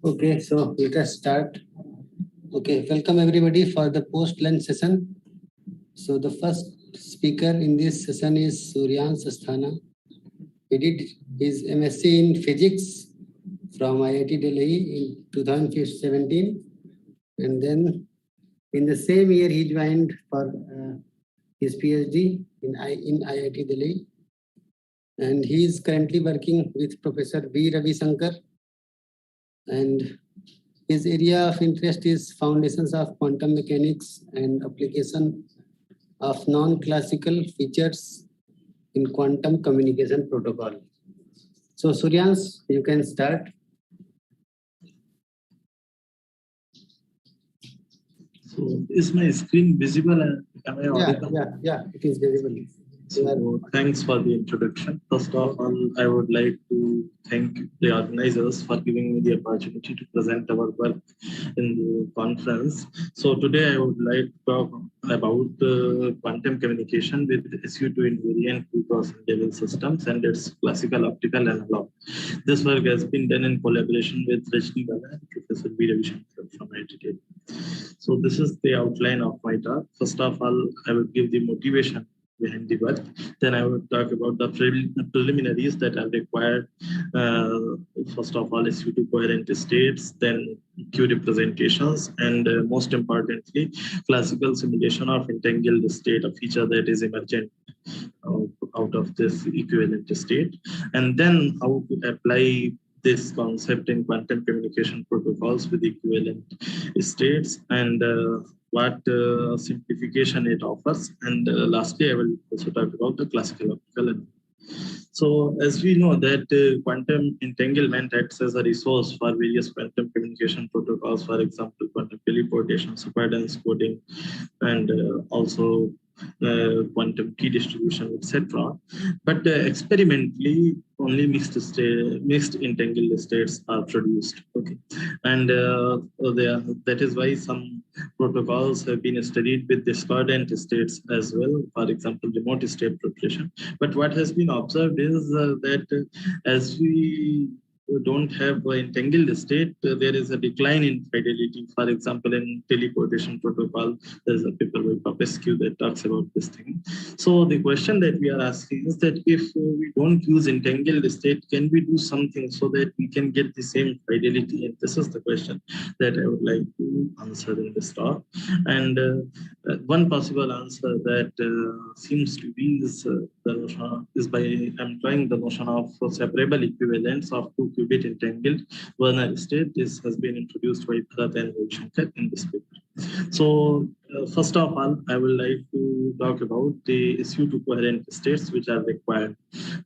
Okay, so let us start. Okay, welcome everybody for the post-lunch session. So the first speaker in this session is Suryansh Asthana. He did his MSc in Physics from IIT Delhi in 2017, and then in the same year he joined for his PhD in IIT Delhi, and he is currently working with Professor B. Ravi Shankar, and his area of interest is foundations of quantum mechanics and application of non-classical features in quantum communication protocol. So Suryansh, you can start. So is my screen visible? Am I audible? Yeah, it is visible. So thanks for the introduction. First of all, I would like to thank the organizers for giving me the opportunity to present our work in the conference. So today I would like to talk about quantum communication with SU2 invariant two-cross level systems and its classical optical analog. This work has been done in collaboration with Rajni Bala and Professor B. Ravi Shankar from IIT. So this is the outline of my talk. First of all, I will give the motivation behind the work. Then I would talk about the preliminaries that are required. First of all, SU2 coherent states, then Q representations, and most importantly, classical simulation of entangled state, a feature that is emergent out of this equivalent state, and then how to apply this concept in quantum communication protocols with equivalent states, and what simplification it offers. And lastly, I will also talk about the classical optical. So as we know that quantum entanglement acts as a resource for various quantum communication protocols, for example, quantum teleportation, superdense coding, and also quantum key distribution, etc. But experimentally, only mixed entangled states are produced. Okay, and that is why some protocols have been studied with discordant states as well. For example, remote state preparation. But what has been observed is that as we don't have an entangled state, there is a decline in fidelity. For example, in teleportation protocol, there's a paper by Popescu that talks about this thing. So the question that we are asking is that if we don't use entangled state, can we do something so that we can get the same fidelity? And this is the question that I would like to answer in this talk. And one possible answer that seems to be is the notion is by employing the notion of separable equivalence of two qubit entangled Werner state. This has been introduced by Bharat and Ravi Shankar in this paper. So first of all, I would like to talk about the SU2 coherent states which are required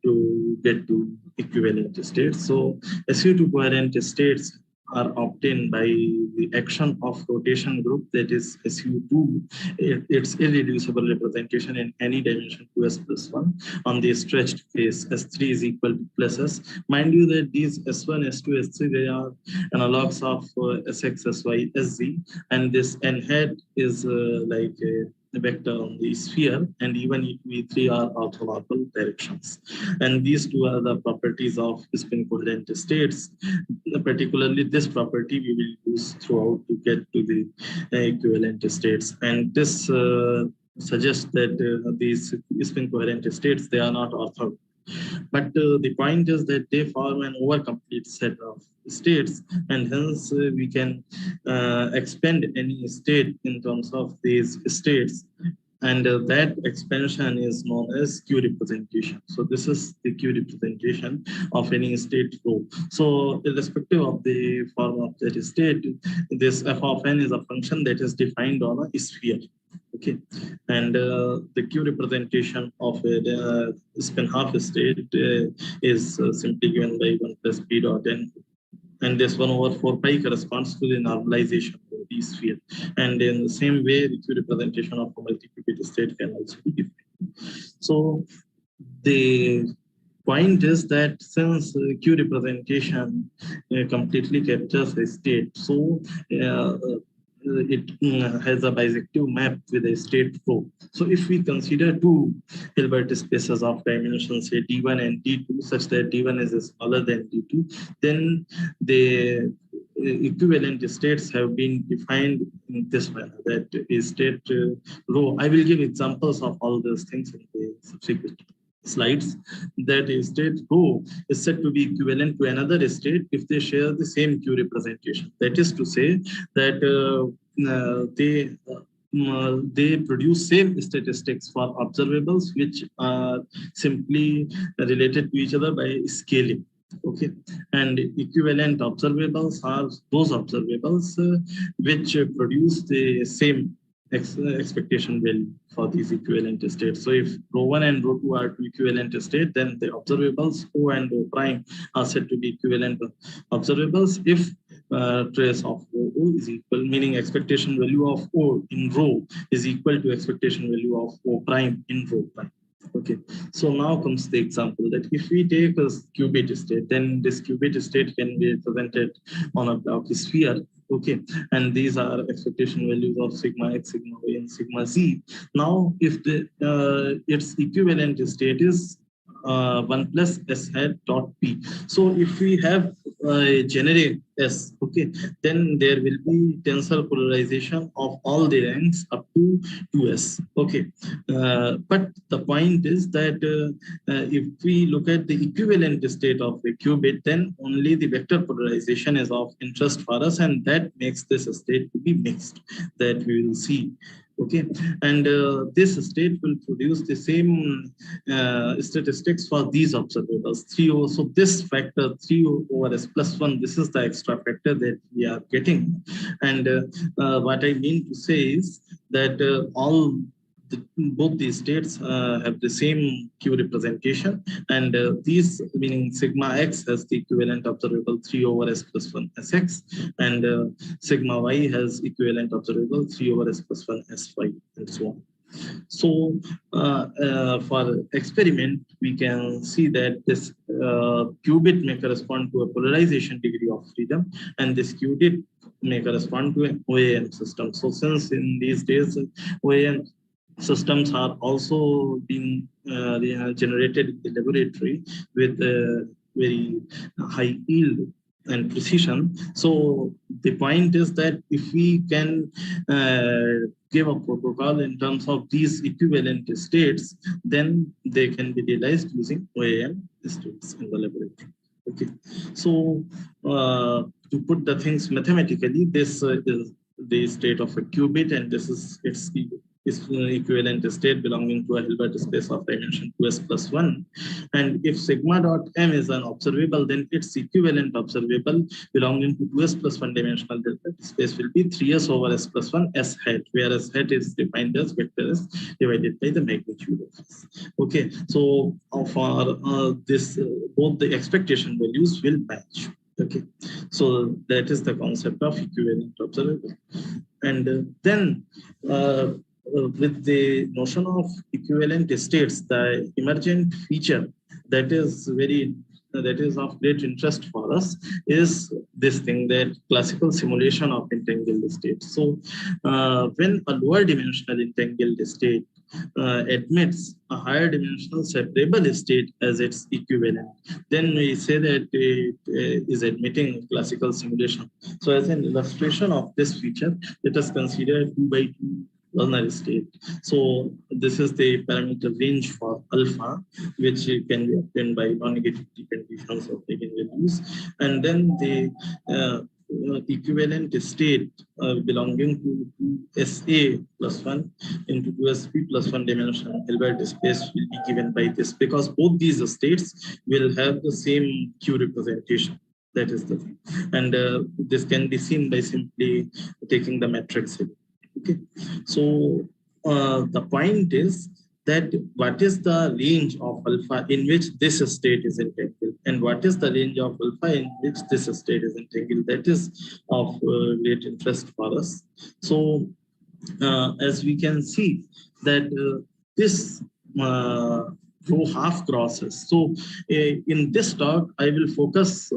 to get to equivalent states. So SU2 coherent states are obtained by the action of rotation group, that is SU2. Its irreducible representation in any dimension 2s plus 1 on the stretched face S3 is equal to plus S. Mind you that these S1, S2, S3, they are analogs of Sx, Sy, Sz, and this n hat is like a vector on the sphere, and even if V3 are orthogonal directions. And these two are the properties of spin coherent states. Particularly this property we will use throughout to get to the equivalent states. And this suggests that these spin coherent states, they are not orthogonal. But the point is that they form an overcomplete set of states, and hence we can expand any state in terms of these states, and that expansion is known as Q representation. So this is the Q representation of any state flow. So irrespective of the form of that state, this f of n is a function that is defined on a sphere. Okay, and the Q representation of a spin half state is simply given by 1 plus p dot n, and this 1 over 4 pi corresponds to the normalization of the sphere. And in the same way, the Q representation of a multi-qubit state can also be defined. So the point is that since Q representation completely captures a state, so it has a bijective map with a state rho. So if we consider two Hilbert spaces of dimensions say d1 and d2 such that d1 is smaller than d2, then the equivalent states have been defined in this manner, that is state rho. I will give examples of all those things in the subsequent slides. That a state rho is said to be equivalent to another state if they share the same Q representation. That is to say that they produce same statistics for observables which are simply related to each other by scaling. Okay, and equivalent observables are those observables which produce the same expectation value for these equivalent states. So if rho1 and rho2 are two equivalent states, then the observables O and O prime are said to be equivalent observables if trace of O is equal, meaning expectation value of O in rho is equal to expectation value of O prime in rho prime. Okay, so now comes the example that if we take a qubit state, then this qubit state can be represented on a block sphere. Okay, and these are expectation values of sigma x, sigma y, and sigma z. Now, if the its equivalent state is 1 plus s hat dot p. So if we have a generic S, okay, then there will be tensor polarization of all the ranks up to 2s. Okay, but the point is that if we look at the equivalent state of a qubit, then only the vector polarization is of interest for us, and that makes this state to be mixed that we will see. Okay, and this state will produce the same statistics for these observables 3 so this factor 3 over s plus 1, this is the extra factor that we are getting. And what I mean to say is that both these states have the same Q representation, and these, meaning sigma x has the equivalent observable 3 over s plus 1 sx, and sigma y has equivalent observable 3 over s plus 1 sy, and so on. So for experiment, we can see that this qubit may correspond to a polarization degree of freedom, and this qubit may correspond to an OAM system. So since in these days OAM systems are also being generated in the laboratory with very high yield and precision. So the point is that if we can give a protocol in terms of these equivalent states, then they can be realized using OAM states in the laboratory. Okay, so to put the things mathematically, this is the state of a qubit, and this is its equivalent state belonging to a Hilbert space of dimension 2s plus 1. And if sigma dot m is an observable, then its equivalent observable belonging to 2s plus 1 dimensional Hilbert space will be 3s over s plus 1 s hat, where s hat is defined as vector s divided by the magnitude of s. Okay, so for this, both the expectation values will match. Okay, so that is the concept of equivalent observable. And then with the notion of equivalent states, the emergent feature that is of great interest for us is this thing, that classical simulation of entangled states. So when a lower dimensional entangled state admits a higher dimensional separable state as its equivalent, then we say that it is admitting classical simulation. So as an illustration of this feature, let us consider 2 by 2 Lerner state. So this is the parameter range for alpha, which can be obtained by non-negativity conditions of eigenvalues, and then the equivalent state belonging to SA plus 1 into 2SP plus 1 dimensional Hilbert space will be given by this, because both these states will have the same Q representation. That is the thing. And this can be seen by simply taking the matrix. Okay, so the point is that what is the range of alpha in which this state is entangled, and what is the range of alpha in which this state is entangled, that is of great interest for us. So as we can see that this row half crosses. So in this talk, I will focus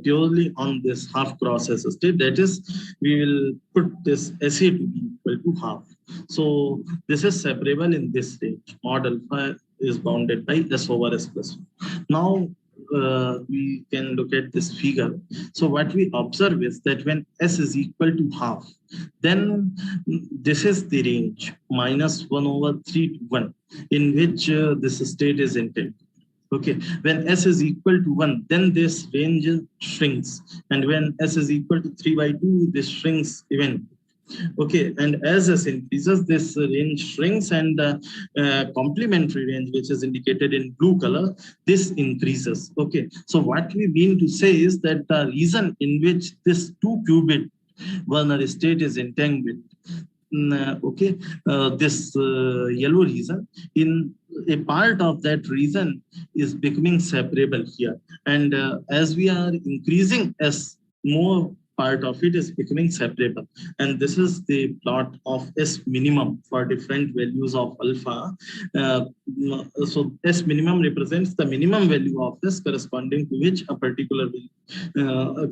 purely on this half cross S state. That is, we will put this SA to be equal to half. So this is separable in this range. Mod alpha is bounded by S over S plus 1. Now we can look at this figure. So what we observe is that when S is equal to half, then this is the range -1 over 3 to 1 in which this state is intended. Okay, when S is equal to 1, then this range shrinks. And when S is equal to 3 by 2, this shrinks even. Okay, and as S increases, this range shrinks, and complementary range, which is indicated in blue color, this increases. Okay, so what we mean to say is that the reason in which this 2-qubit Werner state is entangled, okay, this yellow region, in a part of that region is becoming separable here, and as we are increasing S, more part of it is becoming separable, and this is the plot of S minimum for different values of alpha. uh, so S minimum represents the minimum value of S corresponding to which a particular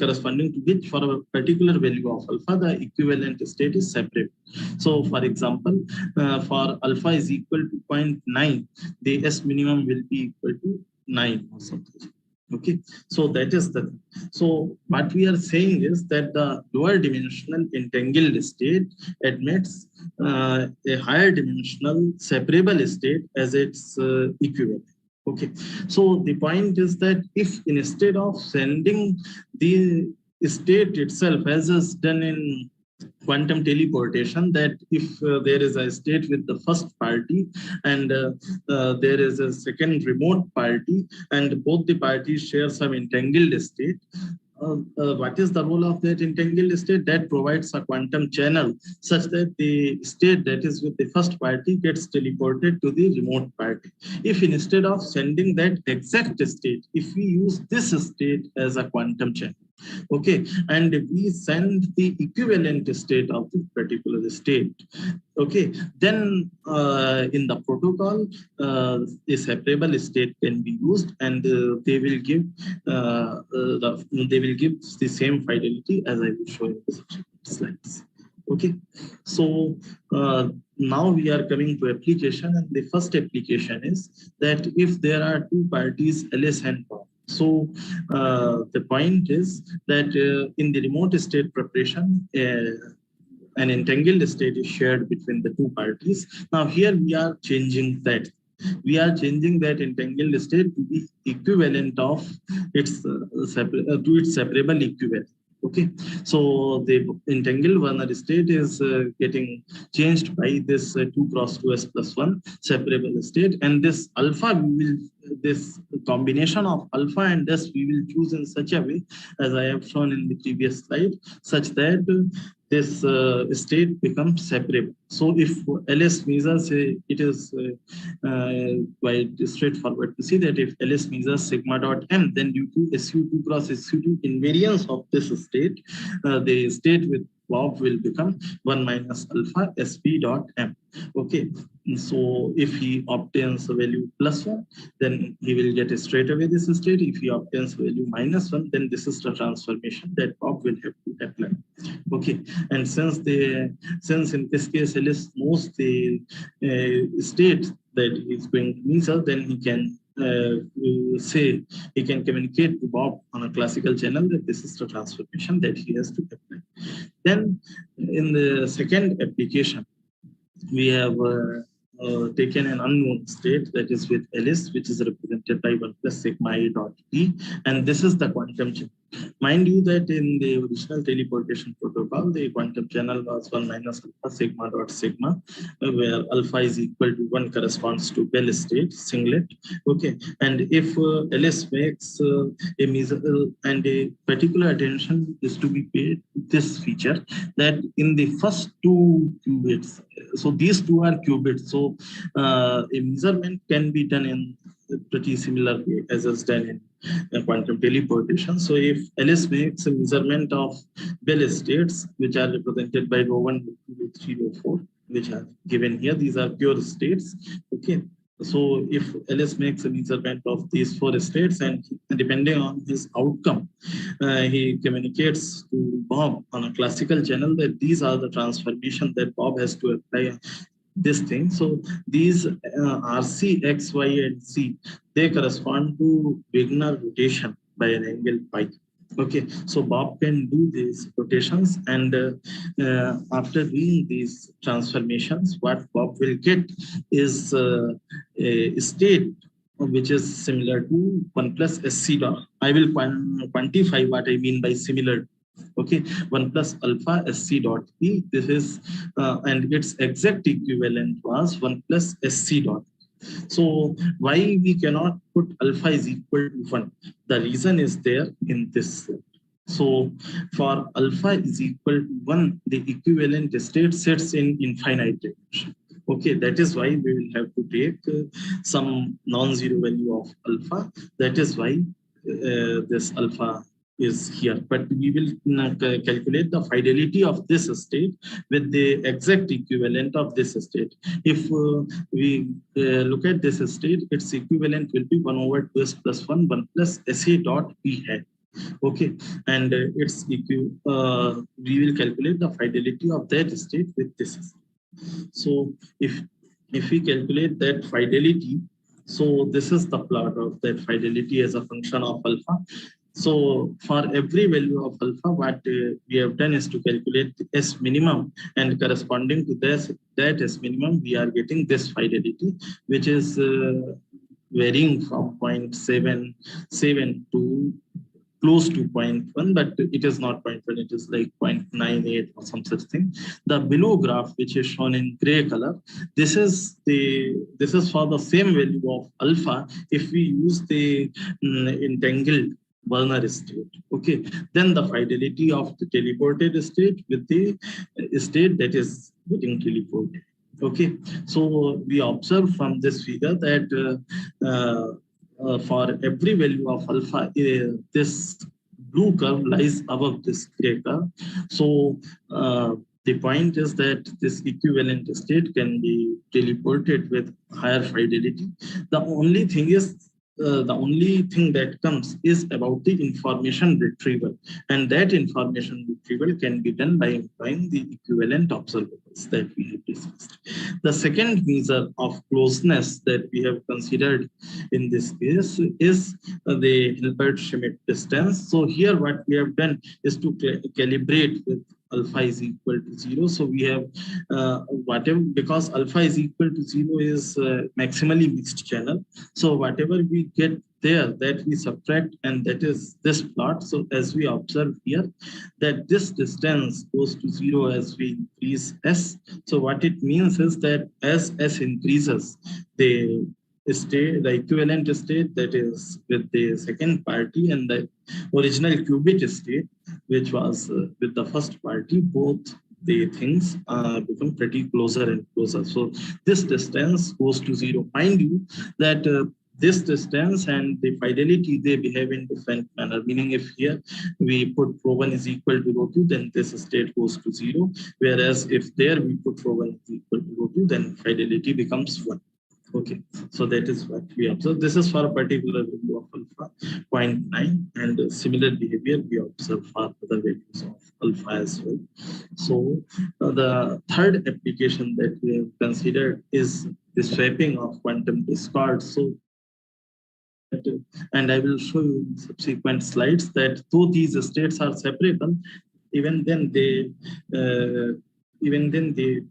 corresponding to which for a particular value of alpha the equivalent state is separate. So for example, for alpha is equal to 0.9, the S minimum will be equal to 9 or something. Okay, so that is the thing. So what we are saying is that the lower dimensional entangled state admits a higher dimensional separable state as its equivalent. Okay, so the point is that if instead of sending the state itself, as is done in quantum teleportation, that if there is a state with the first party and there is a second remote party and both the parties share some entangled state, what is the role of that entangled state? That provides a quantum channel such that the state that is with the first party gets teleported to the remote party. If instead of sending that exact state, if we use this state as a quantum channel, okay, and we send the equivalent state of the particular state, okay, then in the protocol a separable state can be used, and they will give the same fidelity as I will show in the subsequent slides. Okay, so now we are coming to application, and the first application is that if there are two parties, LS and Bob. So the point is that in the remote state preparation, an entangled state is shared between the two parties. Now here we are changing that. We are changing that entangled state to be equivalent of its to its separable equivalent. Okay, so the entangled Werner state is getting changed by this 2 cross 2s plus 1 separable state, and this alpha this combination of alpha and S we will choose in such a way, as I have shown in the previous slide, such that this state becomes separable. So if LS measures, it is quite straightforward to see that if LS measures sigma dot m, then due to SU2 cross SU2 invariance of this state, the state with Bob will become 1 minus alpha SP dot m. Okay, so if he obtains a value plus 1, then he will get straight away this state. If he obtains value -1, then this is the transformation that Bob will have to apply. Okay, and since in this case LS knows the state that he's going to measure, then he can say, he can communicate to Bob on a classical channel that this is the transformation that he has to apply. Then in the second application, we have taken an unknown state that is with LS, which is represented by 1 plus sigma A dot P, and this is the quantum channel. Mind you that in the original teleportation protocol, the quantum channel was 1 minus alpha sigma dot sigma, where alpha is equal to 1 corresponds to Bell state, singlet. Okay, and if LS makes a measure, and a particular attention is to be paid to this feature, that in the first two qubits, so these two are qubits, so a measurement can be done in a pretty similar way as is done in quantum teleportation. So if LS makes a measurement of Bell states, which are represented by rho 1, rho 2, rho 3, rho 4, which are given here, these are pure states. Okay, So if Ellis makes a measurement of these four states, and depending on his outcome, he communicates to Bob on a classical channel that these are the transformation that Bob has to apply this thing. So these RC, X, Y, and Z, they correspond to Wigner rotation by an angle pi. Okay, so Bob can do these rotations, and after doing these transformations, what Bob will get is a state which is similar to 1 plus SC dot. I will quantify what I mean by similar. Okay, 1 plus alpha SC dot P. This is, and its exact equivalent was 1 plus SC dot. So why we cannot put alpha is equal to 1? The reason is there in this. So for alpha is equal to 1, the equivalent state sets in infinite dimension. Okay, that is why we will have to take some non-zero value of alpha. That is why this alpha is here. But we will calculate the fidelity of this state with the exact equivalent of this state. If we look at this state, its equivalent will be 1 over 2s plus 1, 1 plus SA dot P hat. Okay, and we will calculate the fidelity of that state with this state. So if we calculate that fidelity, so this is the plot of that fidelity as a function of alpha. So for every value of alpha, what we have done is to calculate the S minimum, and corresponding to this, that S minimum, we are getting this fidelity, which is varying from 0.77 to close to 0.1, but it is not 0.1, it is like 0.98 or some such thing. The below graph, which is shown in gray color, this is for the same value of alpha if we use the entangled Werner state. Okay, then the fidelity of the teleported state with the state that is getting teleported. Okay, so we observe from this figure that for every value of alpha, this blue curve lies above this gray curve. So the point is that this equivalent state can be teleported with higher fidelity. The only thing is, the only thing that comes is about the information retrieval, and that information retrieval can be done by employing the equivalent observables that we have discussed. The second measure of closeness that we have considered in this case is the Hilbert-Schmidt distance. So here what we have done is to calibrate with alpha is equal to 0. So we have whatever, because alpha is equal to 0 is maximally mixed channel. So whatever we get there, that we subtract, and that is this plot. So as we observe here, that this distance goes to 0 as we increase S. So what it means is that as S increases, the equivalent state, that is with the second party, and the original qubit state, which was with the first party, both the things become pretty closer and closer. So this distance goes to 0. Mind you that this distance and the fidelity, they behave in different manner. Meaning, if here we put rho 1 is equal to rho 2, then this state goes to 0. Whereas if there we put rho 1 is equal to rho 2, then fidelity becomes 1. Okay, so that is what we observe. This is for a particular value of alpha, 0.9, and similar behavior we observe for other values of alpha as well. So the third application that we have considered is the swapping of quantum discords. So, and I will show you in subsequent slides that though these states are separable, even then they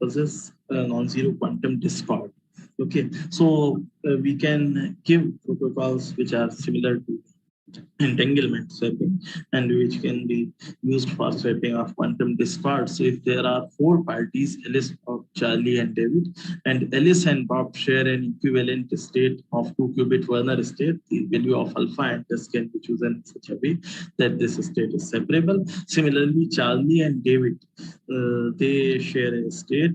possess a non-zero quantum discord. Okay, so we can give protocols which are similar to entanglement swapping, and which can be used for swapping of quantum discords. So if there are four parties, Alice, Bob, Charlie, and David, and Alice and Bob share an equivalent state of 2-qubit Werner state, the value of alpha and this can be chosen in such a way that this state is separable. Similarly, Charlie and David, they share a state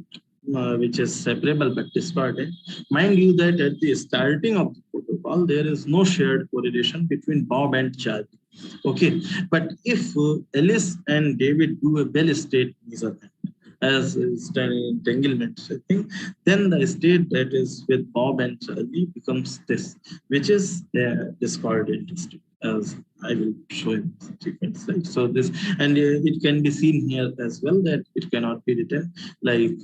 which is separable but discordant. Mind you that at the starting of the protocol, there is no shared correlation between Bob and Charlie. Okay, but if Alice and David do a Bell state measurement, as is entanglement setting, then the state that is with Bob and Charlie becomes this, which is a discordant state, as I will show in subsequent slides. So this, and it can be seen here as well that it cannot be written like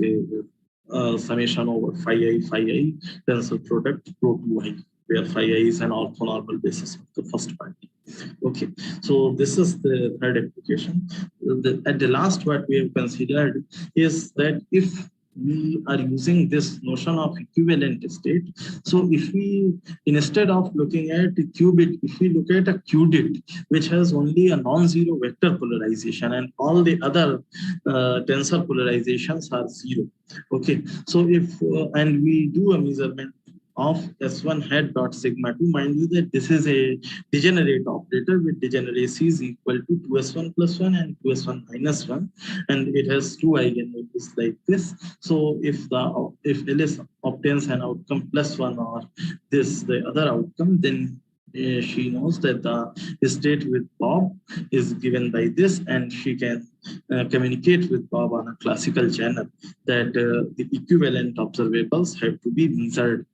summation over phi I tensor product rho 2I, where phi I is an orthonormal basis of the first part. Okay, so this is the third application. At the last, what we have considered is that if we are using this notion of equivalent state, so if we, instead of looking at a qubit, if we look at a qubit which has only a non-zero vector polarization and all the other tensor polarizations are zero. Okay, so if and we do a measurement of S1 hat dot sigma 2, mind you that this is a degenerate operator with degeneracy is equal to 2s1 plus 1 and 2s1 minus 1, and it has two eigenvalues like this. So if LS obtains an outcome plus 1 or this the other outcome, then she knows that the state with Bob is given by this, and she can communicate with Bob on a classical channel that the equivalent observables have to be measured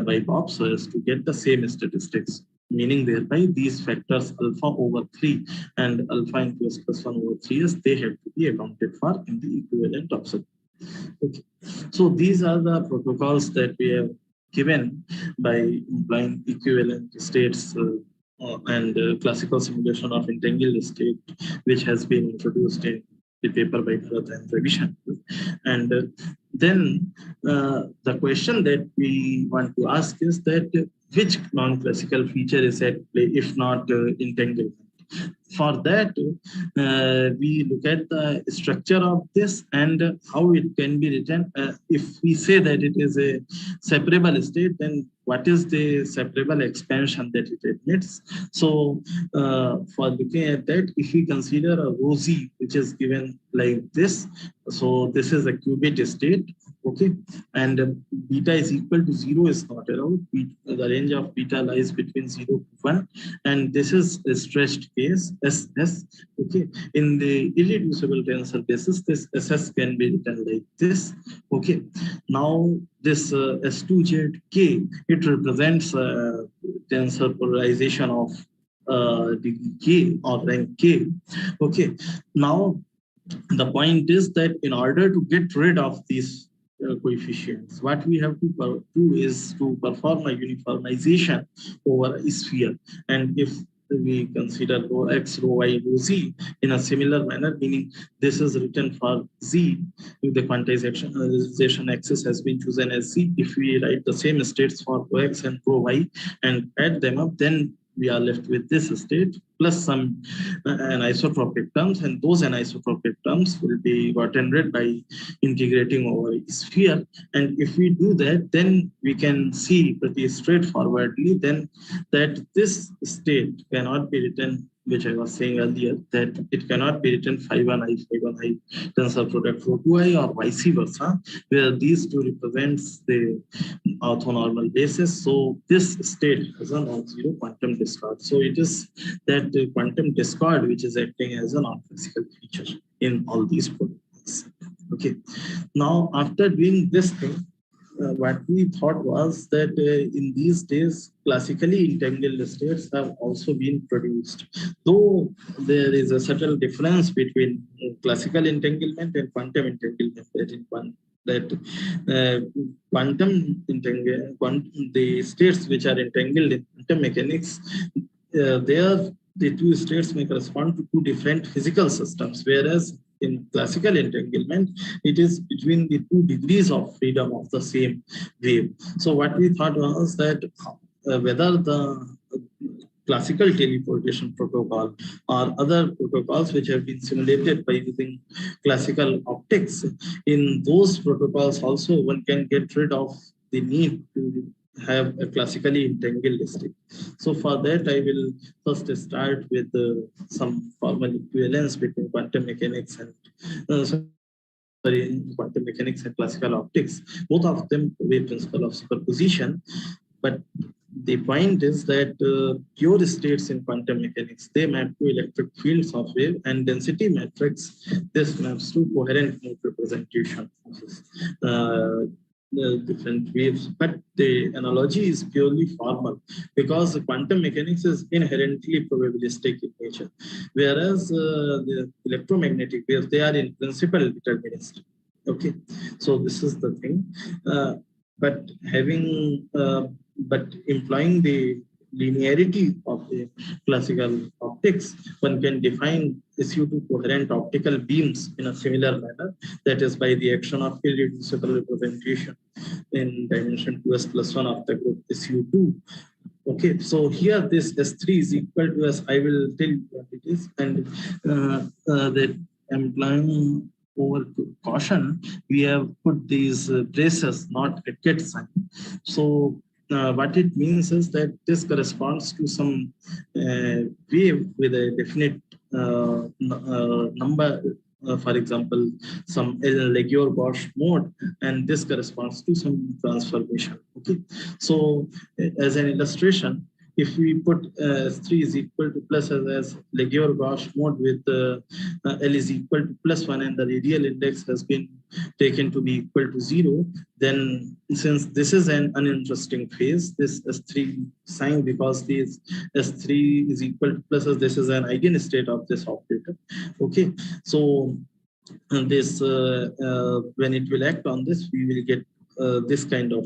by Bob so as to get the same statistics, meaning thereby these factors alpha over 3 and alpha into s plus 1 over 3s, they have to be accounted for in the equivalent observable. Okay, so these are the protocols that we have given by implying equivalent states and classical simulation of entangled state, which has been introduced in the paper by Bharat and Ravishan. And then the question that we want to ask is that which non-classical feature is at play if not entanglement? For that, we look at the structure of this and how it can be written. If we say that it is a separable state, then what is the separable expansion that it admits? So for looking at that, if we consider a rho z, which is given like this, so this is a qubit state, okay, and beta is equal to 0 is not allowed. The range of beta lies between 0 to 1, and this is a stretched case SS. Okay, in the irreducible tensor basis, this SS can be written like this. Okay, now this S2ZK, it represents tensor polarization of degree K or rank K. Okay, now the point is that in order to get rid of these coefficients, what we have to do is to perform a uniformization over a sphere. And if we consider rho x, rho y, rho z in a similar manner, meaning this is written for z, if the quantization axis has been chosen as z, if we write the same states for rho x and rho y and add them up, then we are left with this state plus some anisotropic terms, and those anisotropic terms will be gotten rid by integrating over a sphere. And if we do that, then we can see pretty straightforwardly then that this state cannot be written, which I was saying earlier, that it cannot be written phi 1i, phi 1i tensor product rho 2i or vice versa, where these two represents the orthonormal basis. So this state has a non-zero quantum discord. So it is that the quantum discord which is acting as a non-classical feature in all these protocols. Okay, now after doing this thing, what we thought was that in these days, classically entangled states have also been produced. Though there is a subtle difference between classical entanglement and quantum entanglement. The states which are entangled in quantum mechanics, the two states may correspond to two different physical systems, whereas in classical entanglement, it is between the two degrees of freedom of the same wave. So what we thought was that whether the classical teleportation protocol or other protocols which have been simulated by using classical optics, in those protocols also one can get rid of the need to have a classically entangled state. So for that, I will first start with some formal equivalence between quantum mechanics and quantum mechanics and classical optics. Both of them obey principle of superposition, but the point is that pure states in quantum mechanics, they map to electric fields of wave, and density matrix, this maps to coherent mode representation of the different waves. But the analogy is purely formal because quantum mechanics is inherently probabilistic in nature, whereas the electromagnetic waves, they are in principle deterministic. Okay, so this is the thing. But having but employing the linearity of the classical optics, one can define SU2 coherent optical beams in a similar manner, that is by the action of irreducible representation in dimension 2s plus 1 of the group SU2. Okay, so here this S3 is equal to, as I will tell you what it is, and that employing over caution, we have put these braces, not a cat sign. So what it means is that this corresponds to some wave with a definite number, for example, some Leguier-Gauss mode, and this corresponds to some transformation. Okay, so as an illustration, if we put S3 is equal to plus as Leguier-Gauss mode with L is equal to plus 1 and the radial index has been taken to be equal to 0, then since this is an uninteresting phase, this S3 sign, because this S3 is equal to plus as this is an eigenstate of this operator. Okay, so this when it will act on this, we will get this kind of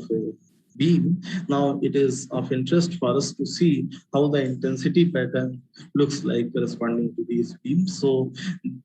beam. Now it is of interest for us to see how the intensity pattern looks like corresponding to these beams. So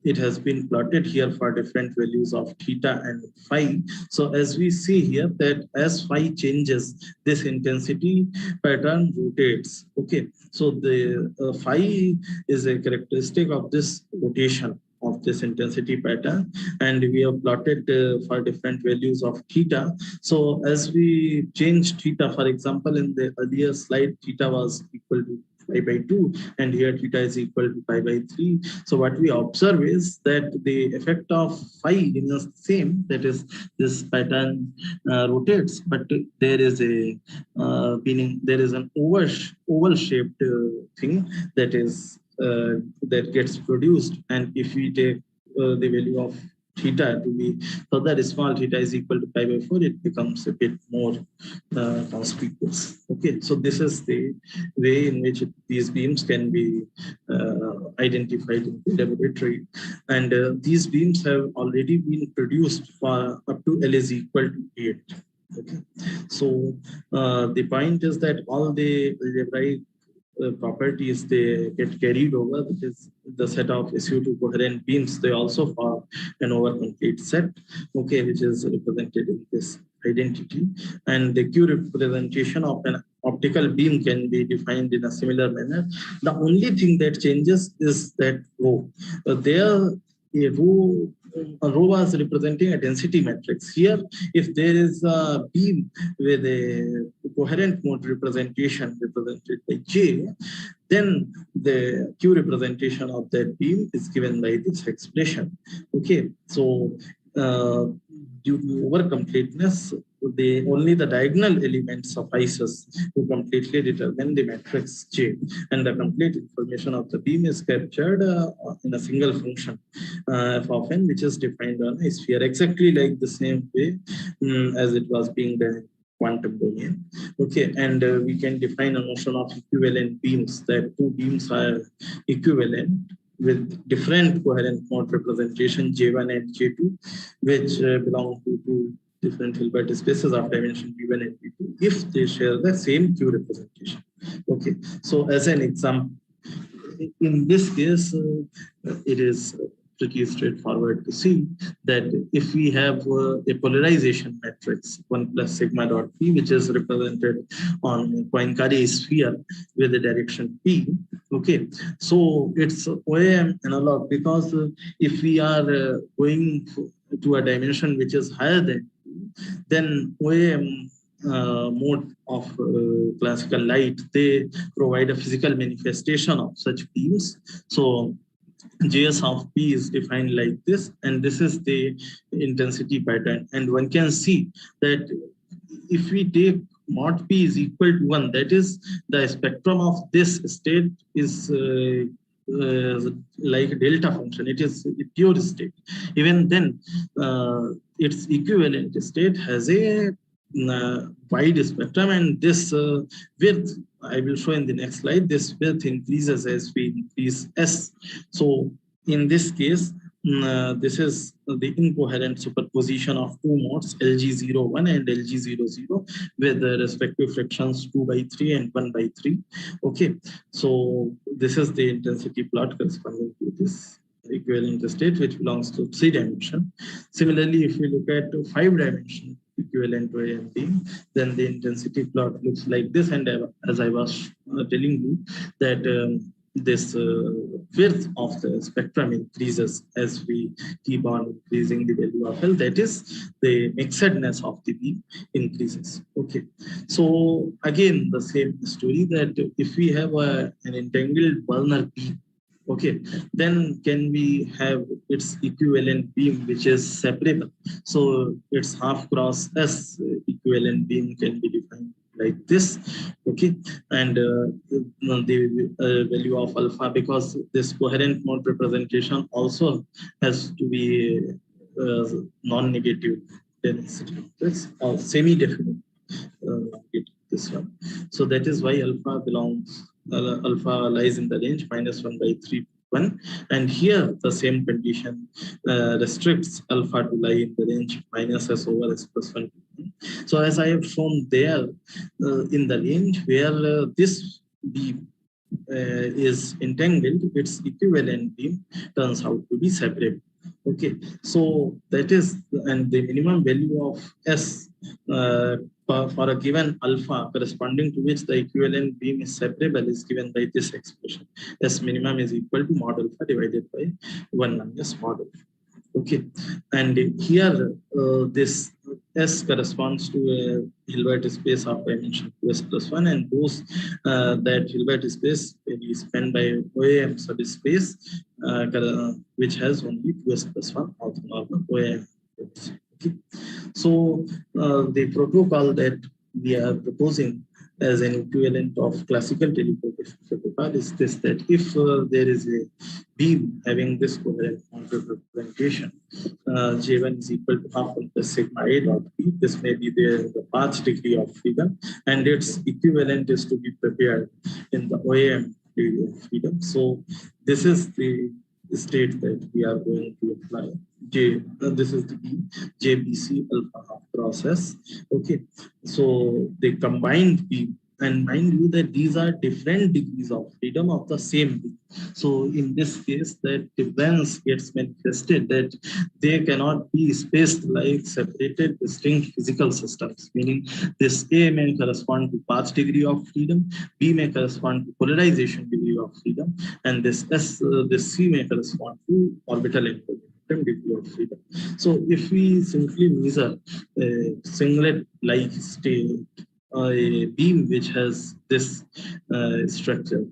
it has been plotted here for different values of theta and phi. So as we see here that as phi changes, this intensity pattern rotates. Okay, so the phi is a characteristic of this rotation of this intensity pattern, and we have plotted for different values of theta. So as we change theta, for example, in the earlier slide, theta was equal to pi by 2, and here theta is equal to pi by 3. So what we observe is that the effect of phi remains the same, that is this pattern rotates, but there is a meaning, there is an oval shaped thing that is that gets produced, and if we take the value of theta to be further small, theta is equal to pi by 4, it becomes a bit more conspicuous. Okay, so this is the way in which these beams can be identified in the laboratory, and these beams have already been produced for up to L is equal to 8. Okay, so the point is that all the algebraic properties, they get carried over, which is the set of SU2 coherent beams. They also form an over complete set, okay, which is represented in this identity. And the Q representation of an optical beam can be defined in a similar manner. The only thing that changes is that rho. There, a rho was representing a density matrix. Here, if there is a beam with a coherent mode representation represented by J, then the Q representation of that beam is given by this expression. Okay, so due to over completeness, only the diagonal element suffices to completely determine the matrix J, and the complete information of the beam is captured in a single function f of n, which is defined on a sphere, exactly like the same way as it was being done in quantum domain. Okay, and we can define a notion of equivalent beams, that two beams are equivalent with different coherent mode representation J1 and J2, which belong to two different Hilbert spaces of dimension V1 and V2 if they share the same Q representation. Okay, so as an example, in this case, it is pretty straightforward to see that if we have a polarization matrix 1 plus sigma dot p, which is represented on Poincare sphere with a direction p, okay, so it's OAM analog, because if we are going to a dimension which is higher than 2, then OAM mode of classical light, they provide a physical manifestation of such beams. So Js of P is defined like this, and this is the intensity pattern. And one can see that if we take mod P is equal to 1, that is the spectrum of this state is like a delta function. It is a pure state. Even then, its equivalent state has a wide spectrum, and this width, I will show in the next slide, this width increases as we increase S. So in this case, this is the incoherent superposition of two modes, LG01 and LG00, with the respective fractions 2/3 and 1/3. Okay, so this is the intensity plot corresponding to this equivalent state, which belongs to 3 dimension. Similarly, if we look at 5 dimension equivalent to A and B, then the intensity plot looks like this. And as I was telling you, that this width of the spectrum increases as we keep on increasing the value of L. That is, the mixedness of the beam increases. Okay, so again the same story, that if we have an entangled Werner beam, okay, then can we have its equivalent beam which is separable? So its half cross S equivalent beam can be defined like this. Okay, and the value of alpha, because this coherent mode representation also has to be non-negative density, or semi-definite this one. So that is why alpha belongs, alpha lies in the range -1/3 1, and here the same condition restricts alpha to lie in the range -s over s plus 1. So as I have shown there, in the range where this beam is entangled, its equivalent beam turns out to be separable. Okay, so that is, and the minimum value of S for a given alpha corresponding to which the equivalent beam is separable is given by this expression. S minimum is equal to mod alpha divided by 1 minus mod alpha. Okay, and here this S corresponds to a Hilbert space of dimension 2s plus 1, and those that Hilbert space is spanned by OAM subspace which has only 2s plus 1 orthonormal OAM. Okay, so the protocol that we are proposing as an equivalent of classical telepropagation protocol is this, that if there is a beam having this coherent representation, J1 is equal to half of the sigma A dot B. This may be the path degree of freedom, and its equivalent is to be prepared in the OAM degree of freedom. So this is the state that we are going to apply. This is the beam JBC alpha half process. Okay, so the combined beam, and mind you that these are different degrees of freedom of the same beam. So in this case, that difference gets manifested, that they cannot be spaced like separated distinct physical systems, meaning this A may correspond to path degree of freedom, B may correspond to polarization degree of freedom, and this C may correspond to orbital degree of freedom. So if we simply measure a singlet-like state, a beam which has this structure,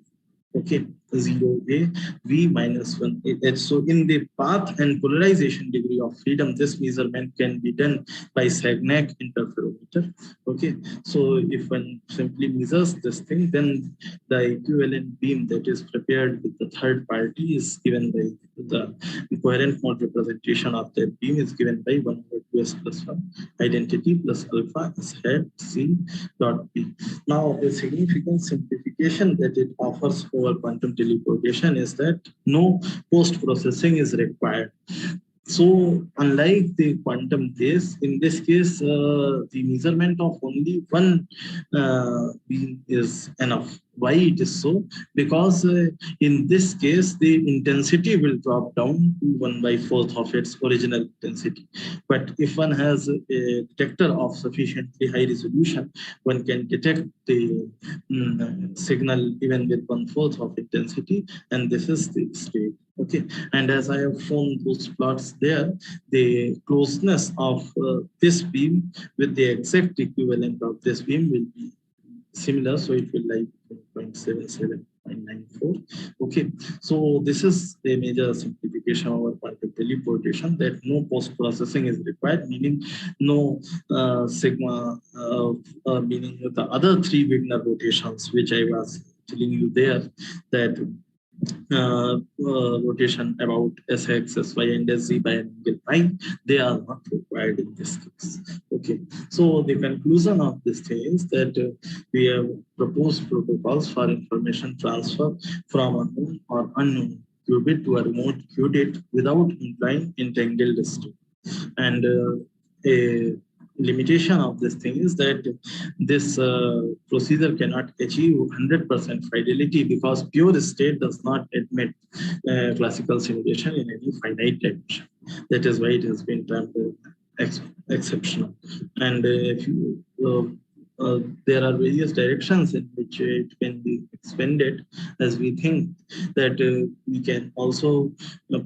okay, 0A V minus 1 H. So in the path and polarization degree of freedom, this measurement can be done by Sagnac interferometer. Okay, so if one simply measures this thing, then the equivalent beam that is prepared with the third party is given by the coherent mode representation of that beam is given by 1 over 2s plus 1 identity plus alpha is hat C dot B. Now, the significant simplification that it offers over quantum teleportation is that no post-processing is required. So unlike the quantum case, in this case, the measurement of only one beam is enough. Why it is so? Because in this case, the intensity will drop down to 1/4 of its original intensity. But if one has a detector of sufficiently high resolution, one can detect the signal even with 1/4 of intensity, and this is the state. Okay, and as I have shown those plots there, the closeness of this beam with the exact equivalent of this beam will be similar, so it will like 0.77, 0.94. Okay, so this is a major simplification application over quantum teleportation, that no post-processing is required, meaning no sigma, meaning the other three Wigner rotations, which I was telling you there, that rotation about Sx, Sy, and Sz by an angle pi, they are not required in this case. Okay, so the conclusion of this thing is that we have proposed protocols for information transfer from a known or unknown qubit to a remote qubit without implying entangled state. And a limitation of this thing is that this procedure cannot achieve 100% fidelity because pure state does not admit classical simulation in any finite dimension. That is why it has been termed exceptional. And if you there are various directions in which it can be expanded, as we think that we can also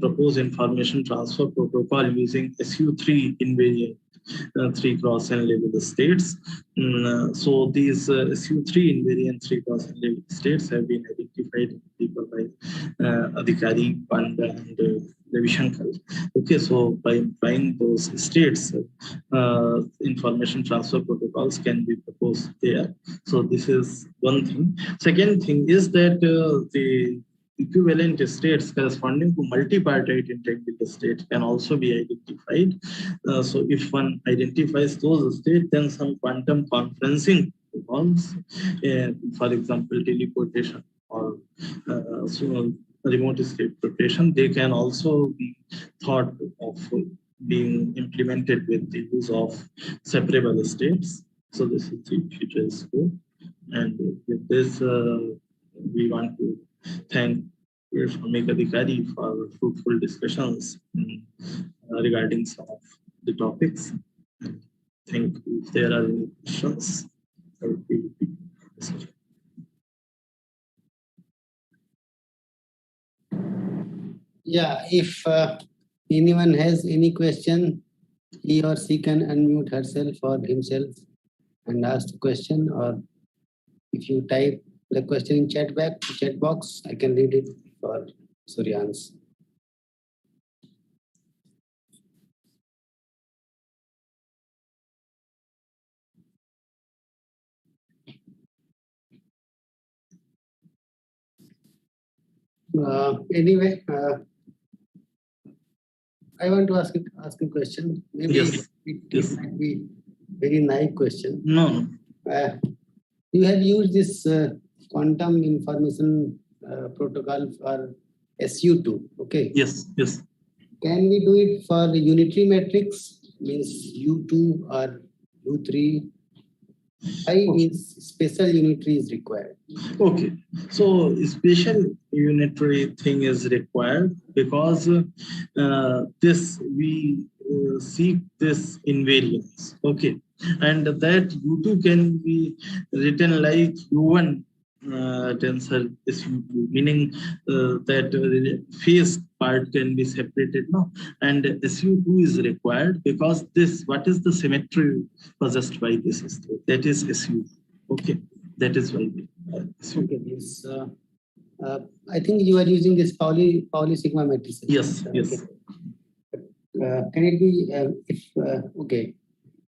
propose information transfer protocol using SU3 invariant 3 cross n level states. So these SU3 invariant 3 cross n level states have been identified in paper by Adhikari, Panda, and Ravi Shankar. Okay, so by implying those states, information transfer protocols can be proposed there. So this is one thing. Second thing is that the equivalent states corresponding to multipartite entangled state can also be identified. So if one identifies those states, then some quantum conferencing protocols, for example, teleportation or remote state rotation, they can also be thought of being implemented with the use of separable states. So this is the future scope. And with this, we want to thank Swami Adhikari for fruitful discussions regarding some of the topics. And think if there are any questions, I would be happy. Yeah, if anyone has any question, he or she can unmute herself or himself and ask the question, or if you type the question in chat box, I can read it for Suryans. Anyway, I want to ask a question. Maybe yes. it might be very naive question. No. You have used this quantum information protocol for SU2, okay? Yes, yes. Can we do it for the unitary matrix, means U2 or U3? I means special unitary is required. Okay, so special unitary thing is required because this we seek this invariance. Okay, and that U2 can be written like U1 tensor is U2, meaning that phase part can be separated now, and SU2 is required because this, what is the symmetry possessed by this state? That is SU. Okay, that is why we okay, yes. I think you are using this Pauli sigma matrix. Yes, yes. Okay. Can it be okay?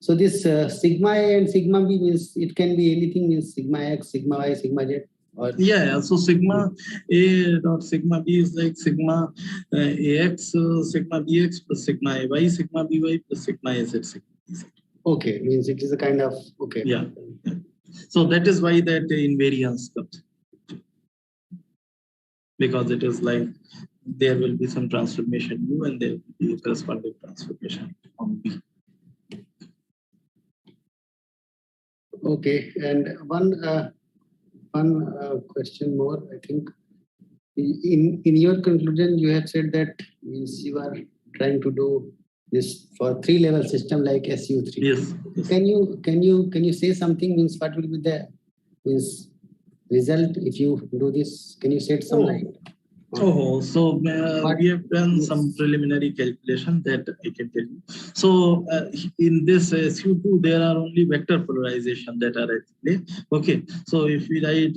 So this sigma A and sigma B means it can be anything, means sigma X, sigma Y, sigma Z. Or yeah, so sigma A dot sigma B is like sigma AX, sigma BX plus sigma AY, sigma BY plus sigma AZ, sigma AZ. Okay, means it is a kind of, okay. Yeah. So that is why that invariance comes. Because it is like there will be some transformation U and there will be a corresponding transformation on B. Okay, and one question more, I think. In your conclusion, you have said that means you are trying to do this for 3-level system like SU3. Yes. Can you say something, means what will be the means result if you do this? Can you shed some light? Oh, so we have done some preliminary calculation that I can tell you. So in this SU2, there are only vector polarization that are at play. Okay, so if we write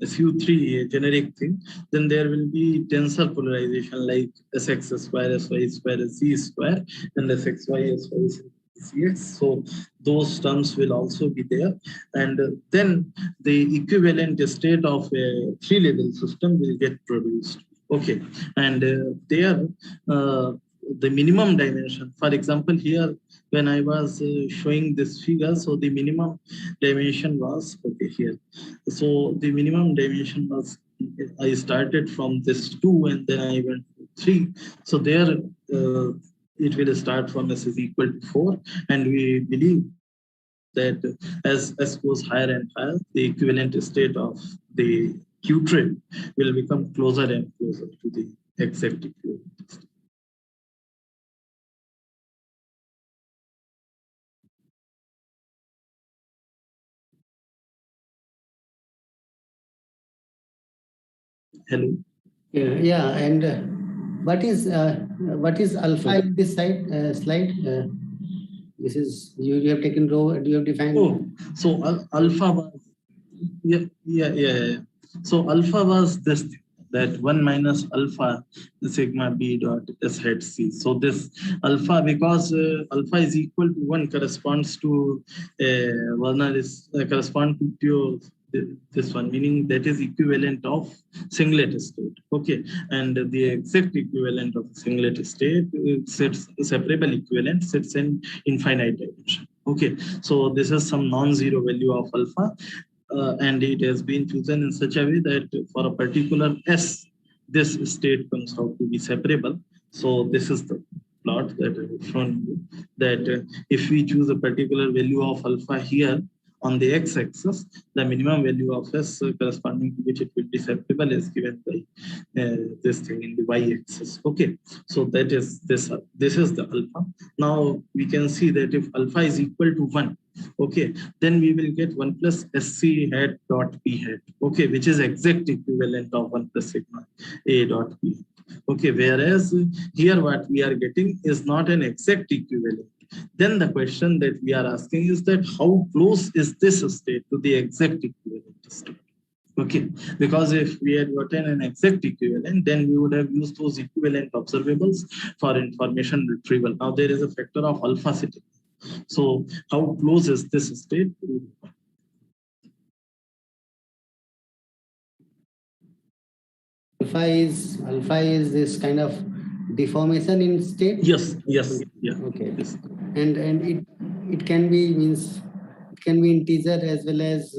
SU3, a generic thing, then there will be tensor polarization like Sx square, Sy square, Z square, and Sxy, Sy, Cx. So those terms will also be there. And then the equivalent state of a three-level system will get produced. Okay. And there, the minimum dimension, for example, here, when I was showing this figure, so the minimum dimension was, okay, here. So the minimum dimension was, I started from this 2 and then I went to 3. So there, it will start from S is equal to 4. And we believe that as S goes higher and higher, the equivalent state of the Q trade will become closer and closer to the exact equivalent state. Hello. Yeah, and what is alpha in this slide? This is you have taken row. Do you have defined? Oh, so alpha was yeah. So alpha was this thing, that 1 minus alpha sigma b dot s hat c. So this alpha, because alpha is equal to 1, corresponds to Werner is correspond to pure this one, meaning that is equivalent of singlet state. Okay, and the exact equivalent of singlet state sits separable equivalent sits in infinite dimension. Okay, so this is some non-zero value of alpha. And it has been chosen in such a way that for a particular S, this state comes out to be separable. So this is the plot that I have shown you, that if we choose a particular value of alpha here on the x-axis, the minimum value of S corresponding to which it will be separable is given by this thing in the y-axis. Okay, so that is this. This is the alpha. Now we can see that if alpha is equal to 1, okay, then we will get 1 plus SC hat dot P hat, okay, which is exact equivalent of 1 plus sigma A dot P. Okay, whereas here what we are getting is not an exact equivalent. Then the question that we are asking is that how close is this state to the exact equivalent state? Okay, because if we had gotten an exact equivalent, then we would have used those equivalent observables for information retrieval. Now there is a factor of alpha sitting. So how close is this state? Alpha is this kind of deformation in state. Yes. Yeah. Okay. Yes. And it can be integer as well as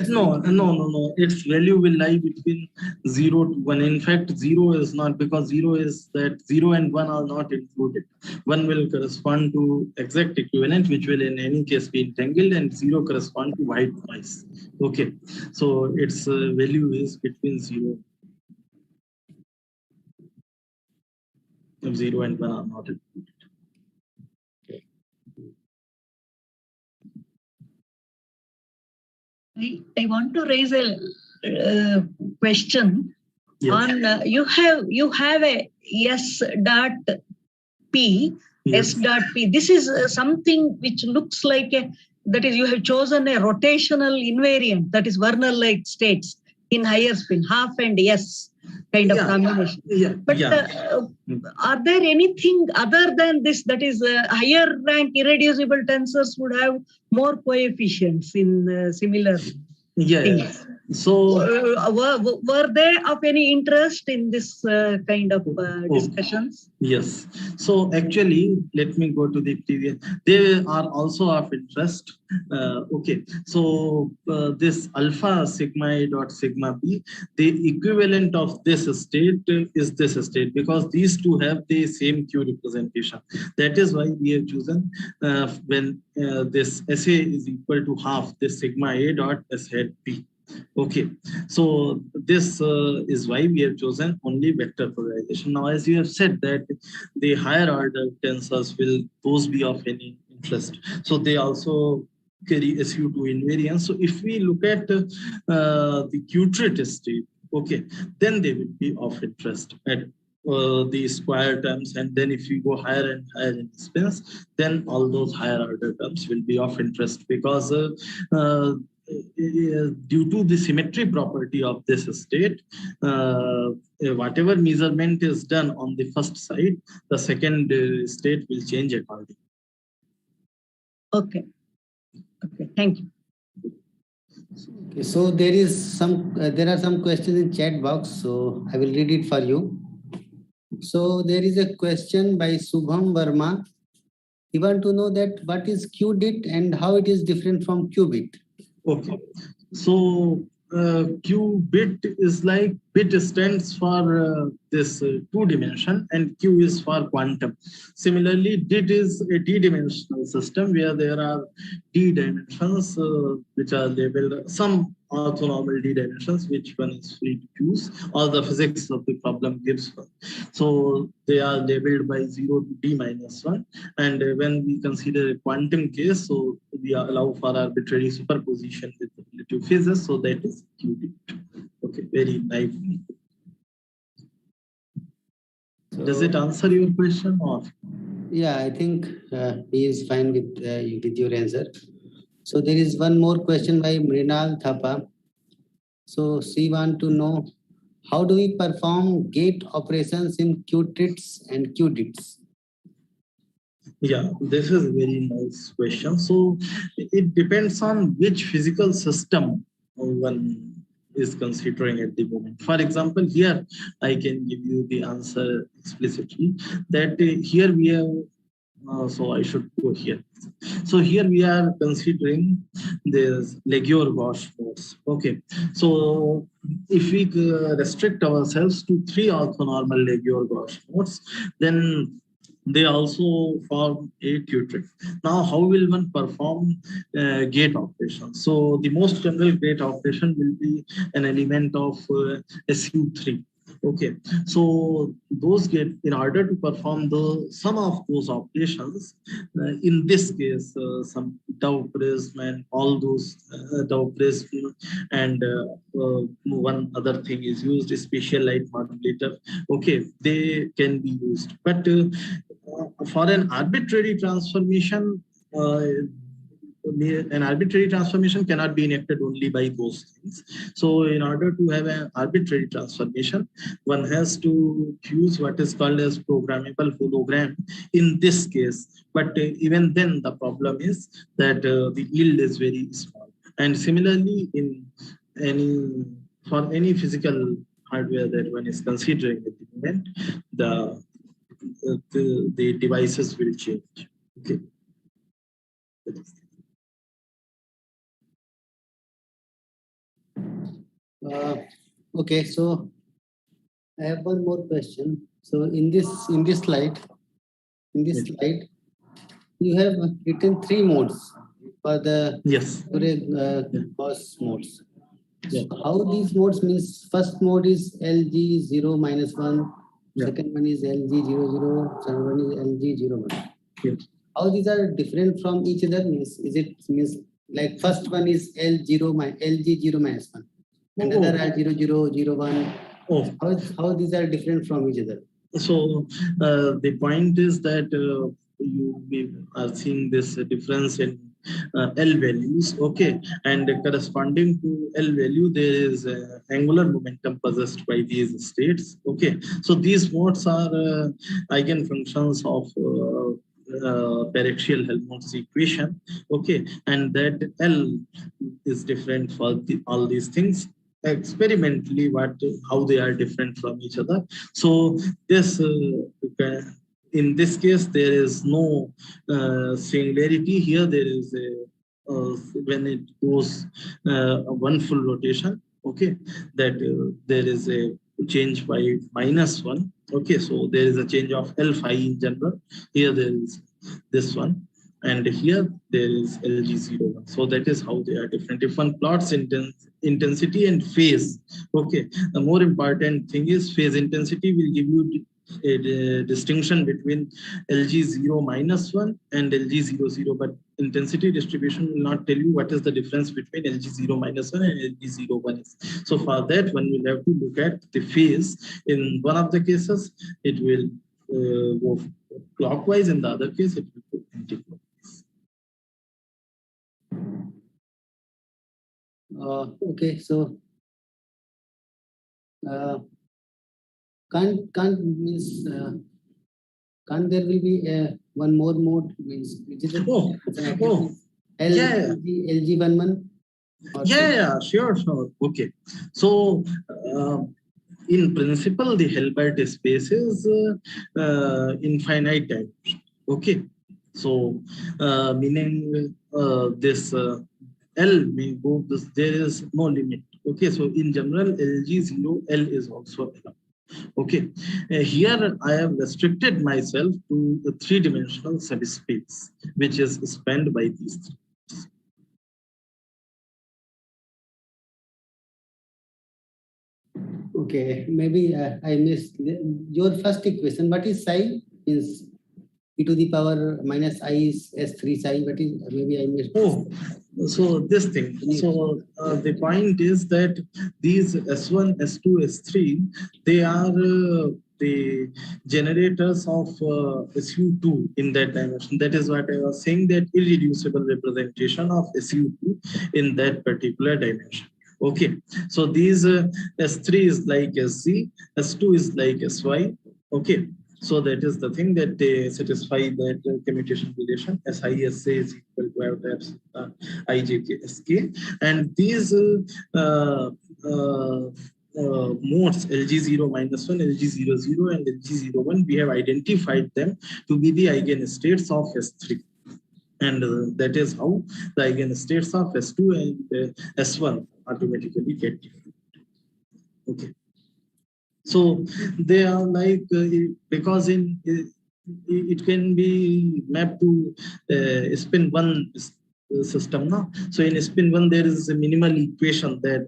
no. Its value will lie between 0 to 1. In fact, 0 is not, because 0 is that 0 and 1 are not included. 1 will correspond to exact equivalent, which will in any case be entangled, and 0 correspond to white noise. Okay, so its value is between 0. 0 and 1 are not included. I want to raise a question. Yes. On you have a S dot P, yes. S dot P. This is something which looks like that is, you have chosen a rotational invariant, that is Werner-like states in higher spin, half and S kind of combination. Yeah. But are there anything other than this, that is higher rank irreducible tensors would have more coefficients in similar things? So were they of any interest in this kind of discussions? Yes. So actually, let me go to the previous. They are also of interest. Okay. So this alpha sigma A dot sigma B, the equivalent of this state is this state, because these two have the same Q representation. That is why we have chosen when this SA is equal to half this sigma A dot S hat B. Okay, so this is why we have chosen only vector polarization. Now, as you have said that the higher order tensors will those be of any interest. So they also carry SU2 invariance. So if we look at the Q-trait state, okay, then they will be of interest at the square terms, and then if you go higher and higher in spins, then all those higher order terms will be of interest, because due to the symmetry property of this state, whatever measurement is done on the first side, the second state will change accordingly. Okay. Okay. Thank you. Okay, so there are some questions in chat box, so I will read it for you. So there is a question by Subham Verma. He want to know that what is qubit and how it is different from qubit. Okay, so qubit is like bit stands for this two dimension and q is for quantum. Similarly, dit is a d-dimensional system where there are d dimensions which are labeled some orthonormal d dimensions, which one is free to choose, or the physics of the problem gives one. So they are labeled by 0 to d minus 1. And when we consider a quantum case, so we allow for arbitrary superposition with relative phases. So that is qubit. Okay, very nice. So, does it answer your question or? Yeah, I think he is fine with your answer. So there is one more question by Mrinal Thapa. So she want to know, how do we perform gate operations in qubits and qubits? Yeah, this is a very nice question. So it depends on which physical system one is considering at the moment. For example, here I can give you the answer explicitly that here we have, so I should go here. So here we are considering this Leguier-Gauss modes. Okay, so if we restrict ourselves to 3 orthonormal Leguier-Gauss modes, then they also form a qubit. Now, how will one perform gate operation? So the most general gate operation will be an element of SU3. Okay, so those gate, in order to perform the sum of those operations, in this case, some tau prism and all those tau prism and one other thing is used, special light modulator. Okay, they can be used, but for an arbitrary transformation, an arbitrary transformation cannot be enacted only by those things. So in order to have an arbitrary transformation, one has to use what is called as programmable hologram in this case. But even then, the problem is that the yield is very small. And similarly, for any physical hardware that one is considering at the moment, the devices will change. Okay. Okay, so I have one more question. So in this slide, you have written 3 modes for the Gauss modes. Yeah. So how these modes means? First mode is LG 0 minus 1. Yeah. Second one is LG 00. Third one is LG 01. Yeah. How these are different from each other? Means like first one is LG 0 minus 1. Another are 0001. Oh. How these are different from each other? So the point is that you are seeing this difference in L values, okay, and corresponding to L value, there is angular momentum possessed by these states, okay. So these modes are eigenfunctions of paraxial Helmholtz equation, okay, and that L is different for all these things. Experimentally, how they are different from each other. So this in this case there is no singularity here. There is a when it goes one full rotation, okay, that there is a change by -1. Okay, so there is a change of L phi in general. Here there is this one. And here there is LG01. So that is how they are different. If one plots intensity and phase, okay, the more important thing is phase. Intensity will give you a distinction between LG0 minus 1 and LG00, but intensity distribution will not tell you what is the difference between LG0 minus 1 and LG01 is. So for that, one will have to look at the phase. In one of the cases, it will go clockwise. In the other case, it will go anti-clockwise. Okay, so can't means can't there will be one more mode means which is it's an activity LG11 sure. Okay, so in principle the Hilbert space is infinite dimension. Okay, so meaning this L may go this, there is no limit. Okay, so in general LG0 L is also allowed. Okay, here I have restricted myself to the three-dimensional subspace, which is spanned by these three. Okay, maybe I missed your first equation. What is psi? Is e to the power minus I is S3 psi. What is maybe I missed. Oh, so this thing. So the point is that these S1, S2, S3, they are the generators of SU2 in that dimension. That is what I was saying, that irreducible representation of SU2 in that particular dimension. Okay, so these S3 is like SZ, S2 is like SY. Okay, so that is the thing that they satisfy that commutation relation. SI/SA is equal to I times IJK and these modes LG0 minus 1, LG00, and LG01, we have identified them to be the eigenstates of S3. And that is how the eigenstates of S2 and S1 automatically get defined. Okay. So they are like because in it can be mapped to spin one system now. So in spin one there is a minimal equation that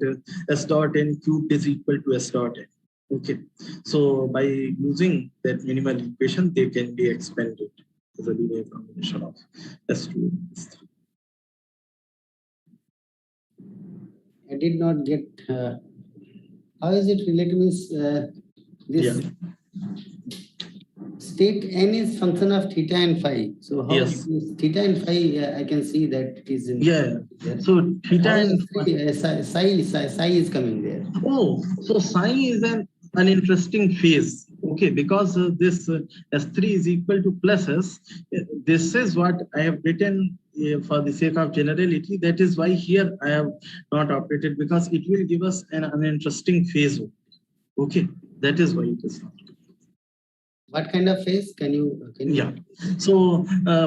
S dot n cubed is equal to S dot n. Okay, so by using that minimal equation they can be expanded as a linear combination of S2 and S3. I did not get how is it related with this state n is function of theta and phi. So how theta and phi I can see that it is in So theta and psi is coming there. Oh, so psi is an interesting phase. Okay, because this S3 is equal to plus S. This is what I have written for the sake of generality. That is why here I have not operated, because it will give us an interesting phase. Okay, that is why it is not. What kind of phase can you? Yeah. So,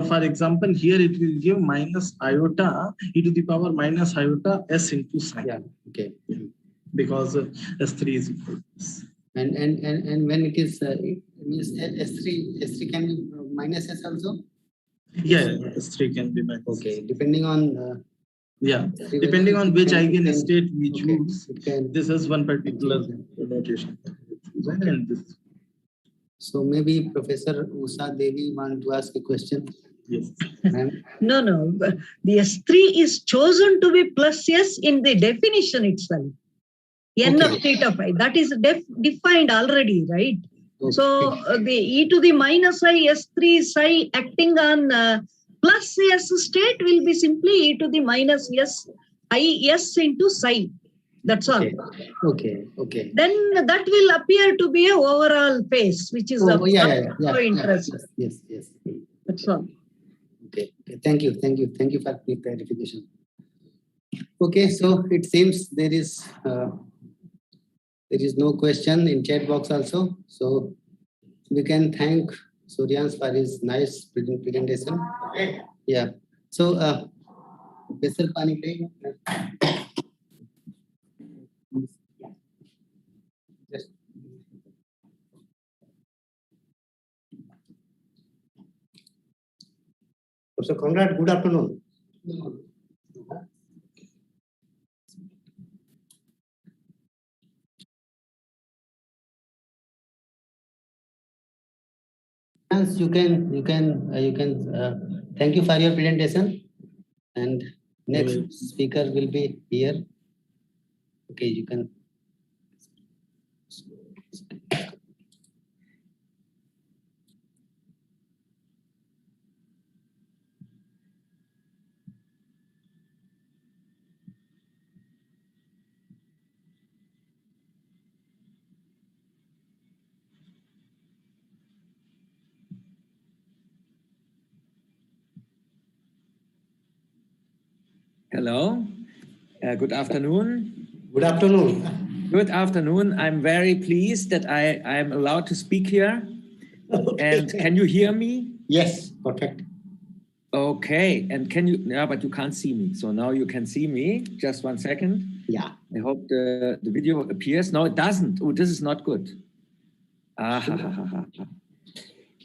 for example, here it will give minus iota e to the power minus iota s into psi. Yeah. Okay. Because S3 is equal to this. And when it is it means S3 can be minus S also. Yeah, S3 can be minus. Okay, depending on. Depending on which eigenstate we choose. This is one particular notation. And this. So maybe Professor Usha Devi want to ask a question. Yes. No. The S3 is chosen to be plus S in the definition itself. N of theta phi. That is defined already, right? Okay. So the e to the minus I S3 psi acting on plus S state will be simply e to the minus S I S into psi. That's all. Okay. Then that will appear to be an overall phase, which is of interest. Yes. That's all. Okay. Thank you for the clarification. Okay, so it seems there is no question in chat box also. So we can thank Suryans for his nice presentation. Yeah. So Professor Pani, Professor Conrad, good afternoon. You can thank you for your presentation, and next speaker will be here. Okay, you can. Hello. Good afternoon. Good afternoon. Good afternoon. I'm very pleased that I am allowed to speak here. Okay. And can you hear me? Yes, perfect. Okay. And can you? Yeah, but you can't see me. So now you can see me. Just 1 second. Yeah. I hope the video appears. No, it doesn't. Oh, this is not good. Yeah.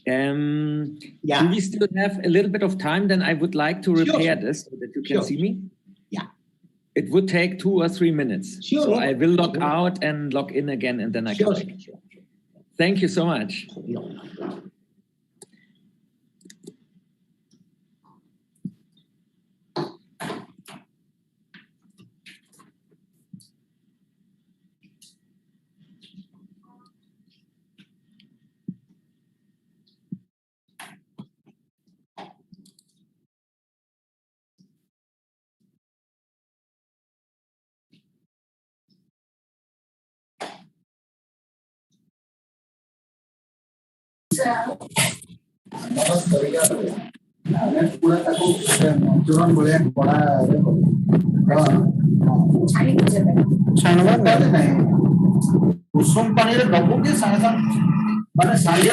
Do we still have a little bit of time? Then I would like to repair Sure. this so that you can see me. Yeah. It would take 2 or 3 minutes. Sure. So I will log out and log in again, and then I come back. Sure. Thank you so much. कुसुम पानी दबू के माने size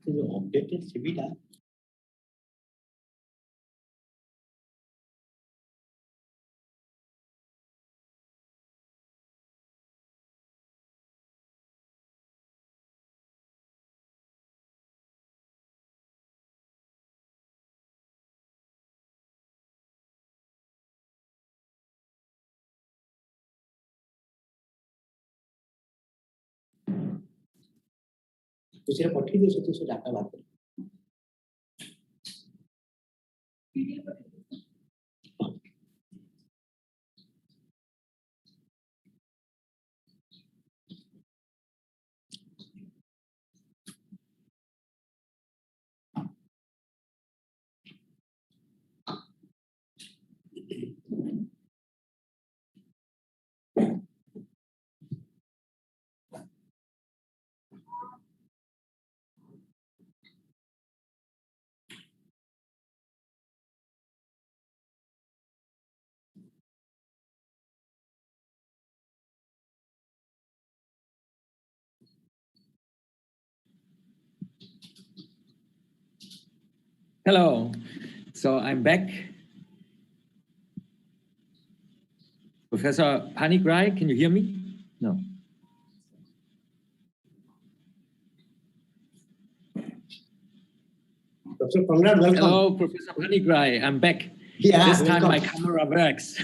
Updated CV. दूसरे पट्टी दे सकते हो data बात Hello. So I'm back. Professor Panikrai, can you hear me? No. Professor Conrad, welcome. Hello, Professor Panikrai. I'm back. Yeah, this time welcome. my camera works.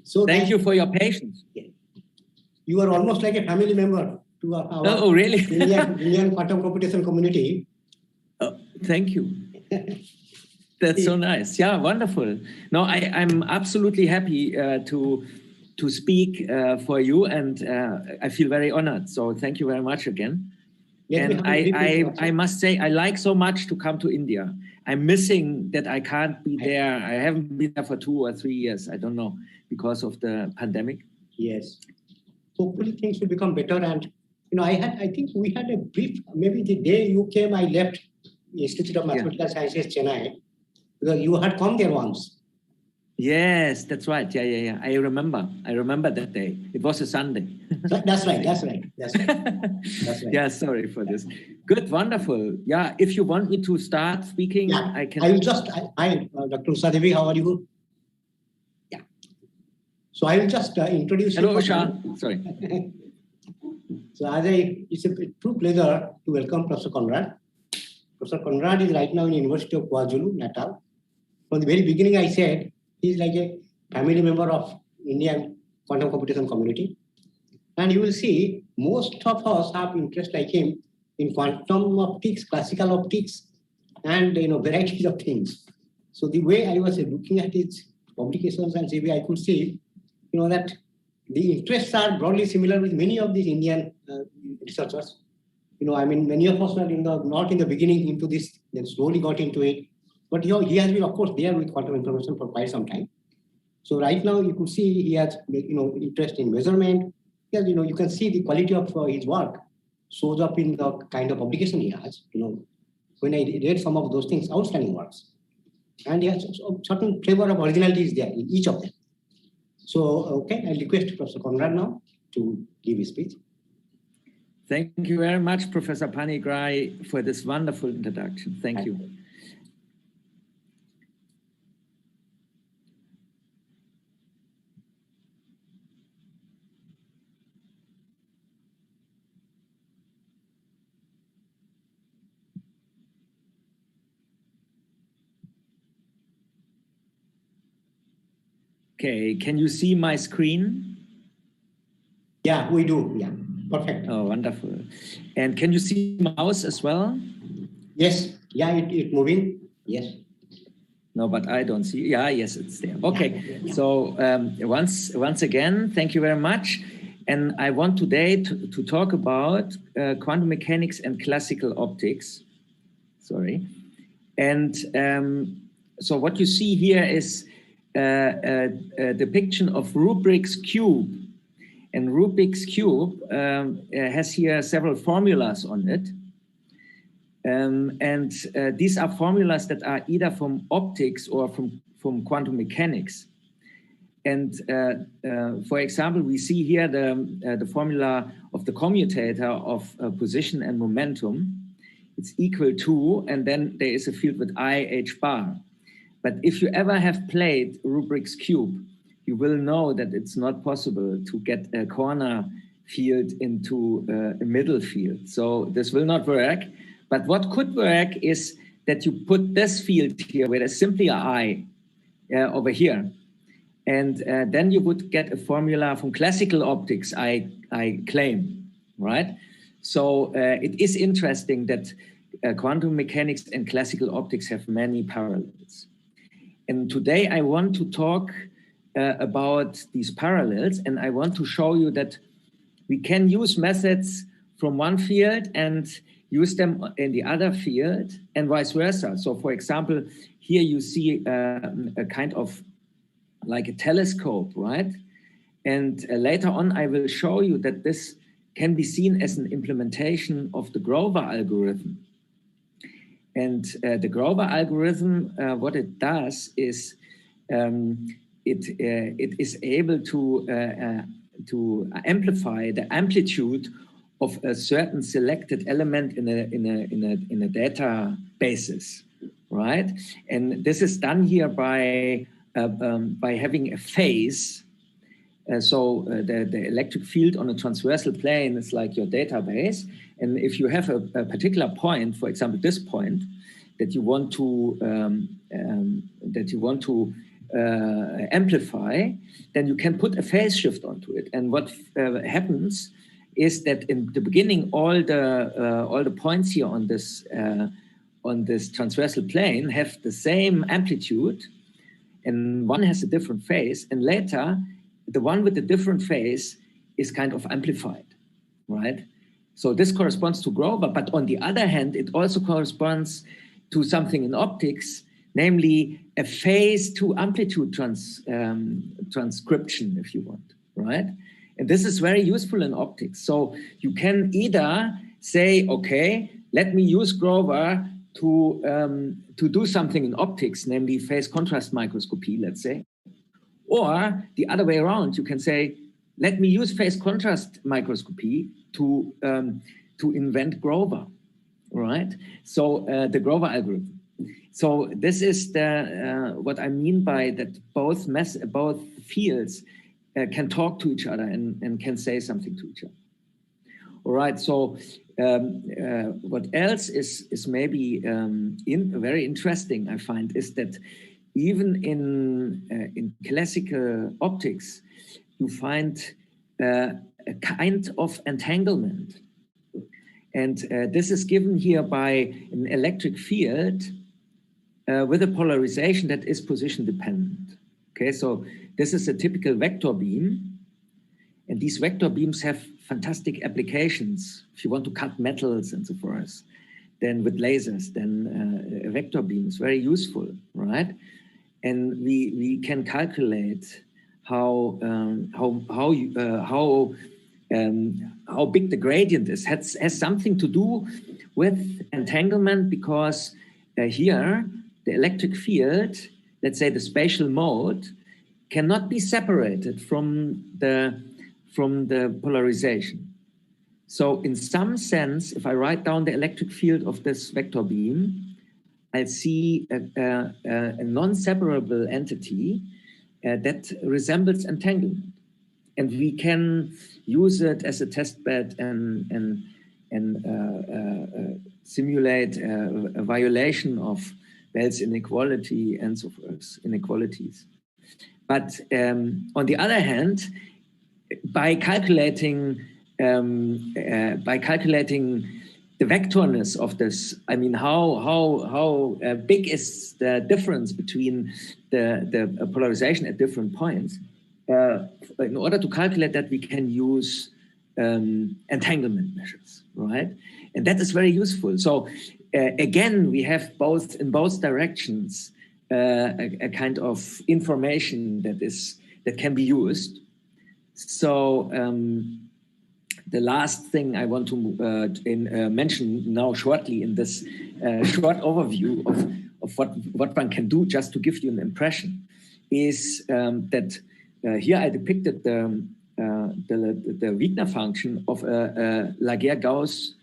So thank you for your patience. You are almost like a family member to our really? Indian quantum computation community. Thank you. That's so nice. Yeah, wonderful. No, I'm absolutely happy to speak for you, and I feel very honored. So thank you very much again. And I must say, I like so much to come to India. I'm missing that I can't be there. I haven't been there for 2 or 3 years. I don't know, because of the pandemic. Yes. Hopefully things will become better. And, I think we had a brief, maybe the day you came, I left Institute of Mathematical Sciences, Chennai, because you had come there once. Yes, that's right. Yeah. I remember that day. It was a Sunday. That's right. That's right. Yeah, sorry for this. Good, wonderful. Yeah, if you want me to start speaking, I can. I will just, Dr. Usadevi, how are you? Yeah. So I will just introduce Hello, you. Usha. Sorry. So it's a true pleasure to welcome Professor Conrad. Professor Conrad is right now in University of KwaZulu, Natal. From the very beginning, I said he's like a family member of Indian quantum computation community. And you will see most of us have interest like him in quantum optics, classical optics, and varieties of things. So the way I was looking at his publications and CV, I could see, that the interests are broadly similar with many of these Indian researchers. Many of us are not in the beginning into this, then slowly got into it. But he has been, of course, there with quantum information for quite some time. So right now you could see he has, interest in measurement. Yes, you can see the quality of his work shows up in the kind of publication he has. When I read some of those things, outstanding works. And he has a certain flavor of originality is there in each of them. So, okay, I request Professor Conrad now to give his speech. Thank you very much, Professor Panigrai, for this wonderful introduction. Thank you. Okay, can you see my screen? Yeah, we do. Yeah, perfect. Oh, wonderful. And can you see mouse as well? Yes. Yeah, it's moving. Yes. No, but I don't see. Yeah, yes, it's there. Okay. Yeah. So once again, thank you very much. And I want today to talk about quantum mechanics and classical optics. Sorry. And so what you see here is a depiction of Rubik's cube. And Rubik's cube has here several formulas on it. These are formulas that are either from optics or from quantum mechanics. And for example, we see here the formula of the commutator of position and momentum. It's equal to, and then there is a field with IH bar. But if you ever have played Rubik's cube, you will know that it's not possible to get a corner field into a middle field. So this will not work. But what could work is that you put this field here, where there's simply an I over here. And then you would get a formula from classical optics, I claim, right? So it is interesting that quantum mechanics and classical optics have many parallels. And today I want to talk about these parallels, and I want to show you that we can use methods from one field and use them in the other field and vice versa. So for example, here you see a kind of like a telescope, right? And later on, I will show you that this can be seen as an implementation of the Grover algorithm. And the Grover algorithm, what it does is it is able to amplify the amplitude of a certain selected element in a databases, right? And this is done here by having a phase. So the electric field on a transversal plane is like your database. And if you have a particular point, for example, this point, that you want to amplify, then you can put a phase shift onto it. And what happens is that in the beginning, all the points here on this this transversal plane have the same amplitude, and one has a different phase, and later the one with the different phase is kind of amplified, right? So this corresponds to Grover, but on the other hand, it also corresponds to something in optics, namely a phase to amplitude transcription, if you want, right? And this is very useful in optics. So you can either say, okay, let me use Grover to do something in optics, namely phase contrast microscopy, let's say. Or the other way around, you can say, let me use phase contrast microscopy to invent Grover, right? So the Grover algorithm. So this is what I mean by that both fields can talk to each other and can say something to each other. All right, so what else is maybe very interesting, I find, is that even in classical optics, you find a kind of entanglement. And this is given here by an electric field with a polarization that is position dependent. Okay, so this is a typical vector beam. And these vector beams have fantastic applications. If you want to cut metals and so forth, then with lasers, then a vector beam is very useful, right? And we can calculate how big the gradient is. Has something to do with entanglement, because here the electric field, let's say the spatial mode, cannot be separated from the polarization. So in some sense, if I write down the electric field of this vector beam, I'll see a non-separable entity that resembles entanglement. And we can use it as a test bed and simulate a violation of Bell's inequality and so forth, inequalities. But on the other hand, by calculating the vectorness of this, I mean, how big is the difference between the polarization at different points? In order to calculate that, we can use entanglement measures, right? And that is very useful. So again, we have in both directions a kind of information that can be used. So the last thing I want to mention now shortly in this short overview of what one can do, just to give you an impression, is that here I depicted the Wigner function of a Laguerre-Gauss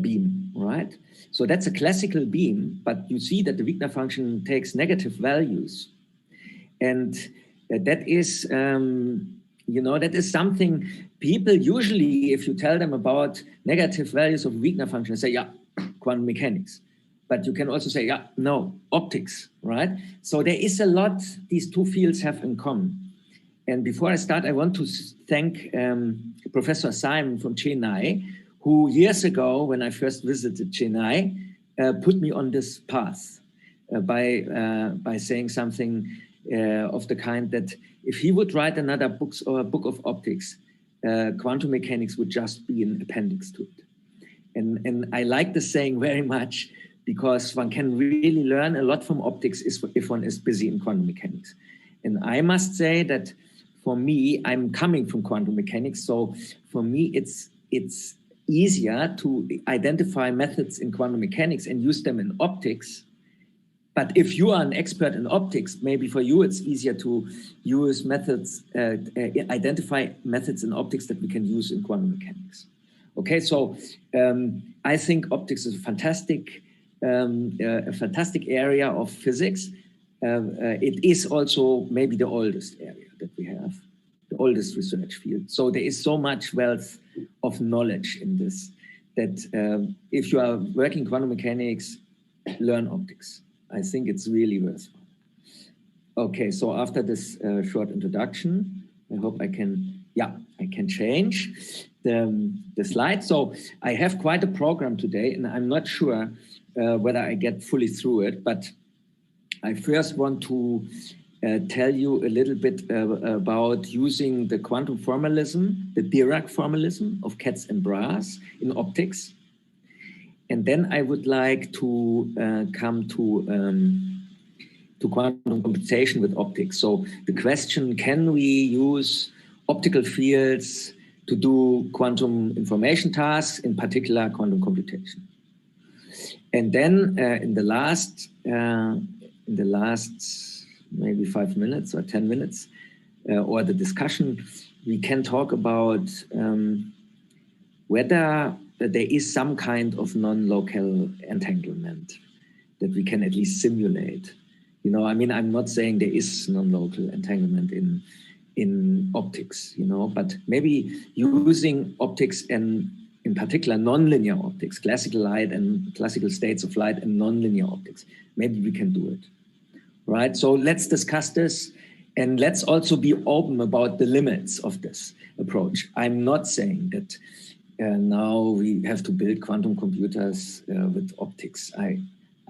beam, right? So that's a classical beam, but you see that the Wigner function takes negative values. And that is, that is something people usually, if you tell them about negative values of Wigner function, say, yeah, quantum mechanics. But you can also say, yeah, no, optics, right? So there is a lot these two fields have in common. And before I start, I want to thank Professor Simon from Chennai, who years ago, when I first visited Chennai, put me on this path by saying something of the kind that if he would write another book of optics, quantum mechanics would just be an appendix to it. And I like the saying very much, because one can really learn a lot from optics if one is busy in quantum mechanics. And I must say that for me, I'm coming from quantum mechanics, so for me it's easier to identify methods in quantum mechanics and use them in optics. But if you are an expert in optics, maybe for you it's easier to use methods, identify methods in optics that we can use in quantum mechanics. Okay, so I think optics is a fantastic area of physics. It is also maybe the oldest area that we have, the oldest research field. So there is so much wealth of knowledge in this that if you are working quantum mechanics, learn optics. I think it's really worthwhile. Okay, so after this short introduction, I hope I can change. the slide. So I have quite a program today, and I'm not sure whether I get fully through it, but I first want to tell you a little bit about using the quantum formalism, the Dirac formalism of cats and brass in optics. And then I would like to come to quantum computation with optics. So the question, can we use optical fields to do quantum information tasks, in particular quantum computation? And then in the last maybe 5 minutes or 10 minutes, or the discussion, we can talk about whether there is some kind of non-local entanglement that we can at least simulate. You know, I mean, I'm not saying there is non-local entanglement in optics, you know, but maybe using optics and in particular nonlinear optics, classical light and classical states of light and nonlinear optics, maybe we can do it, right? So let's discuss this, and let's also be open about the limits of this approach. I'm not saying that now we have to build quantum computers with optics. I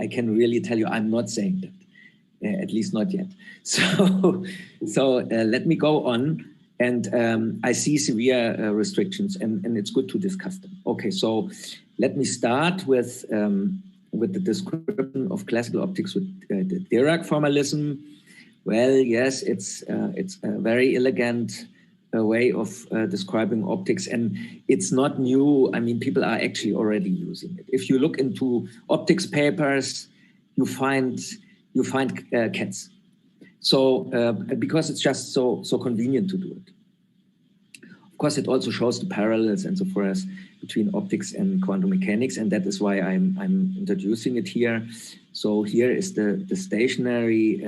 can really tell you, I'm not saying that, at least not yet. So let me go on. And I see severe restrictions, and it's good to discuss them. Okay, so let me start with the description of classical optics with the Dirac formalism. Well, yes, it's a very elegant way of describing optics, and it's not new. I mean, people are actually already using it. If you look into optics papers, you find cats. So because it's just so convenient to do it. Of course, it also shows the parallels and so forth between optics and quantum mechanics, and that is why I'm introducing it here. So here is the stationary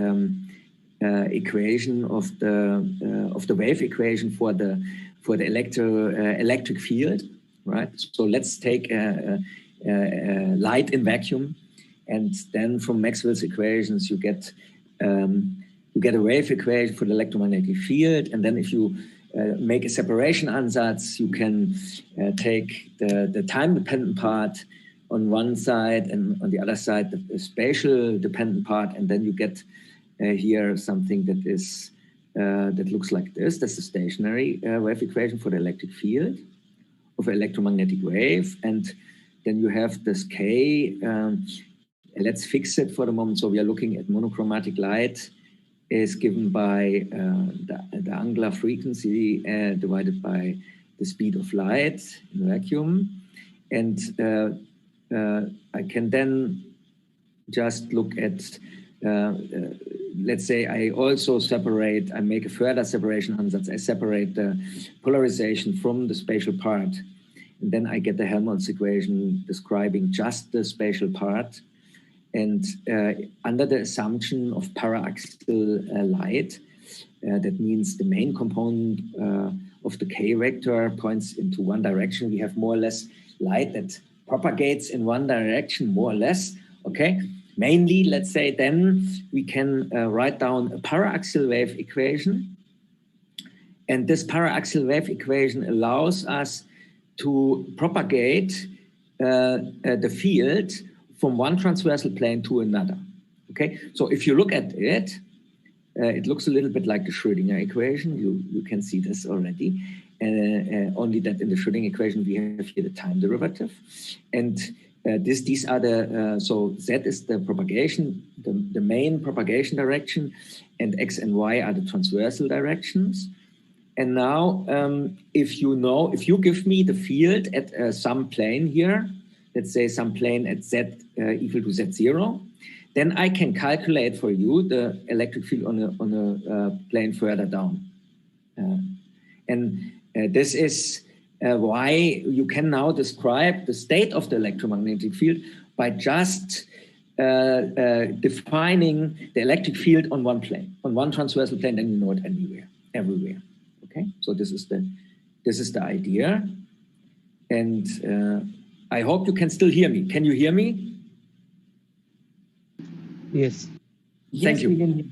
equation of the wave equation for the electric field, right? So let's take light in vacuum, and then from Maxwell's equations you get a wave equation for the electromagnetic field, and then if you make a separation ansatz, you can take the time-dependent part on one side, and on the other side the spatial dependent part, and then you get here something that is that looks like this. That's the stationary wave equation for the electric field of an electromagnetic wave, and then you have this k. Let's fix it for the moment. So we are looking at monochromatic light is given by the angular frequency divided by the speed of light in vacuum. And I can then just look at, let's say I also separate, I make a further separation ansatz. I separate the polarization from the spatial part. And then I get the Helmholtz equation describing just the spatial part. And under the assumption of paraxial light, that means the main component of the K vector points into one direction. We have more or less light that propagates in one direction, more or less, okay? Mainly, let's say, then we can write down a paraxial wave equation. And this paraxial wave equation allows us to propagate the field from one transversal plane to another, okay? So if you look at it, it looks a little bit like the Schrödinger equation. You can see this already. Only that in the Schrödinger equation, we have here the time derivative. And these are the, so Z is the propagation, the main propagation direction, and X and Y are the transversal directions. And now, if you give me the field at some plane here, let's say some plane at Z equal to Z0, then I can calculate for you the electric field on a plane further down. And this is why you can now describe the state of the electromagnetic field by just defining the electric field on one plane, on one transversal plane, then you know it everywhere. Okay, so this is the idea, and I hope you can still hear me. Can you hear me? Yes. Thank you.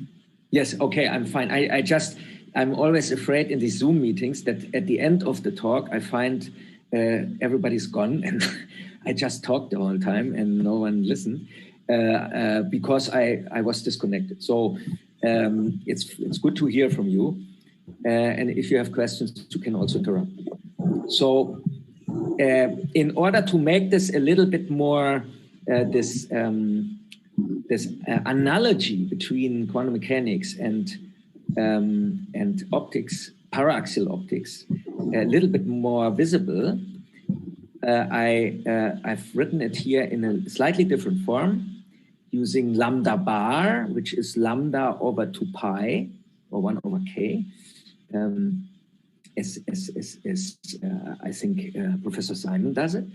Yes, okay, I'm fine. I just I'm always afraid in these Zoom meetings that at the end of the talk, I find everybody's gone and I just talked the whole time and no one listened because I was disconnected. So it's good to hear from you. And if you have questions, you can also interrupt. So in order to make this a little bit more, this analogy between quantum mechanics and optics, paraxial optics, a little bit more visible, I've written it here in a slightly different form using lambda bar, which is lambda over 2 pi or 1 over k. As I think Professor Simon does it.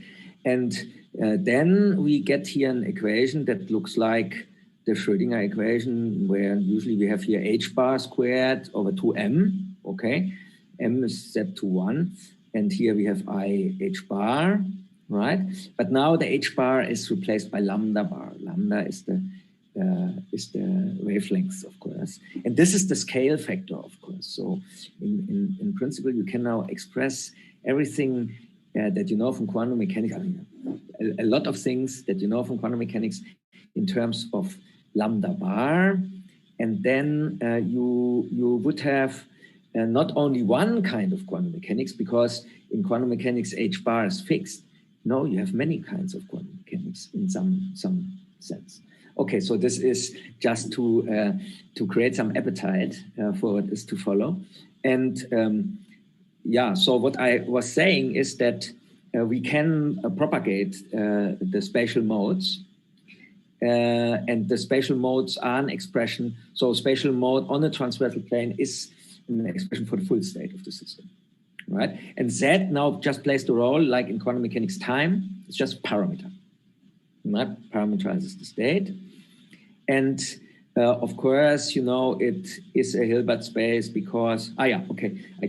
And then we get here an equation that looks like the Schrödinger equation, where usually we have here h bar squared over 2m, okay? M is set to 1, and here we have I h bar, right? But now the h bar is replaced by lambda bar. Lambda is the wavelength, of course. And this is the scale factor, of course. So in principle, you can now express everything that you know from quantum mechanics, I mean, a lot of things that you know from quantum mechanics in terms of lambda bar. And then you would have not only one kind of quantum mechanics, because in quantum mechanics, h bar is fixed. No, you have many kinds of quantum mechanics in some sense. Okay, so this is just to create some appetite for what is to follow. And yeah, so what I was saying is that we can propagate the spatial modes, and the spatial modes are an expression. So spatial mode on the transversal plane is an expression for the full state of the system, right? And Z now just plays the role, like in quantum mechanics time, it's just parameter. Right? Parameterizes the state. And of course, you know, it is a Hilbert space because, I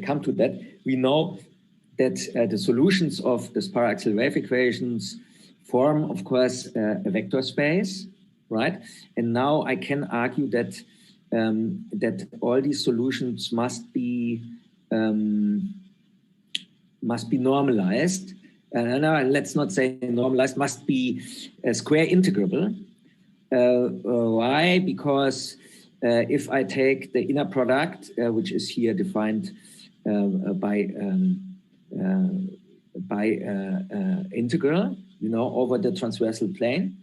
come to that. We know that the solutions of the paraxial wave equations form, of course, a vector space, right? And now I can argue that that all these solutions must be normalized. No, let's not say normalized, must be square integrable. Why? Because if I take the inner product, which is here defined by integral, you know, over the transversal plane,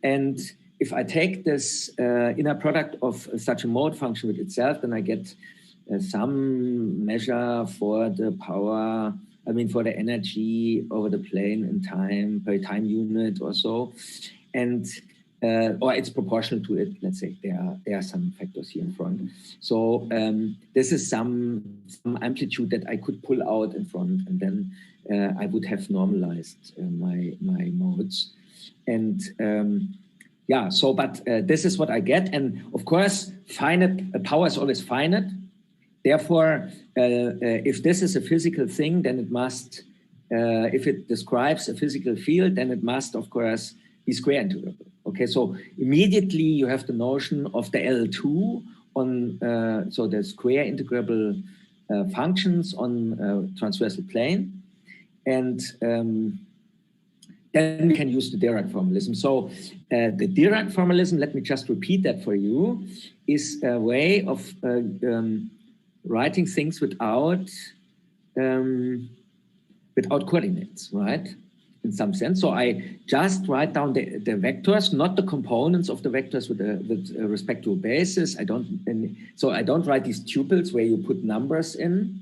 and if I take this inner product of such a mode function with itself, then I get some measure for the power, for the energy over the plane in time, per time unit or so. And, or it's proportional to it, let's say, there are some factors here in front. So this is some amplitude that I could pull out in front, and then I would have normalized my modes. And yeah, so, but this is what I get. And of course, finite power is always finite. Therefore, if this is a physical thing, then it must, if it describes a physical field, then it must, of course, be square integrable. Okay, so immediately you have the notion of the L2 on, so the square integrable functions on transversal plane. And then we can use the Dirac formalism. So the Dirac formalism, let me just repeat that for you, is a way of writing things without coordinates, right? In some sense. So I just write down the vectors, not the components of the vectors with respect to a basis. I don't write these tuples where you put numbers in.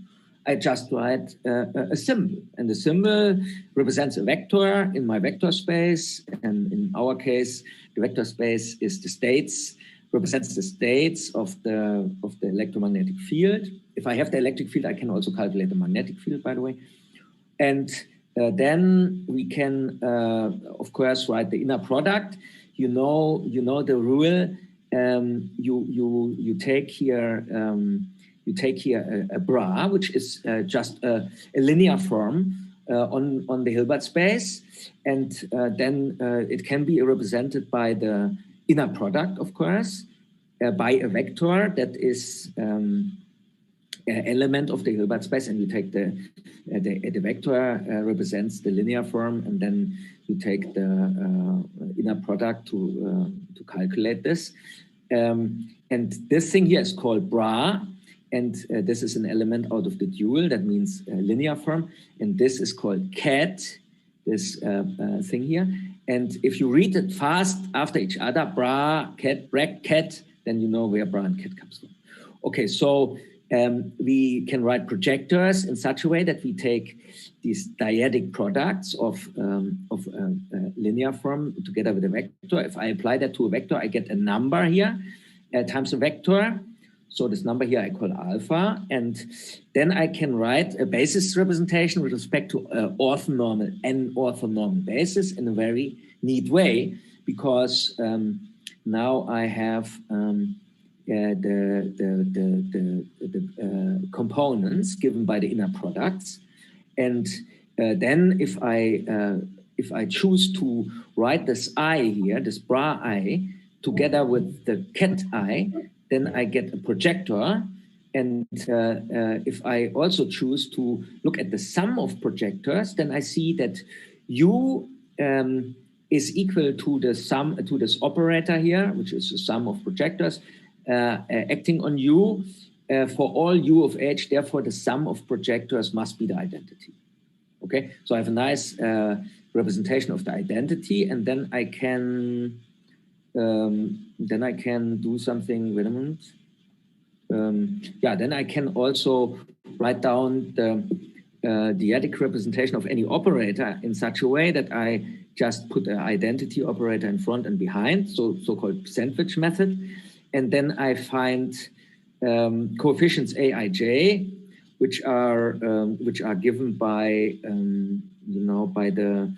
I just write a symbol, and the symbol represents a vector in my vector space. And in our case, the vector space is the states, represents the states of the electromagnetic field. If I have the electric field, I can also calculate the magnetic field, by the way. And then we can, of course, write the inner product. You know the rule. You take here. You take here a bra, which is just a linear form on the Hilbert space, and then it can be represented by the inner product, of course, by a vector that is element of the Hilbert space, and you take the vector represents the linear form, and then you take the inner product to calculate this. And this thing here is called bra, and this is an element out of the dual, that means linear form, and this is called cat, this thing here. And if you read it fast after each other, bra, cat, brag, cat, then you know where bra and cat comes from. Okay, so we can write projectors in such a way that we take these dyadic products of linear form together with a vector. If I apply that to a vector, I get a number here times a vector. So this number here I call alpha, and then I can write a basis representation with respect to an orthonormal basis in a very neat way, because now I have the components given by the inner products, and then if I choose to write this I here, this bra I, together with the cat I, then I get a projector. And if I also choose to look at the sum of projectors, then I see that U is equal to the sum, to this operator here, which is the sum of projectors acting on U for all U of H. Therefore, the sum of projectors must be the identity. Okay, so I have a nice representation of the identity, and then I can do something. Wait a minute. Yeah, then I can also write down the dyadic representation of any operator in such a way that I just put an identity operator in front and behind, so-called sandwich method, and then I find coefficients aij, which are given by by the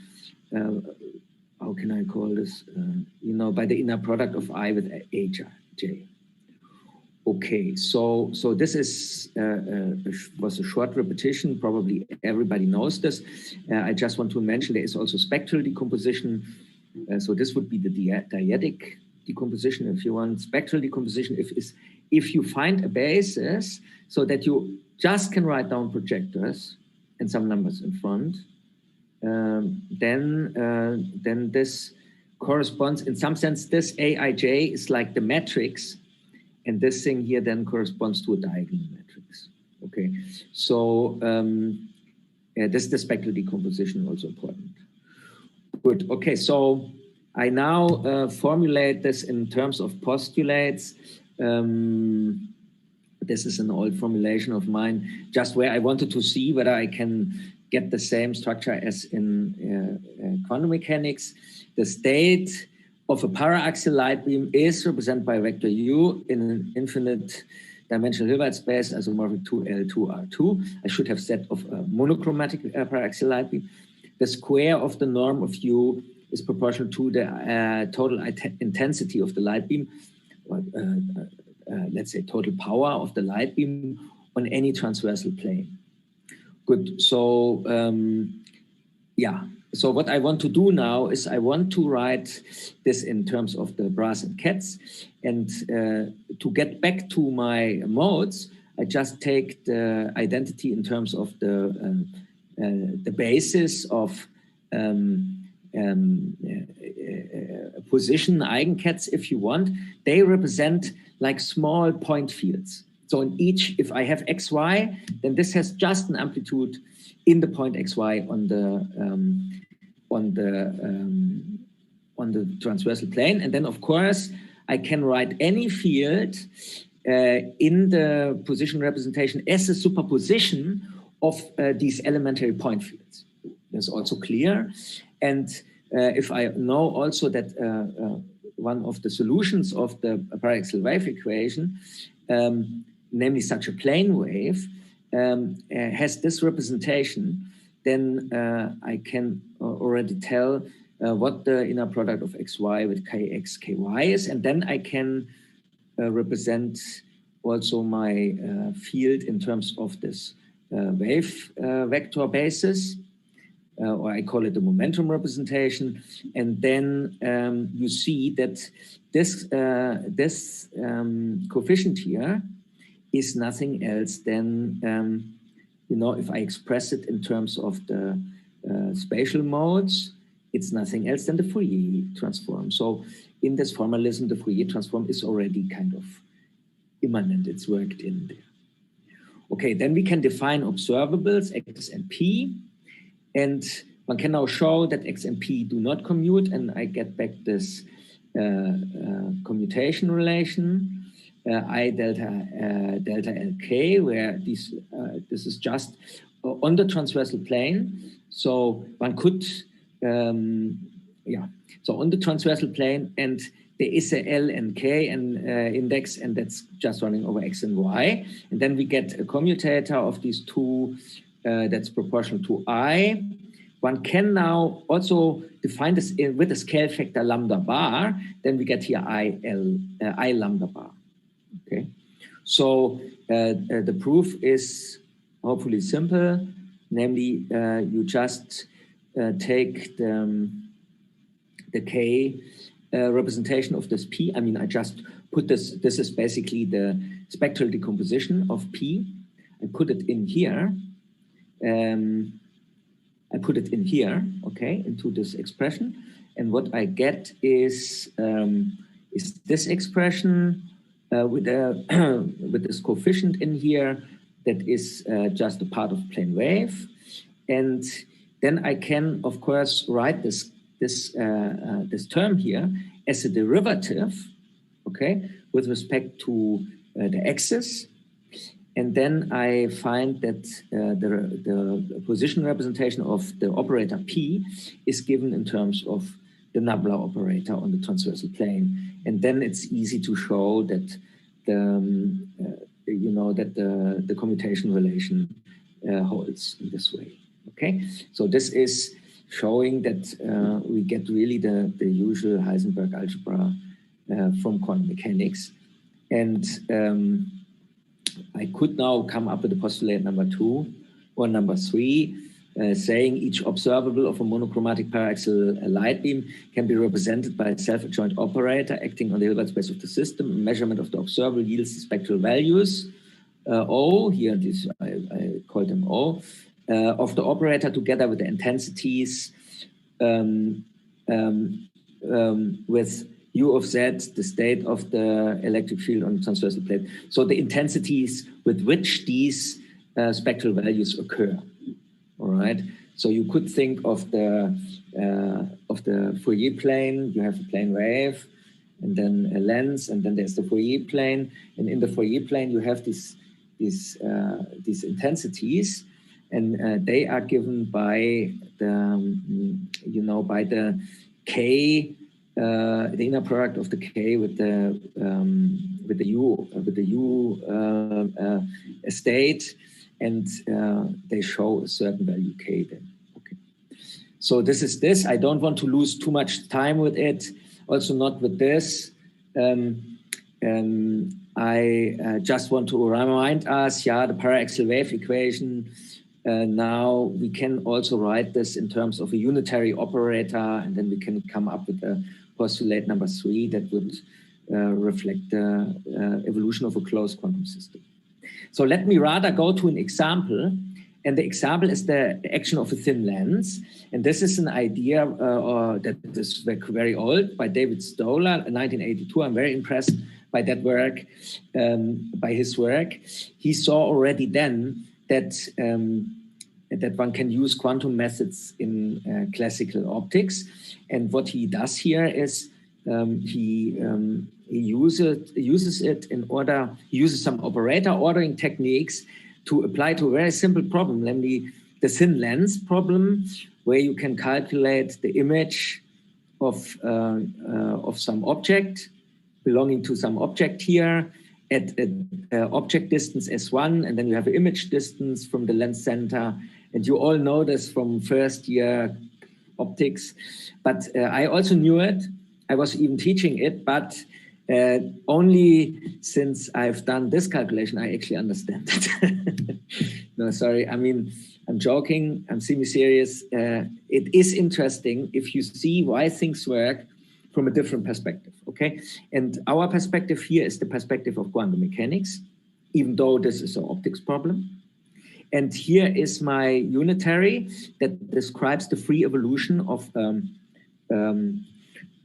how can I call this? By the inner product of I with ij. Okay, so this is was a short repetition. Probably everybody knows this. I just want to mention there is also spectral decomposition. So this would be the dyadic decomposition, if you want. Spectral decomposition if you find a basis so that you just can write down projectors and some numbers in front. Then this corresponds, in some sense, this aij is like the matrix, and this thing here then corresponds to a diagonal matrix. Okay, so this is the spectral decomposition, also important. Good. Okay, so I now formulate this in terms of postulates. This is an old formulation of mine, just where I wanted to see whether I can get the same structure as in quantum mechanics. The state of a paraaxial light beam is represented by vector U in an infinite dimensional Hilbert space, isomorphic 2L2R2. I should have said of a monochromatic paraaxial light beam. The square of the norm of U is proportional to the total intensity of the light beam, or let's say total power of the light beam on any transversal plane. Good. So yeah. So what I want to do now is I want to write this in terms of the bras and cats, and to get back to my modes, I just take the identity in terms of the basis of position eigencats, if you want. They represent like small point fields. So in each, if I have xy, then this has just an amplitude in the point xy on the transversal plane. And then of course I can write any field in the position representation as a superposition of these elementary point fields. That's also clear. And if I know also that one of the solutions of the parallax wave equation, namely such a plane wave, has this representation, then I can already tell what the inner product of xy with kx, ky is, and then I can represent also my field in terms of this wave vector basis, or I call it the momentum representation. And then you see that this coefficient here is nothing else than, you know, if I express it in terms of the spatial modes, it's nothing else than the Fourier transform. So in this formalism, the Fourier transform is already kind of immanent, it's worked in there. Okay, then we can define observables X and P, and one can now show that X and P do not commute, and I get back this commutation relation, I delta LK, where this is just on the transversal plane. So one could, so on the transversal plane, and there is a L and K and index, and that's just running over X and Y. And then we get a commutator of these two that's proportional to I. One can now also define this with a scale factor lambda bar. Then we get here I lambda bar. Okay, so the proof is hopefully simple. Namely, you just take the K representation of this P. I mean, I just put this. This is basically the spectral decomposition of P. I put it in here. Okay, into this expression, and what I get is this expression with this coefficient in here that is just a part of plane wave, and then I can of course write this term here as a derivative, okay, with respect to the axis. And then I find that the position representation of the operator P is given in terms of the nabla operator on the transversal plane. And then it's easy to show that the commutation relation holds in this way. Okay, so this is showing that we get really the usual Heisenberg algebra from quantum mechanics. And I could now come up with a postulate number 2 or number 3, saying each observable of a monochromatic paraxial light beam can be represented by a self-adjoint operator acting on the Hilbert space of the system. A measurement of the observable yields the spectral values, O, here this, I call them O, of the operator together with the intensities with U of Z, the state of the electric field on the transversal plate. So the intensities with which these spectral values occur. All right. So you could think of the Fourier plane. You have a plane wave, and then a lens, and then there's the Fourier plane. And in the Fourier plane, you have these intensities, and they are given by the by the K. The inner product of the K with the U state, and they show a certain value K then. Okay. So this is this. I don't want to lose too much time with it. Also not with this. I just want to remind us, the paraxial wave equation. Now we can also write this in terms of a unitary operator, and then we can come up with a postulate number 3 that would reflect the evolution of a closed quantum system. So let me rather go to an example, and the example is the action of a thin lens. And this is an idea that is very old by David Stoller in 1982. I'm very impressed by that work, by his work. He saw already then that that one can use quantum methods in classical optics. And what he does here is he uses it in order, he uses some operator ordering techniques to apply to a very simple problem, namely the thin lens problem, where you can calculate the image of some object belonging to some object here at object distance S1, and then you have an image distance from the lens center. And you all know this from first year optics, but I also knew it. I was even teaching it, but only since I've done this calculation, I actually understand it. No, sorry. I mean, I'm joking. I'm semi-serious. It is interesting if you see why things work from a different perspective, okay? And our perspective here is the perspective of quantum mechanics. even though this is an optics problem. And here is my unitary that describes the free evolution of a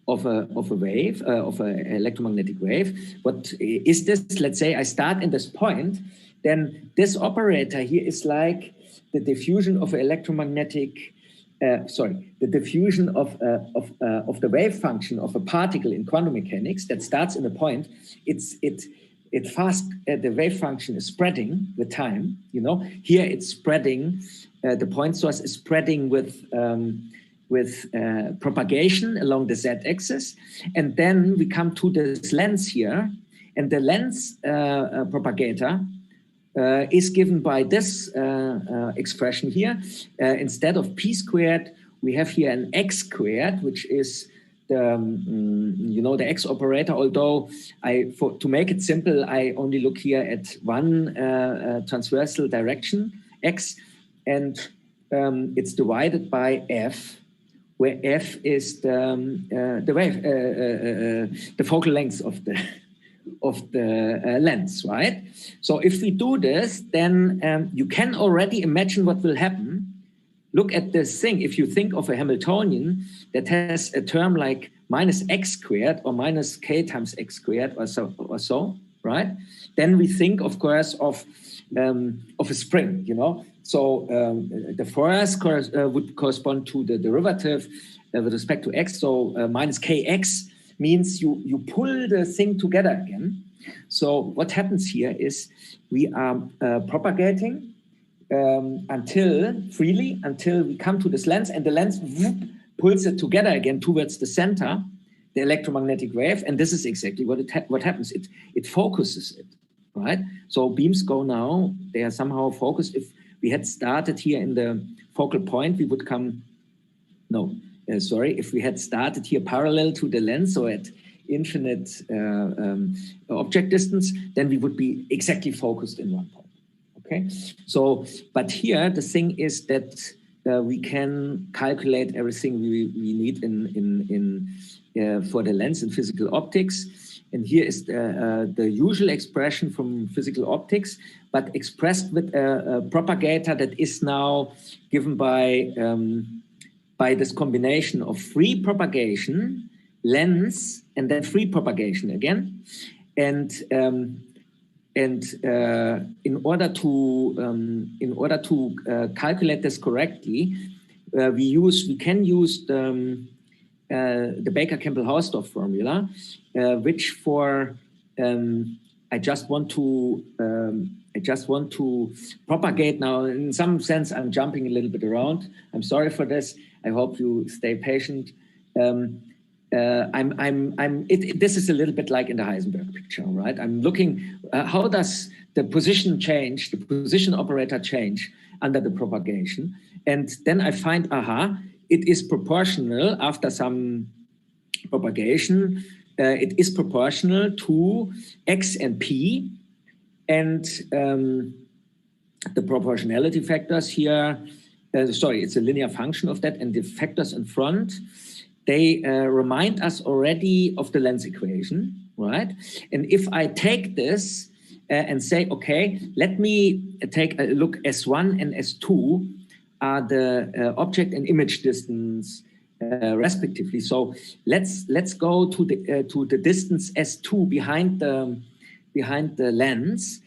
wave, of an electromagnetic wave. What is this? Let's say I start in this point, then this operator here is like the diffusion of electromagnetic, the diffusion of the wave function of a particle in quantum mechanics that starts in a point. The wave function is spreading with time. You know, here it's spreading. The point source is spreading with propagation along the z-axis, and then we come to this lens here, and the lens propagator is given by this expression here. Instead of p squared, we have here an x squared, which is the the x operator. Although to make it simple, I only look here at one transversal direction x, and it's divided by f, where f is the wave, the focal length of the lens, right? So if we do this, then you can already imagine what will happen. Look at this thing. If you think of a Hamiltonian that has a term like minus x squared or minus k times x squared or so, right? Then we think, of course, of a spring, you know. So the force would correspond to the derivative with respect to x. So minus kx means you pull the thing together again. So what happens here is we are propagating until we come to this lens, and the lens pulls it together again towards the center, the electromagnetic wave, and this is exactly what happens. It focuses it, right? So beams go now, they are somehow focused. If we had started here in the focal point, we would come, if we had started here parallel to the lens, so at infinite object distance, then we would be exactly focused in one point. Okay, so, but here the thing is that we can calculate everything we need for the lens in physical optics. And here is the usual expression from physical optics, but expressed with a propagator that is now given by this combination of free propagation, lens, and then free propagation again. And in order to calculate this correctly, we can use the Baker-Campbell-Hausdorff formula, which for I just want to propagate now. In some sense, I'm jumping a little bit around. I'm sorry for this. I hope you stay patient. This is a little bit like in the Heisenberg picture, right? I'm looking, how does the position change, the position operator change under the propagation? And then I find, it is proportional after some propagation. It is proportional to x and p. And the proportionality factors here, it's a linear function of that, and the factors in front, they remind us already of the lens equation, right? And if I take this and say, okay, let me take a look, S1 and S2 are the object and image distance respectively. So let's go to the distance S2 behind the lens.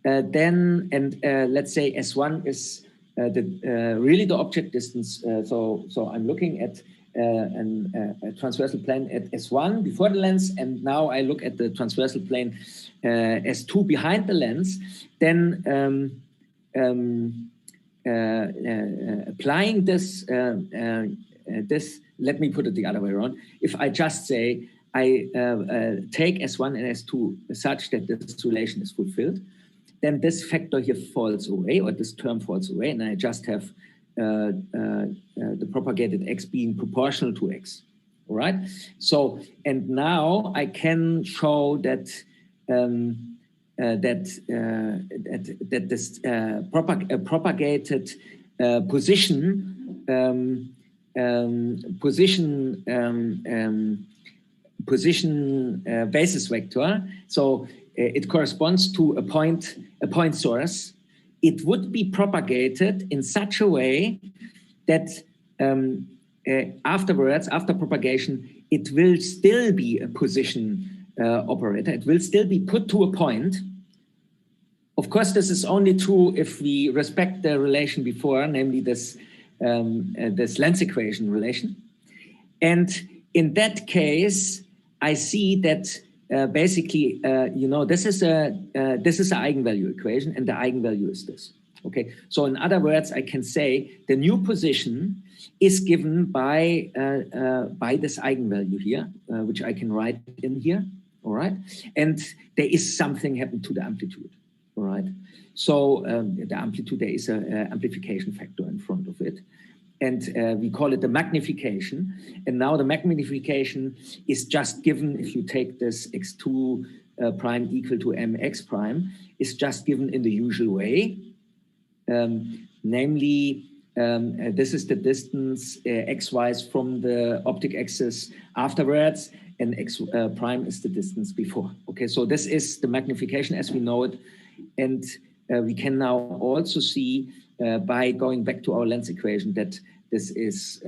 Let's say S1 is really the object distance. So I'm looking at a transversal plane at S1 before the lens, and now I look at the transversal plane S2 behind the lens. Then applying this, let me put it the other way around. If I just say I take S1 and S2 such that this relation is fulfilled, then this factor here falls away, or this term falls away, and I just have the propagated x being proportional to x. All right. So, and now I can show that this propagated position basis vector. So it corresponds to a point source, it would be propagated in such a way that afterwards, after propagation, it will still be a position operator. It will still be put to a point. Of course, this is only true if we respect the relation before, namely this lens equation relation. And in that case, I see that basically, this is an eigenvalue equation, and the eigenvalue is this. Okay, so in other words, I can say the new position is given by this eigenvalue here, which I can write in here. All right, and there is something happened to the amplitude. All right, so the amplitude, there is an amplification factor in front of it. And we call it the magnification. And now the magnification is just given, if you take this x2 prime equal to mx prime, is just given in the usual way. Namely, this is the distance x-wise from the optic axis afterwards, and x prime is the distance before. Okay, so this is the magnification as we know it. And we can now also see by going back to our lens equation that this is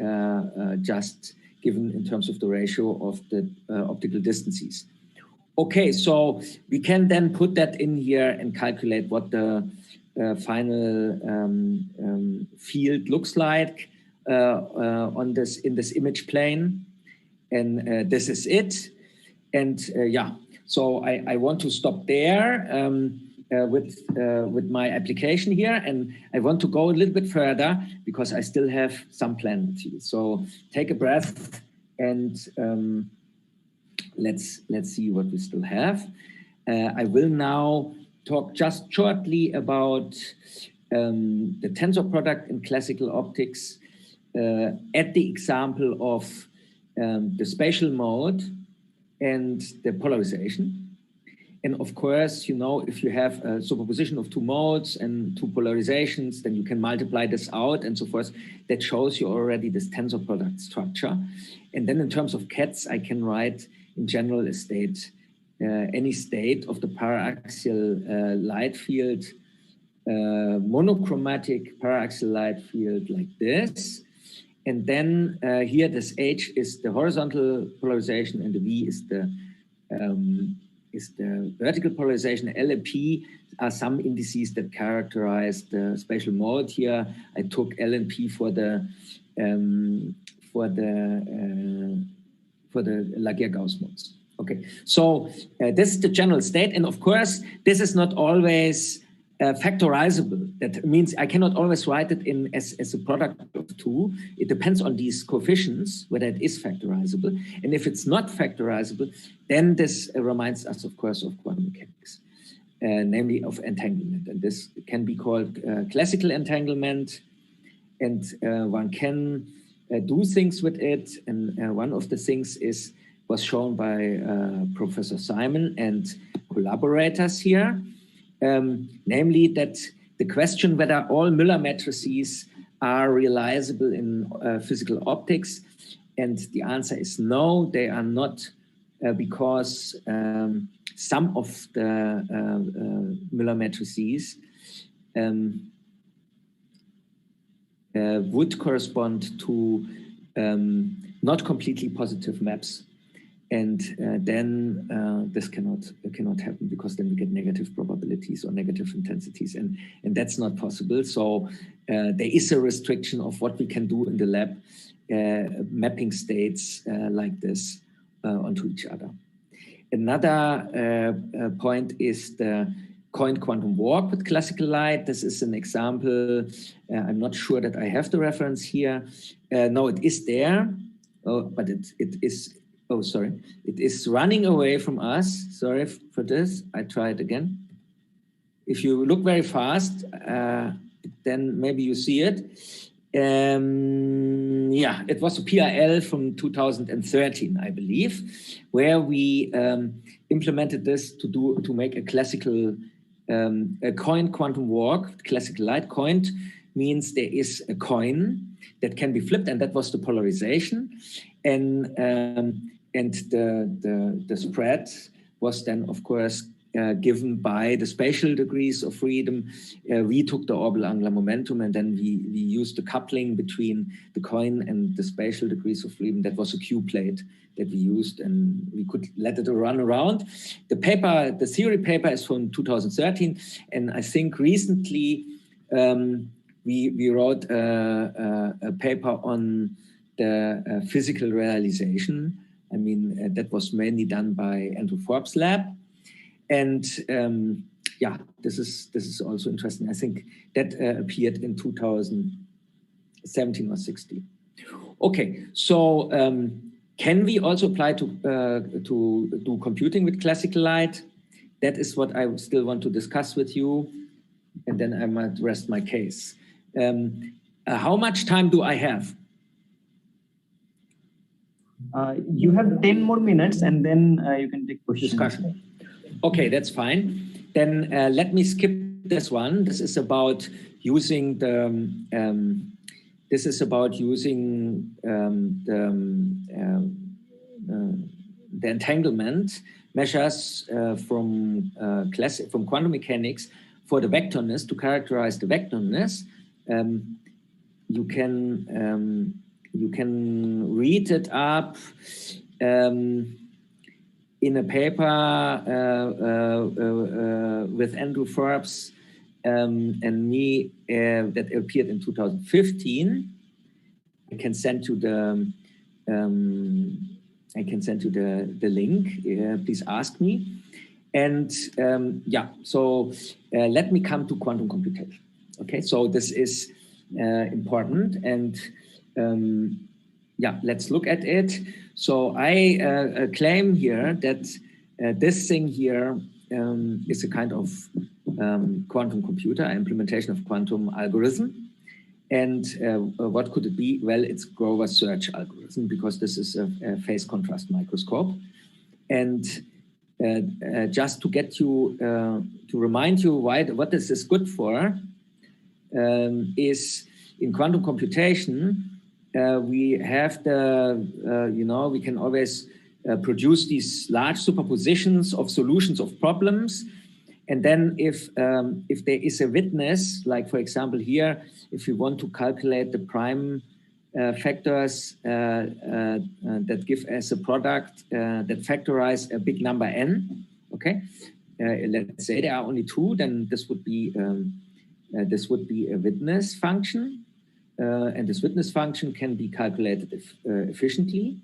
just given in terms of the ratio of the optical distances. Okay, so we can then put that in here and calculate what the final field looks like in this image plane. And this is it. And yeah, so I want to stop there. With my application here, and I want to go a little bit further because I still have some plan with you. So take a breath and let's see what we still have. I will now talk just shortly about the tensor product in classical optics at the example of the spatial mode and the polarization. And of course, if you have a superposition of two modes and two polarizations, then you can multiply this out and so forth. That shows you already this tensor product structure. And then in terms of CATs, I can write in general a state, any state of the paraxial light field, monochromatic paraxial light field like this. And then here this H is the horizontal polarization and the V is the vertical polarization. L and P are some indices that characterize the spatial mode here. I took L and P for the Laguerre-Gauss modes. Okay, so this is the general state, and of course this is not always factorizable. That means I cannot always write it in as a product of two. It depends on these coefficients, whether it is factorizable. And if it's not factorizable, then this reminds us, of course, of quantum mechanics, namely of entanglement. And this can be called classical entanglement. And one can do things with it. And one of the things was shown by Professor Simon and collaborators here. Namely that the question whether all Müller matrices are realizable in physical optics, and the answer is no, they are not, because some of the Müller matrices would correspond to not completely positive maps. And then this cannot happen, because then we get negative probabilities or negative intensities, and that's not possible. So there is a restriction of what we can do in the lab, mapping states like this onto each other. Another point is the coin quantum walk with classical light. This is an example. I'm not sure that I have the reference here. No, it is there, but it is. Oh, sorry. It is running away from us. Sorry for this. I try it again. If you look very fast, then maybe you see it. Yeah, it was a PRL from 2013, I believe, where we implemented this to make a classical a coin quantum walk. Classical light coined means there is a coin that can be flipped, and that was the polarization. And the spread was then, of course, given by the spatial degrees of freedom. We took the orbital angular momentum, and then we used the coupling between the coin and the spatial degrees of freedom. That was a Q plate that we used, and we could let it run around. The paper, the theory paper, is from 2013, and I think recently we wrote a paper on the physical realization. I mean, that was mainly done by Andrew Forbes' lab. And yeah, this is also interesting. I think that appeared in 2017 or 16. Okay, so can we also apply to do computing with classical light? That is what I still want to discuss with you, and then I might rest my case. How much time do I have? You have 10 more minutes, and then you can take questions. Discussion. Okay, that's fine. Then let me skip this one. This is about using the the entanglement measures from quantum mechanics for the vectorness to characterize the vectorness. You can read it up in a paper with Andrew Forbes and me that appeared in 2015. I can send you the link. Please ask me. And yeah, so let me come to quantum computation. Okay, so this is important, and yeah, let's look at it. So I claim here that this thing here is a kind of quantum computer, implementation of quantum algorithm. And what could it be? Well, it's Grover's search algorithm, because this is a phase contrast microscope. And just to get you, to remind you what this is good for, is in quantum computation, we have we can always produce these large superpositions of solutions of problems. And then if there is a witness, like for example here, if you want to calculate the prime factors that give us a product that factorize a big number n, okay? Let's say there are only two, then this would be a witness function. And this witness function can be calculated efficiently.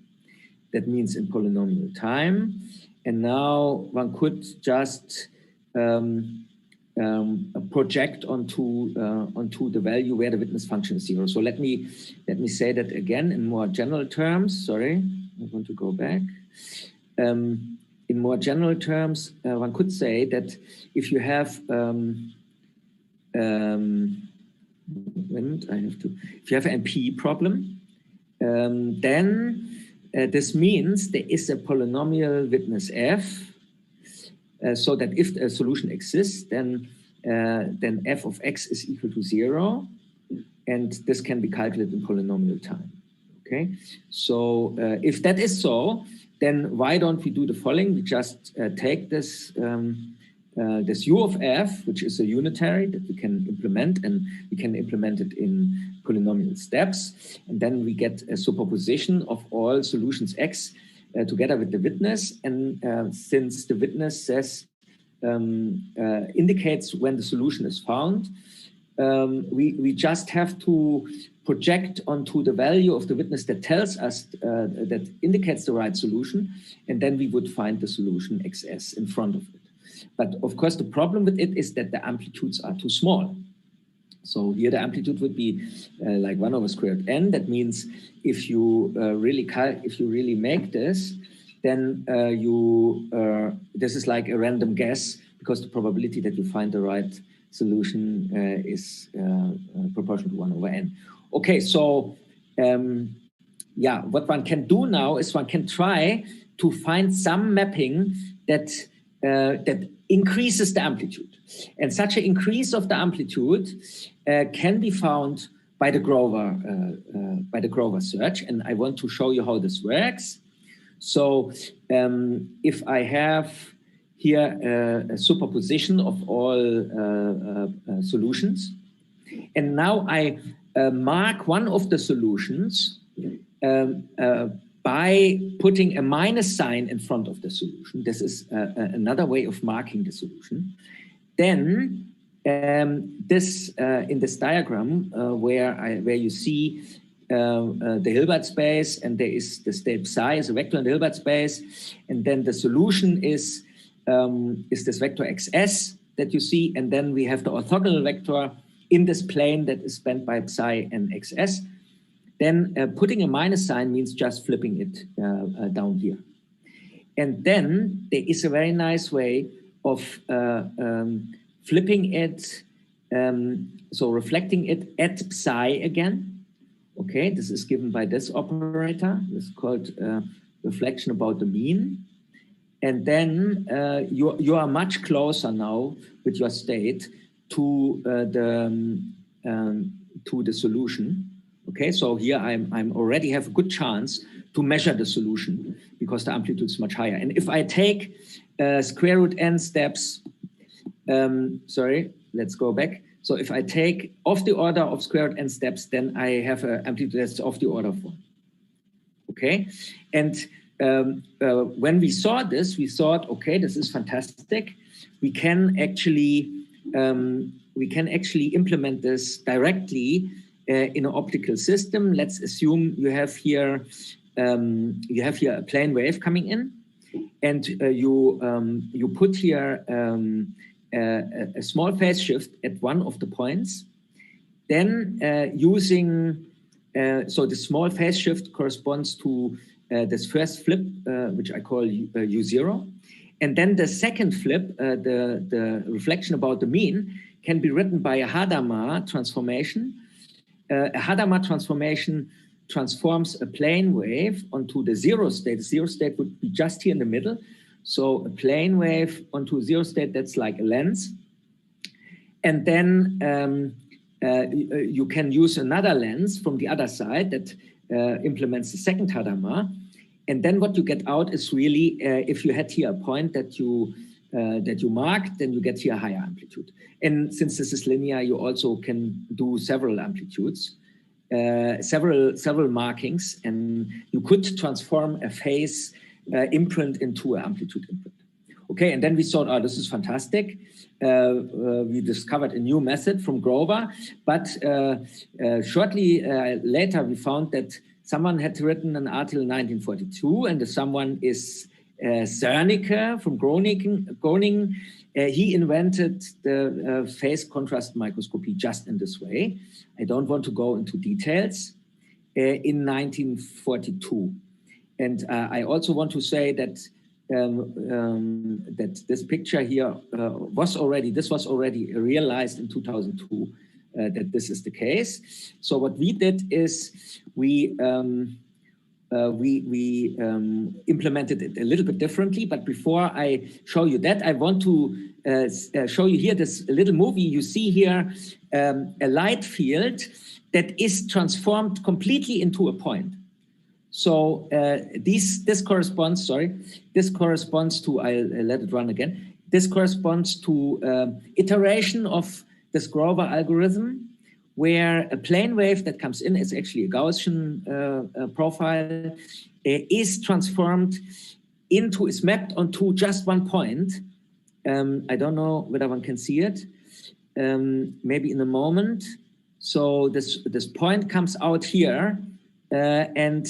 That means in polynomial time. And now one could just project onto the value where the witness function is 0. So let me say that again in more general terms. Sorry, I want to go back. In more general terms, one could say that if you have if you have an NP problem, then this means there is a polynomial witness f, so that if a solution exists, then f of x is equal to 0, and this can be calculated in polynomial time. Okay, so if that is so, then why don't we do the following? We just take this this u of f, which is a unitary that we can implement, and we can implement it in polynomial steps. And then we get a superposition of all solutions x together with the witness. And since the witness says, indicates when the solution is found, we just have to project onto the value of the witness that tells us, that indicates the right solution, and then we would find the solution xs in front of it. But of course, the problem with it is that the amplitudes are too small. So here the amplitude would be like 1 over squared n. That means if you really make this, then this is like a random guess, because the probability that you find the right solution is proportional to 1 over n. Okay, so yeah, what one can do now is one can try to find some mapping that that increases the amplitude, and such an increase of the amplitude can be found by the Grover search. And I want to show you how this works. So if I have here a superposition of all solutions. And now I mark one of the solutions by putting a minus sign in front of the solution. This is another way of marking the solution. Then this in this diagram where you see the Hilbert space, and there is the state psi is a vector in the Hilbert space, and then the solution is this vector xs that you see, and then we have the orthogonal vector in this plane that is spanned by psi and xs. Then putting a minus sign means just flipping it down here. And then there is a very nice way of flipping it, so reflecting it at psi again. Okay, this is given by this operator. This is called reflection about the mean. And then you are much closer now with your state to the solution. Okay, so here I'm already have a good chance to measure the solution because the amplitude is much higher. And if I take square root n steps, sorry, let's go back. So if I take of the order of square root n steps, then I have an amplitude that's of the order of 1. Okay, and when we saw this, we thought, okay, this is fantastic. We can actually implement this directly in an optical system. Let's assume you have here a plane wave coming in, and you put here a small phase shift at one of the points. Then using so the small phase shift corresponds to this first flip, which I call U0. And then the second flip, the reflection about the mean, can be written by a Hadamard transformation. A Hadamard transformation transforms a plane wave onto the zero state. The zero state would be just here in the middle. So a plane wave onto zero state, that's like a lens. And then you can use another lens from the other side that implements the second Hadamard. And then what you get out is really, if you had here a point that you marked, then you get here a higher amplitude. And since this is linear, you also can do several amplitudes, several markings, and you could transform a phase imprint into an amplitude imprint. Okay, and then we thought, oh, this is fantastic. We discovered a new method from Grover, but shortly later we found that someone had written an article in 1942, and the someone is Zernike from Groningen. He invented the phase contrast microscopy just in this way. I don't want to go into details. In 1942. And I also want to say that that this picture here was already realized in 2002, that this is the case. So what we did is we implemented it a little bit differently. But before I show you that, I want to show you here this little movie. You see here a light field that is transformed completely into a point. So this corresponds, this corresponds to, I'll let it run again. This corresponds to iteration of this Grover algorithm, where a plane wave that comes in, is actually a Gaussian profile, is transformed into, is mapped onto just one point. I don't know whether one can see it, maybe in a moment. So this point comes out here, and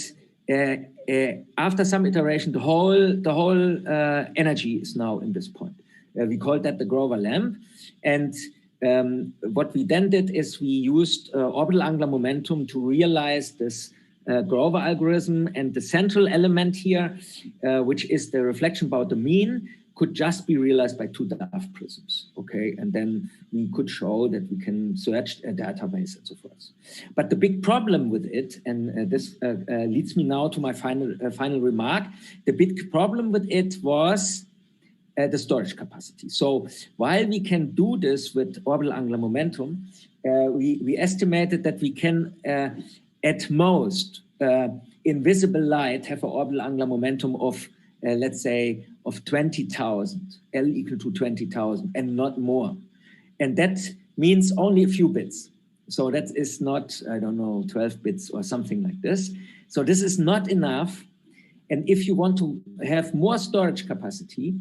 after some iteration, the whole energy is now in this point. We call that the Grover lamp. And what we then did is we used orbital angular momentum to realize this Grover algorithm, and the central element here, which is the reflection about the mean, could just be realized by 2 Duff prisms, okay? And then we could show that we can search a database and so forth. But the big problem with it, and this leads me now to my final remark, the big problem with it was the storage capacity. So while we can do this with orbital angular momentum, we estimated that we can, at most, in visible light, have an orbital angular momentum of let's say, of 20,000, L equal to 20,000 and not more. And that means only a few bits. So that is not, I don't know, 12 bits or something like this. So this is not enough. And if you want to have more storage capacity,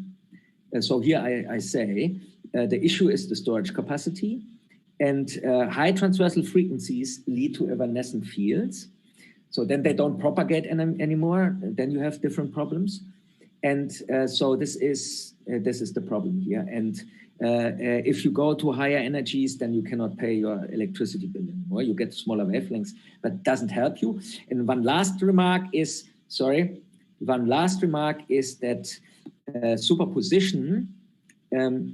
so here I say, the issue is the storage capacity, and high transversal frequencies lead to evanescent fields. So then they don't propagate anymore. Then you have different problems. And so this is the problem here. And if you go to higher energies, then you cannot pay your electricity bill anymore. You get smaller wavelengths, but it doesn't help you. And one last remark is that superposition,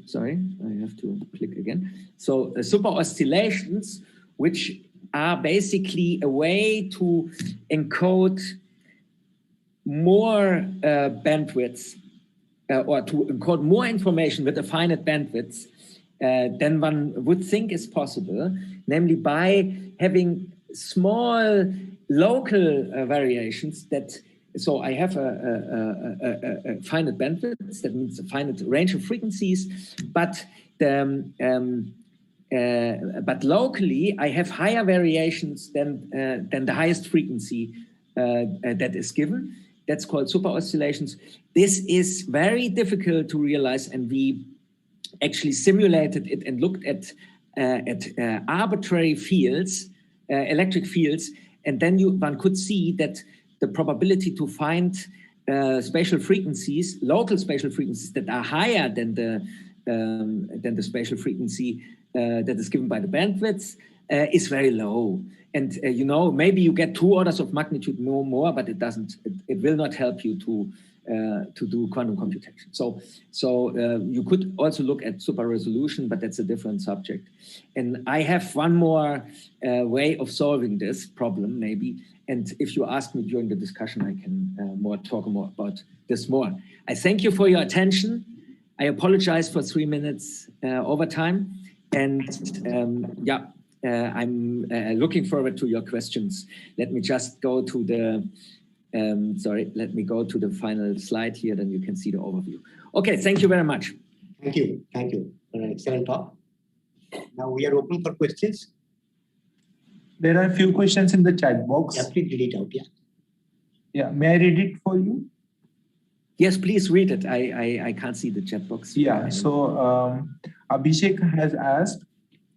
sorry, I have to click again. So super oscillations, which are basically a way to encode more bandwidths or to encode more information with a finite bandwidth than one would think is possible, namely by having small local variations that, so I have a finite bandwidth, that means a finite range of frequencies, but locally I have higher variations than the highest frequency that is given. That's called super oscillations. This is very difficult to realize, and we actually simulated it and looked at arbitrary fields, electric fields, and then one could see that the probability to find spatial frequencies, local spatial frequencies that are higher than the spatial frequency that is given by the bandwidth is very low. And you know, maybe you get 2 orders of magnitude more, but it doesn't. It will not help you to do quantum computation. So you could also look at super resolution, but that's a different subject. And I have one more way of solving this problem, maybe. And if you ask me during the discussion, I can talk more about this more. I thank you for your attention. I apologize for 3 minutes overtime, and I'm looking forward to your questions. Let me just go to the let me go to the final slide here, then you can see the overview. Okay, thank you very much. Thank you for an excellent talk. Now we are open for questions. There are a few questions in the chat box. Yeah, please read it out. Yeah, may I read it for you? Yes, please read it. I can't see the chat box. Yeah, so Abhishek has asked,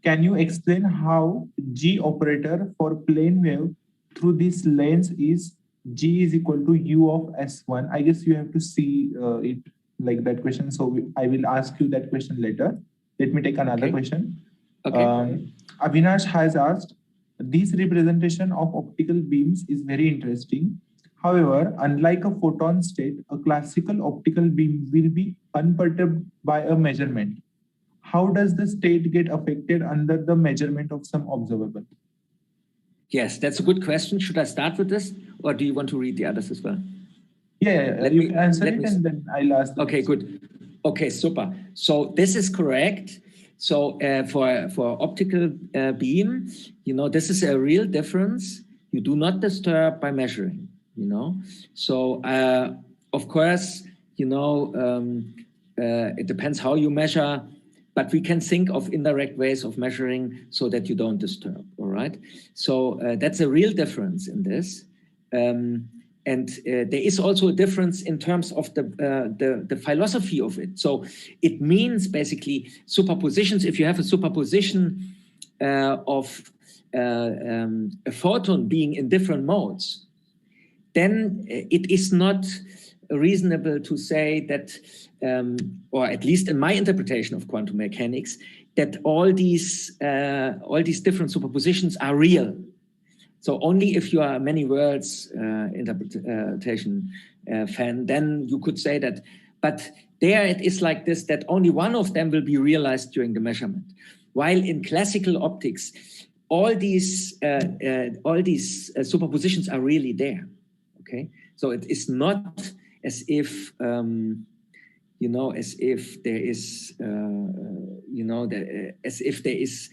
can you explain how G operator for plane wave through this lens is G is equal to U of S1? I guess you have to see it like that question. So I will ask you that question later. Let me take another question. Okay. Avinash has asked, this representation of optical beams is very interesting. However, unlike a photon state, a classical optical beam will be unperturbed by a measurement. How does the state get affected under the measurement of some observable? Yes, that's a good question. Should I start with this, or do you want to read the others as well? Yeah, you can answer it and then I'll ask. Okay, good. Okay, super. So this is correct. So for optical beam, you know, this is a real difference. You do not disturb by measuring, you know. So of course, you know, it depends how you measure, but we can think of indirect ways of measuring so that you don't disturb, all right? So that's a real difference in this. And there is also a difference in terms of the philosophy of it. So it means basically superpositions. If you have a superposition of a photon being in different modes, then it is not reasonable to say that, or at least in my interpretation of quantum mechanics, that all these different superpositions are real. So only if you are a many worlds interpretation fan, then you could say that. But there it is like this, that only one of them will be realized during the measurement. While in classical optics, all these superpositions are really there. Okay, so it is not as if you know, as if there is you know, as if there is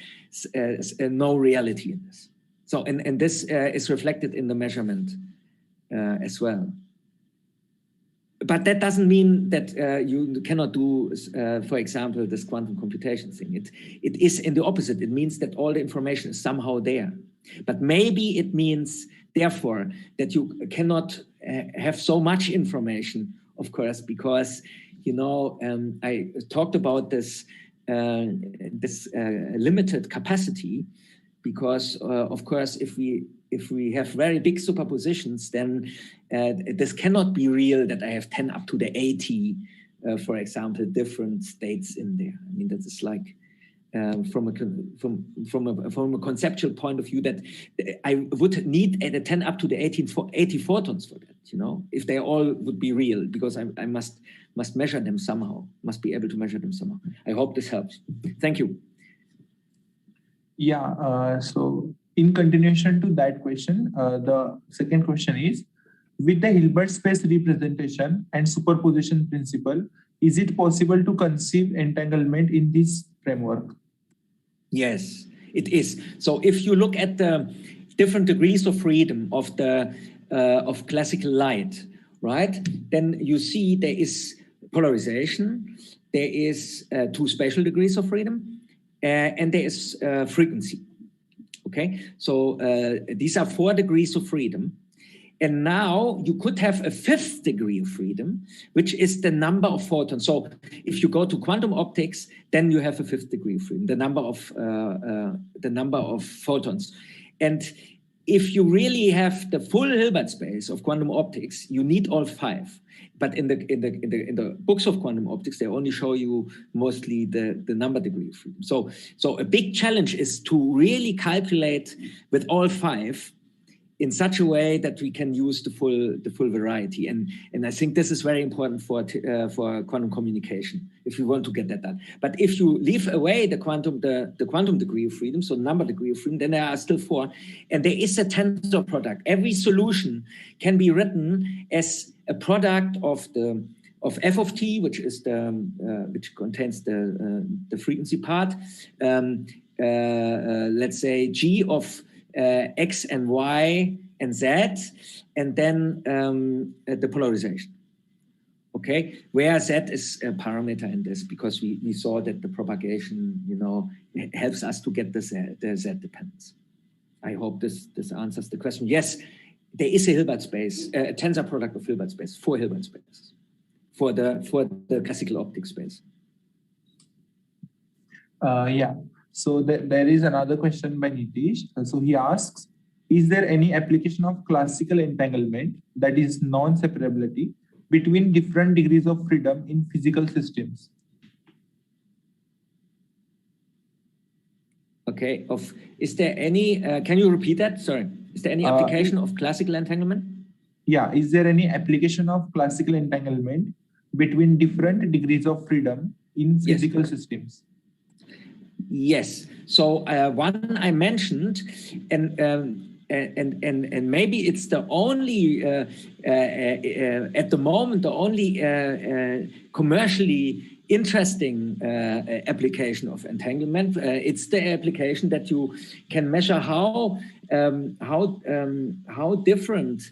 no reality in this. So, and this is reflected in the measurement as well. but that doesn't mean that you cannot do, for example, this quantum computation thing. It is in the opposite. It means that all the information is somehow there. But maybe it means, therefore, that you cannot have so much information, of course, because, you know, I talked about this, limited capacity, because, of course, if we have very big superpositions, then this cannot be real that I have 10 up to the 80, for example, different states in there. I mean, that is like from a conceptual point of view, that I would need 10 up to the 80 photons for that, you know, if they all would be real, because I must measure them somehow, must be able to measure them somehow. I hope this helps. Thank you. Yeah, so in continuation to that question, the second question is, with the Hilbert space representation and superposition principle, is it possible to conceive entanglement in this framework? Yes, it is. So if you look at the different degrees of freedom of the of classical light, right, then you see there is polarization, there is 2 spatial degrees of freedom, and there is frequency. Okay, so these are 4 degrees of freedom. And now you could have a 5th degree of freedom, which is the number of photons. So if you go to quantum optics, then you have a 5th degree of freedom, the number of photons. And if you really have the full Hilbert space of quantum optics, you need all 5. But in the books of quantum optics, they only show you mostly the number degree of freedom. So a big challenge is to really calculate with all 5 in such a way that we can use the full variety, and I think this is very important for quantum communication if we want to get that done. But if you leave away the quantum degree of freedom, so number degree of freedom, then there are still 4, and there is a tensor product. Every solution can be written as a product of f of t, which is which contains the frequency part. Let's say g of x and y and z, and then the polarization. Okay, where z is a parameter in this, because we saw that the propagation, you know, helps us to get the z dependence. I hope this answers the question. Yes, there is a Hilbert space, a tensor product of Hilbert space, 4 Hilbert spaces for the classical optics space. Yeah. So there is another question by Nitish. So he asks, is there any application of classical entanglement, that is non-separability, between different degrees of freedom in physical systems? Okay. Is there any, can you repeat that? Sorry. Is there any application of classical entanglement? Yeah. Is there any application of classical entanglement between different degrees of freedom in physical systems? Yes. So one I mentioned, and maybe it's the only at the moment the only commercially interesting application of entanglement. It's the application that you can measure how different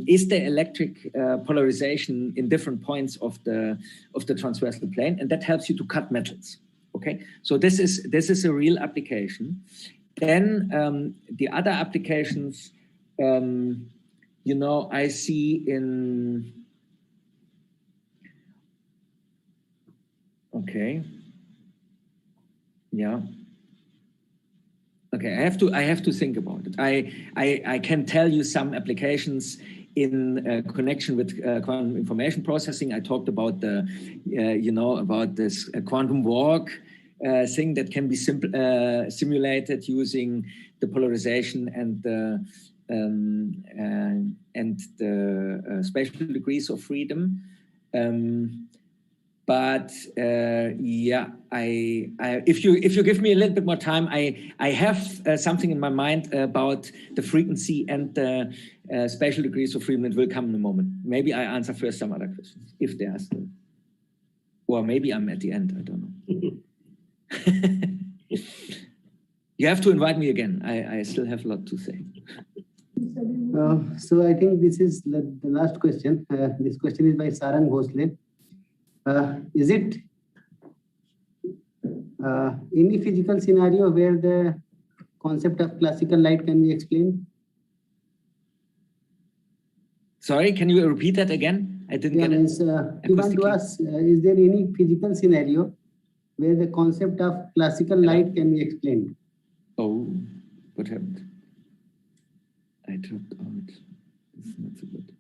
is the electric polarization in different points of the transversal plane, and that helps you to cut metals. Okay, so this is a real application. Then the other applications, you know, I see in. Okay. Yeah. Okay, I have to think about it. I can tell you some applications in connection with quantum information processing. I talked about you know, about this quantum walk thing that can be simulated using the polarization and the spatial degrees of freedom. But yeah, if you give me a little bit more time, I have something in my mind about the frequency and the spatial degrees of freedom. It will come in a moment. Maybe I answer first some other questions, if there are still. Or maybe I'm at the end, I don't know. You have to invite me again. I still have a lot to say. So I think this is the last question. This question is by Sarang Bhosle. Is it any physical scenario where the concept of classical light can be explained? Sorry, can you repeat that again? I didn't get it. You want to ask, is there any physical scenario where the concept of classical light can be explained? Oh, what happened? I dropped out. This is not so good.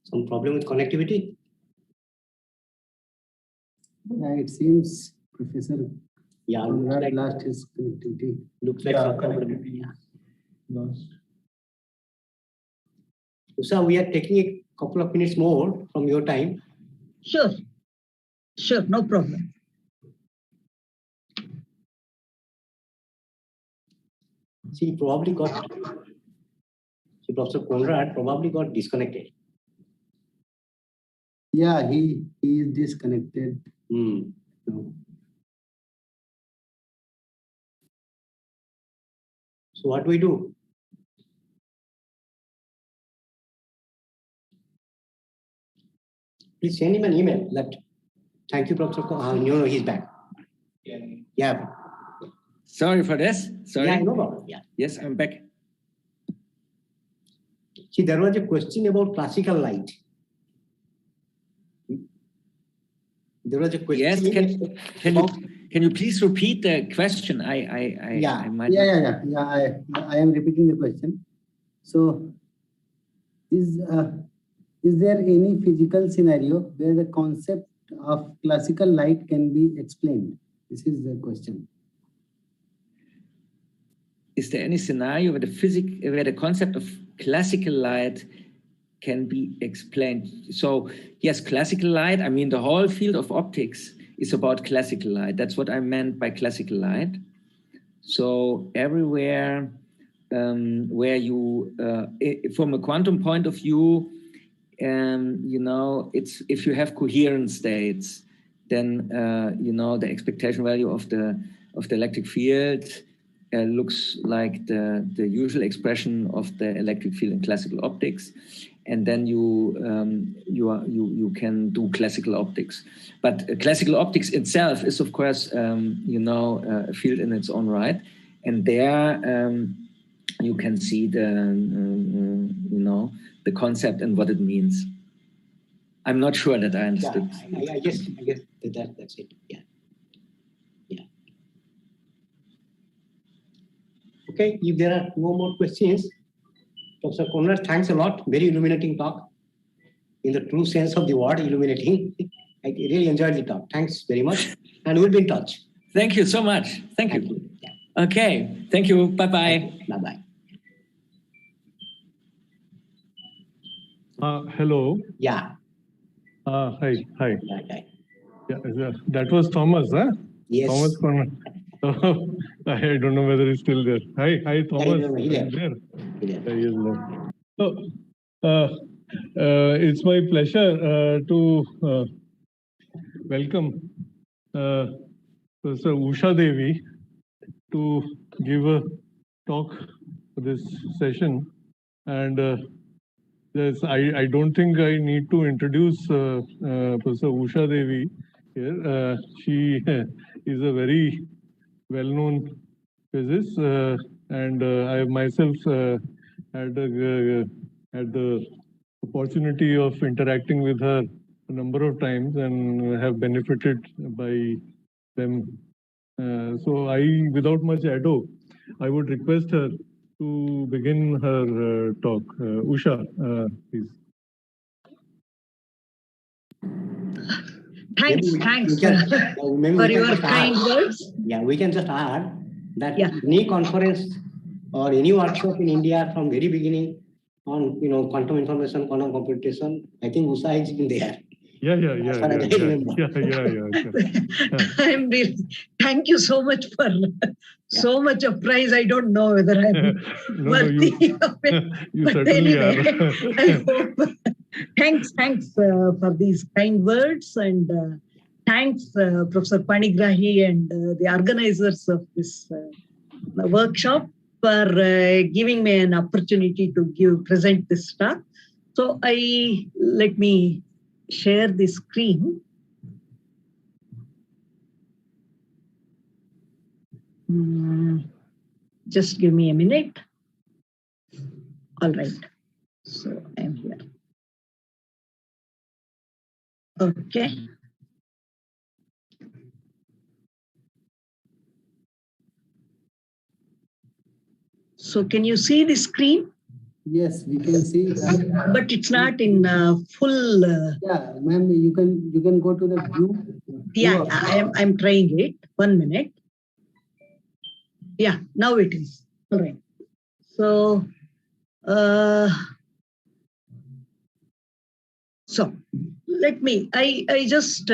Some problem with connectivity? Yeah, it seems Professor Like, lost his connectivity. Looks like some problem. connectivity lost. Usha, we are taking a couple of minutes more from your time. Sure. Sure, no problem. Professor Conrad probably got disconnected. Yeah, he is disconnected. No. So what do we do? Please send him an email that thank you, Professor. No, he's back. Yeah. Sorry for this. Sorry. Yeah, no problem. Yeah. Yes, I'm back. See, there was a question about classical light. There was a question. Yes, can you please repeat the question? I might. Yeah. I am repeating the question. So, is there any physical scenario where the concept of classical light can be explained? This is the question. Is there any scenario where the concept of classical light can be explained? So yes, classical light, I mean, the whole field of optics is about classical light. That's what I meant by classical light. So everywhere where you, from a quantum point of view, you know, it's if you have coherent states, then you know, the expectation value of the electric field looks like the usual expression of the electric field in classical optics, and then you can do classical optics. But classical optics itself is, of course, you know, a field in its own right, and there you can see the you know, the concept and what it means. I'm not sure that I understood. Yeah, I guess that's it. Yeah. Okay, if there are no more questions, Professor Conrad, thanks a lot. Very illuminating talk. In the true sense of the word, illuminating. I really enjoyed the talk. Thanks very much. And we'll be in touch. Thank you so much. Thank you. Yeah. Okay. Thank you. Bye-bye. Bye-bye. Hello. Yeah. Hi. Hi. Yeah, that was Thomas, huh? Yes. Thomas Conrad. I don't know whether he's still there. Hi, Thomas. He's there. He is there. So, it's my pleasure to welcome Professor Usha Devi to give a talk for this session. And I don't think I need to introduce Professor Usha Devi here. She is a very well-known physicist, and I myself had the opportunity of interacting with her a number of times and have benefited by them. So without much ado, I would request her to begin her talk. Usha, please. Thanks for your kind words. Yeah, we can just add that any conference or any workshop in India from very beginning on quantum information, quantum computation, I think Usha has been there. Yeah. I'm really, thank you so much for so much of praise. I don't know whether I'm worthy of it. You But certainly anyway, are. I hope. Thanks for these kind words, and thanks Professor Panigrahi and the organizers of this workshop for giving me an opportunity to present this talk. So let me share the screen. Just give me a minute. All right. So I'm here. Okay. So can you see the screen? Yes, we can see that. But it's not in full. Yeah, ma'am, you can go to the view. Yeah, I'm trying it. 1 minute. Yeah, now it is. All right. So, let me. I just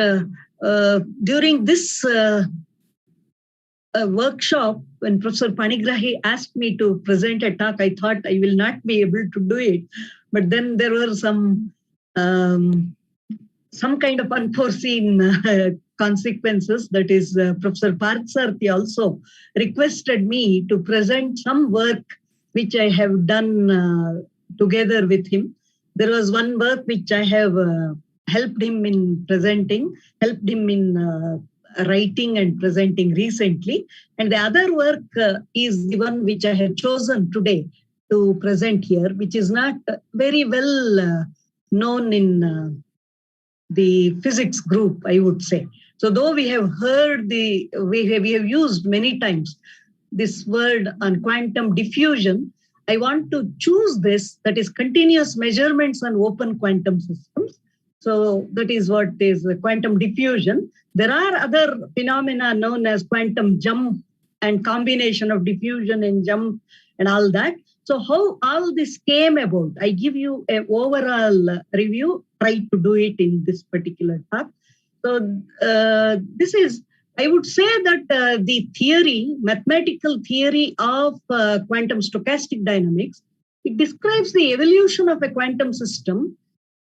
during this workshop, when Professor Panigrahi asked me to present a talk, I thought I will not be able to do it. But then there were some kind of unforeseen consequences. That is, Professor Parthsarthi also requested me to present some work which I have done together with him. There was one work which I have helped him in presenting, helped him in writing and presenting recently. And the other work is the one which I have chosen today to present here, which is not very well known in the physics group, I would say. So though we have heard we have used many times this word on quantum diffusion, I want to choose this, that is continuous measurements on open quantum systems. So that is what is quantum diffusion. There are other phenomena known as quantum jump and combination of diffusion and jump and all that. So how all this came about, I give you an overall review, try to do it in this particular talk. So this is, I would say that the theory, mathematical theory of quantum stochastic dynamics, it describes the evolution of a quantum system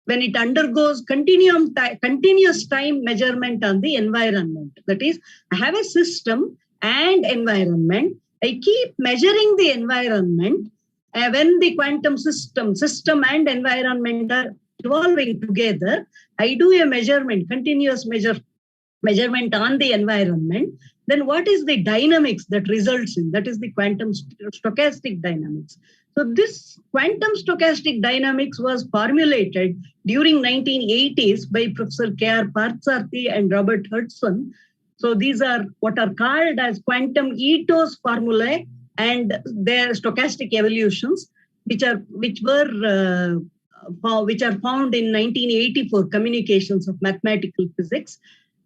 when it undergoes continuous time measurement on the environment. That is, I have a system and environment. I keep measuring the environment. When the quantum system and environment are evolving together, I do a measurement, continuous measurement on the environment. Then what is the dynamics that results in? That is the quantum stochastic dynamics. So this quantum stochastic dynamics was formulated during 1980s by Professor K.R. Parthsarthi and Robert Hudson. So these are what are called as quantum ethos formulae and their stochastic evolutions, which are found in 1984 Communications of Mathematical Physics.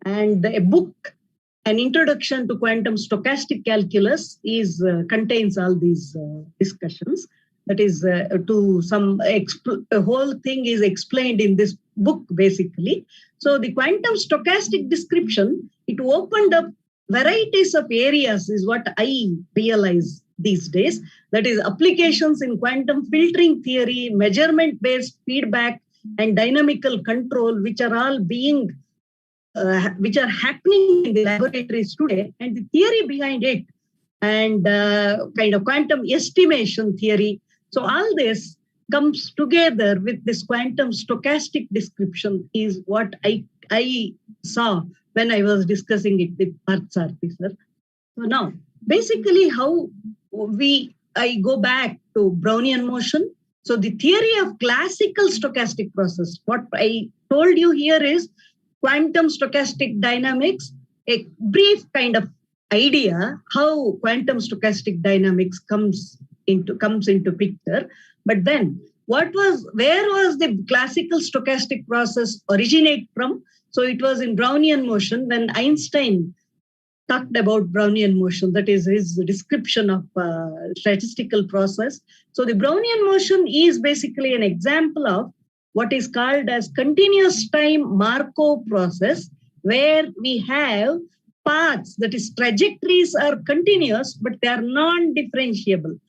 And a book, An Introduction to Quantum Stochastic Calculus, contains all these discussions. That is, the whole thing is explained in this book, basically. So the quantum stochastic description, it opened up varieties of areas, is what I realize these days. That is, applications in quantum filtering theory, measurement-based feedback, and dynamical control, which are all which are happening in the laboratories today, and the theory behind it, and kind of quantum estimation theory. So all this comes together with this quantum stochastic description is what I saw when I was discussing it with Parthsarthi, sir. So now, basically how I go back to Brownian motion. So the theory of classical stochastic process, what I told you here is quantum stochastic dynamics, a brief kind of idea how quantum stochastic dynamics comes into picture. But then where was the classical stochastic process originate from? So it was in Brownian motion when Einstein talked about Brownian motion. That is his description of statistical process. So the Brownian motion is basically an example of what is called as continuous time Markov process, where we have paths, that is trajectories are continuous, but they are non-differentiable.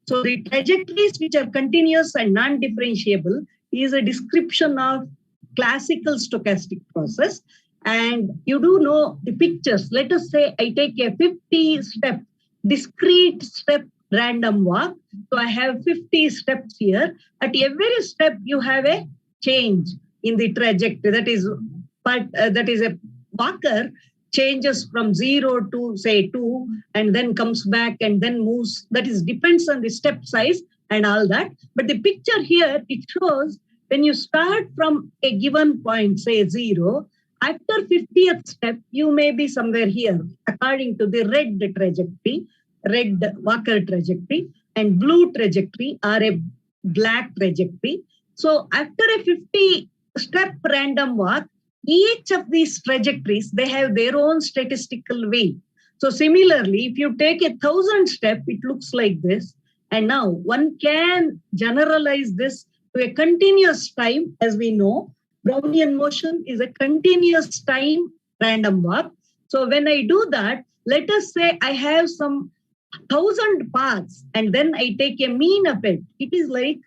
So the trajectories which are continuous and non-differentiable is a description of classical stochastic process. And you do know the pictures. Let us say I take a 50-step, discrete step random walk. So I have 50 steps here. At every step, you have a change in the trajectory. That is a walker changes from 0 to say 2 and then comes back and then moves. That is depends on the step size and all that. But the picture here, it shows when you start from a given point, say 0, after 50th step, you may be somewhere here according to the red trajectory, red walker trajectory, and blue trajectory or a black trajectory. So after a 50-step random walk, each of these trajectories, they have their own statistical weight. So similarly, if you take 1,000 step, it looks like this. And now one can generalize this to a continuous time. As we know, Brownian motion is a continuous time random walk. So when I do that, let us say I have some 1,000 paths and then I take a mean of it. It is like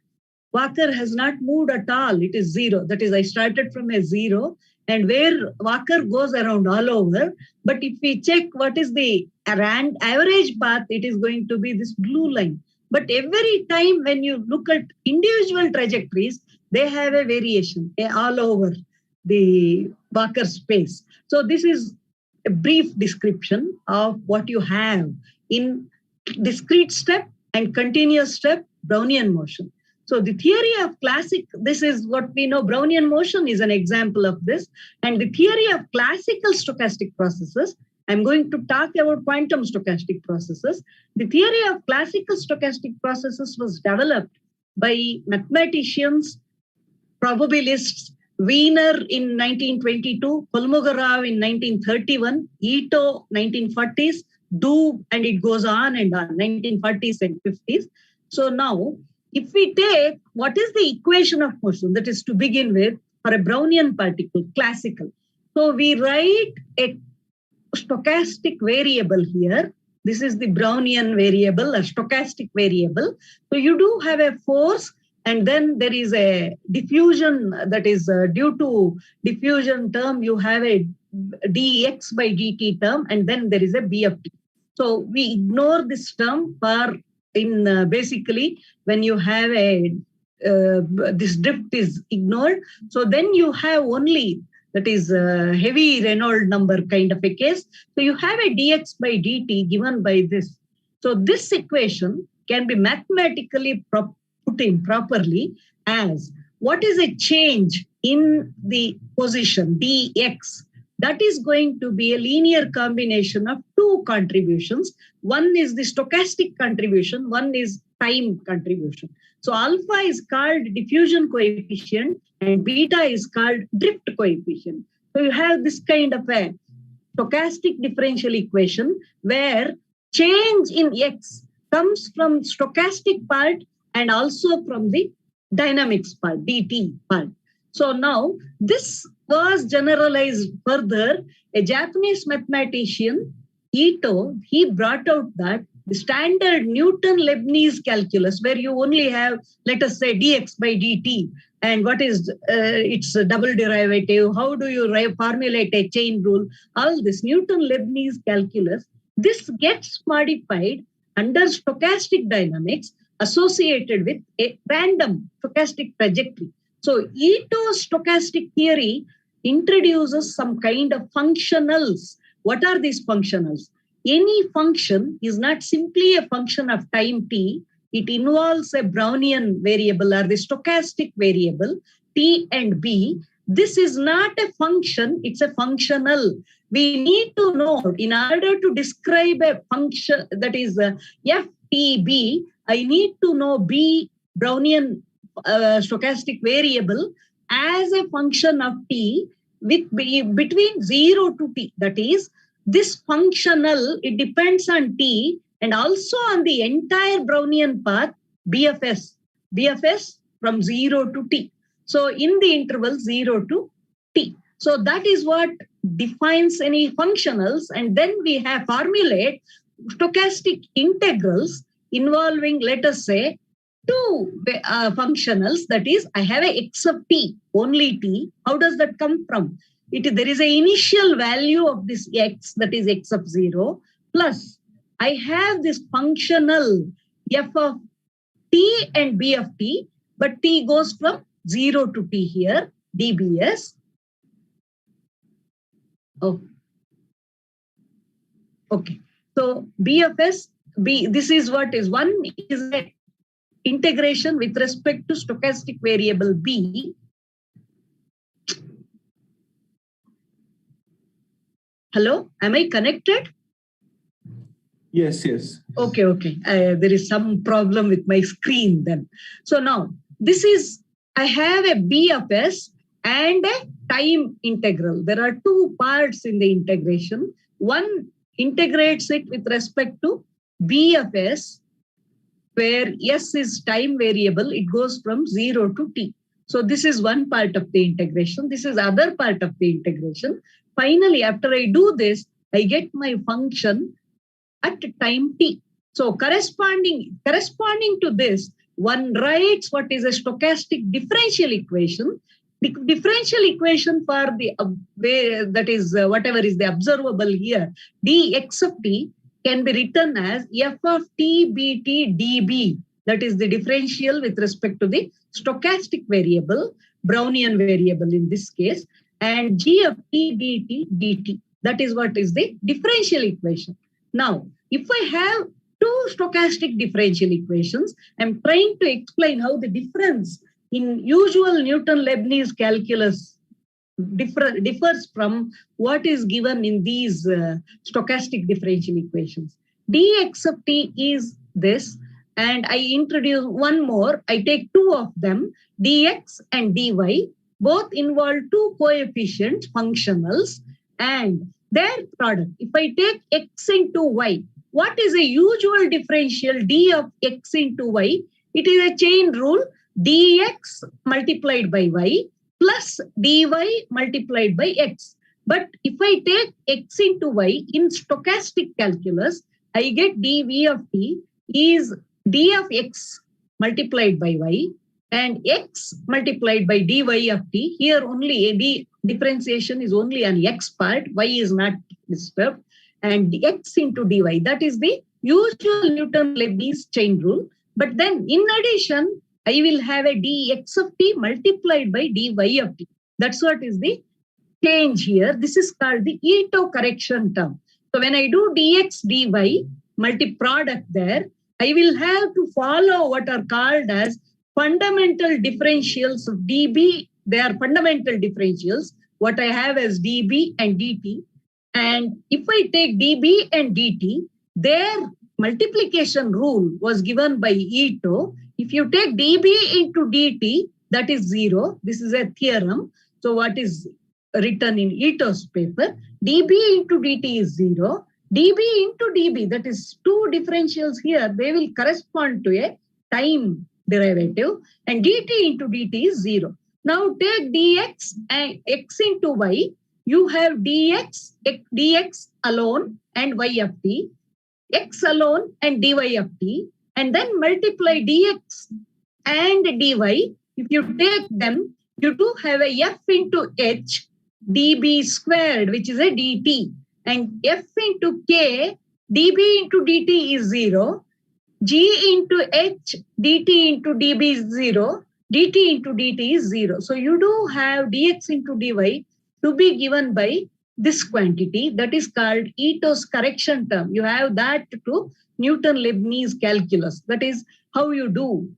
walker has not moved at all. It is 0. That is, I started from a 0 and where walker goes around all over. But if we check what is the average path, it is going to be this blue line. But every time when you look at individual trajectories, they have a variation all over the walker space. So this is a brief description of what you have in discrete step and continuous step Brownian motion. So the theory of this is what we know. Brownian motion is an example of this. And the theory of classical stochastic processes, I'm going to talk about quantum stochastic processes. The theory of classical stochastic processes was developed by mathematicians, probabilists, Wiener in 1922, Kolmogorov in 1931, Ito 1940s, Doob, and it goes on and on, 1940s and 50s. So now, if we take what is the equation of motion, that is to begin with, for a Brownian particle, classical. So we write a stochastic variable here. This is the Brownian variable, a stochastic variable. So you do have a force, and then there is a diffusion, that is due to diffusion term, you have a dx by dt term, and then there is a b of t. So we ignore this term for basically when you have this drift is ignored. So then you have only, that is a heavy Reynolds number kind of a case. So you have a dx by dt given by this. So this equation can be mathematically put in properly as what is a change in the position dx. That is going to be a linear combination of two contributions. One is the stochastic contribution, one is time contribution. So alpha is called diffusion coefficient and beta is called drift coefficient. So you have this kind of a stochastic differential equation where change in x comes from stochastic part and also from the dynamics part, dt part. So now this was generalized further. A Japanese mathematician, Ito, he brought out that the standard Newton-Leibniz calculus, where you only have, let us say, dx by dt, and what is its double derivative, how do you formulate a chain rule, all this Newton-Leibniz calculus, this gets modified under stochastic dynamics associated with a random stochastic trajectory. So Ito's stochastic theory introduces some kind of functionals. What are these functionals? Any function is not simply a function of time t. It involves a Brownian variable or the stochastic variable, t and b. This is not a function, it's a functional. We need to know, in order to describe a function that is ftb, I need to know b Brownian stochastic variable as a function of t with between 0 to t. That is, this functional, it depends on t and also on the entire Brownian path, BFS from 0 to t. So in the interval 0 to t. So that is what defines any functionals. And then we have formulate stochastic integrals involving, let us say, two functionals. That is, I have a x of t, only t. How does that come from? There is an initial value of this x, that is x of 0, plus I have this functional f of t and b of t, but t goes from 0 to t here, dbs. Oh, okay. So b of s, b, this is what is. One is a integration with respect to stochastic variable b. Hello, am I connected? Yes, yes. Okay. There is some problem with my screen then. So now, this is, I have a b of s and a time integral. There are two parts in the integration. One integrates it with respect to b of s, where s is time variable. It goes from 0 to t. So this is one part of the integration. This is other part of the integration. Finally, after I do this, I get my function at time t. So corresponding to this, one writes what is a stochastic differential equation. The differential equation for the that is whatever is the observable here, dx of t, can be written as f of t bt db. That is the differential with respect to the stochastic variable, Brownian variable in this case, and g of t dt dt. That is what is the differential equation. Now, if I have two stochastic differential equations, I'm trying to explain how the difference in usual Newton-Leibniz calculus differs from what is given in these stochastic differential equations. Dx of t is this, and I introduce one more. I take two of them, dx and dy. Both involve two coefficients, functionals, and their product. If I take x into y, what is a usual differential d of x into y? It is a chain rule, dx multiplied by y plus dy multiplied by x. But if I take x into y in stochastic calculus, I get dv of t is d of x multiplied by y and x multiplied by dy of t. Here only a d differentiation is only on x part, y is not disturbed, and x into dy. That is the usual Newton-Leibniz chain rule. But then in addition, I will have a dx of t multiplied by dy of t. That's what is the change here. This is called the Ito correction term. So when I do dx dy multi-product there, I will have to follow what are called as fundamental differentials of db. They are fundamental differentials. What I have as db and dt. And if I take db and dt, their multiplication rule was given by Ito. If you take db into dt, that is 0. This is a theorem. So what is written in Ito's paper? db into dt is 0. db into db, that is two differentials here, they will correspond to a time derivative, and dt into dt is 0. Now take dx and x into y. You have dx alone and y of t, x alone and dy of t, and then multiply dx and dy. If you take them, you do have a f into h db squared, which is a dt, and f into k db into dt is 0. G into h dt into db is 0. dt into dt is 0. So you do have dx into dy to be given by this quantity that is called Ito's correction term. You have that to Newton-Leibniz calculus. That is how you do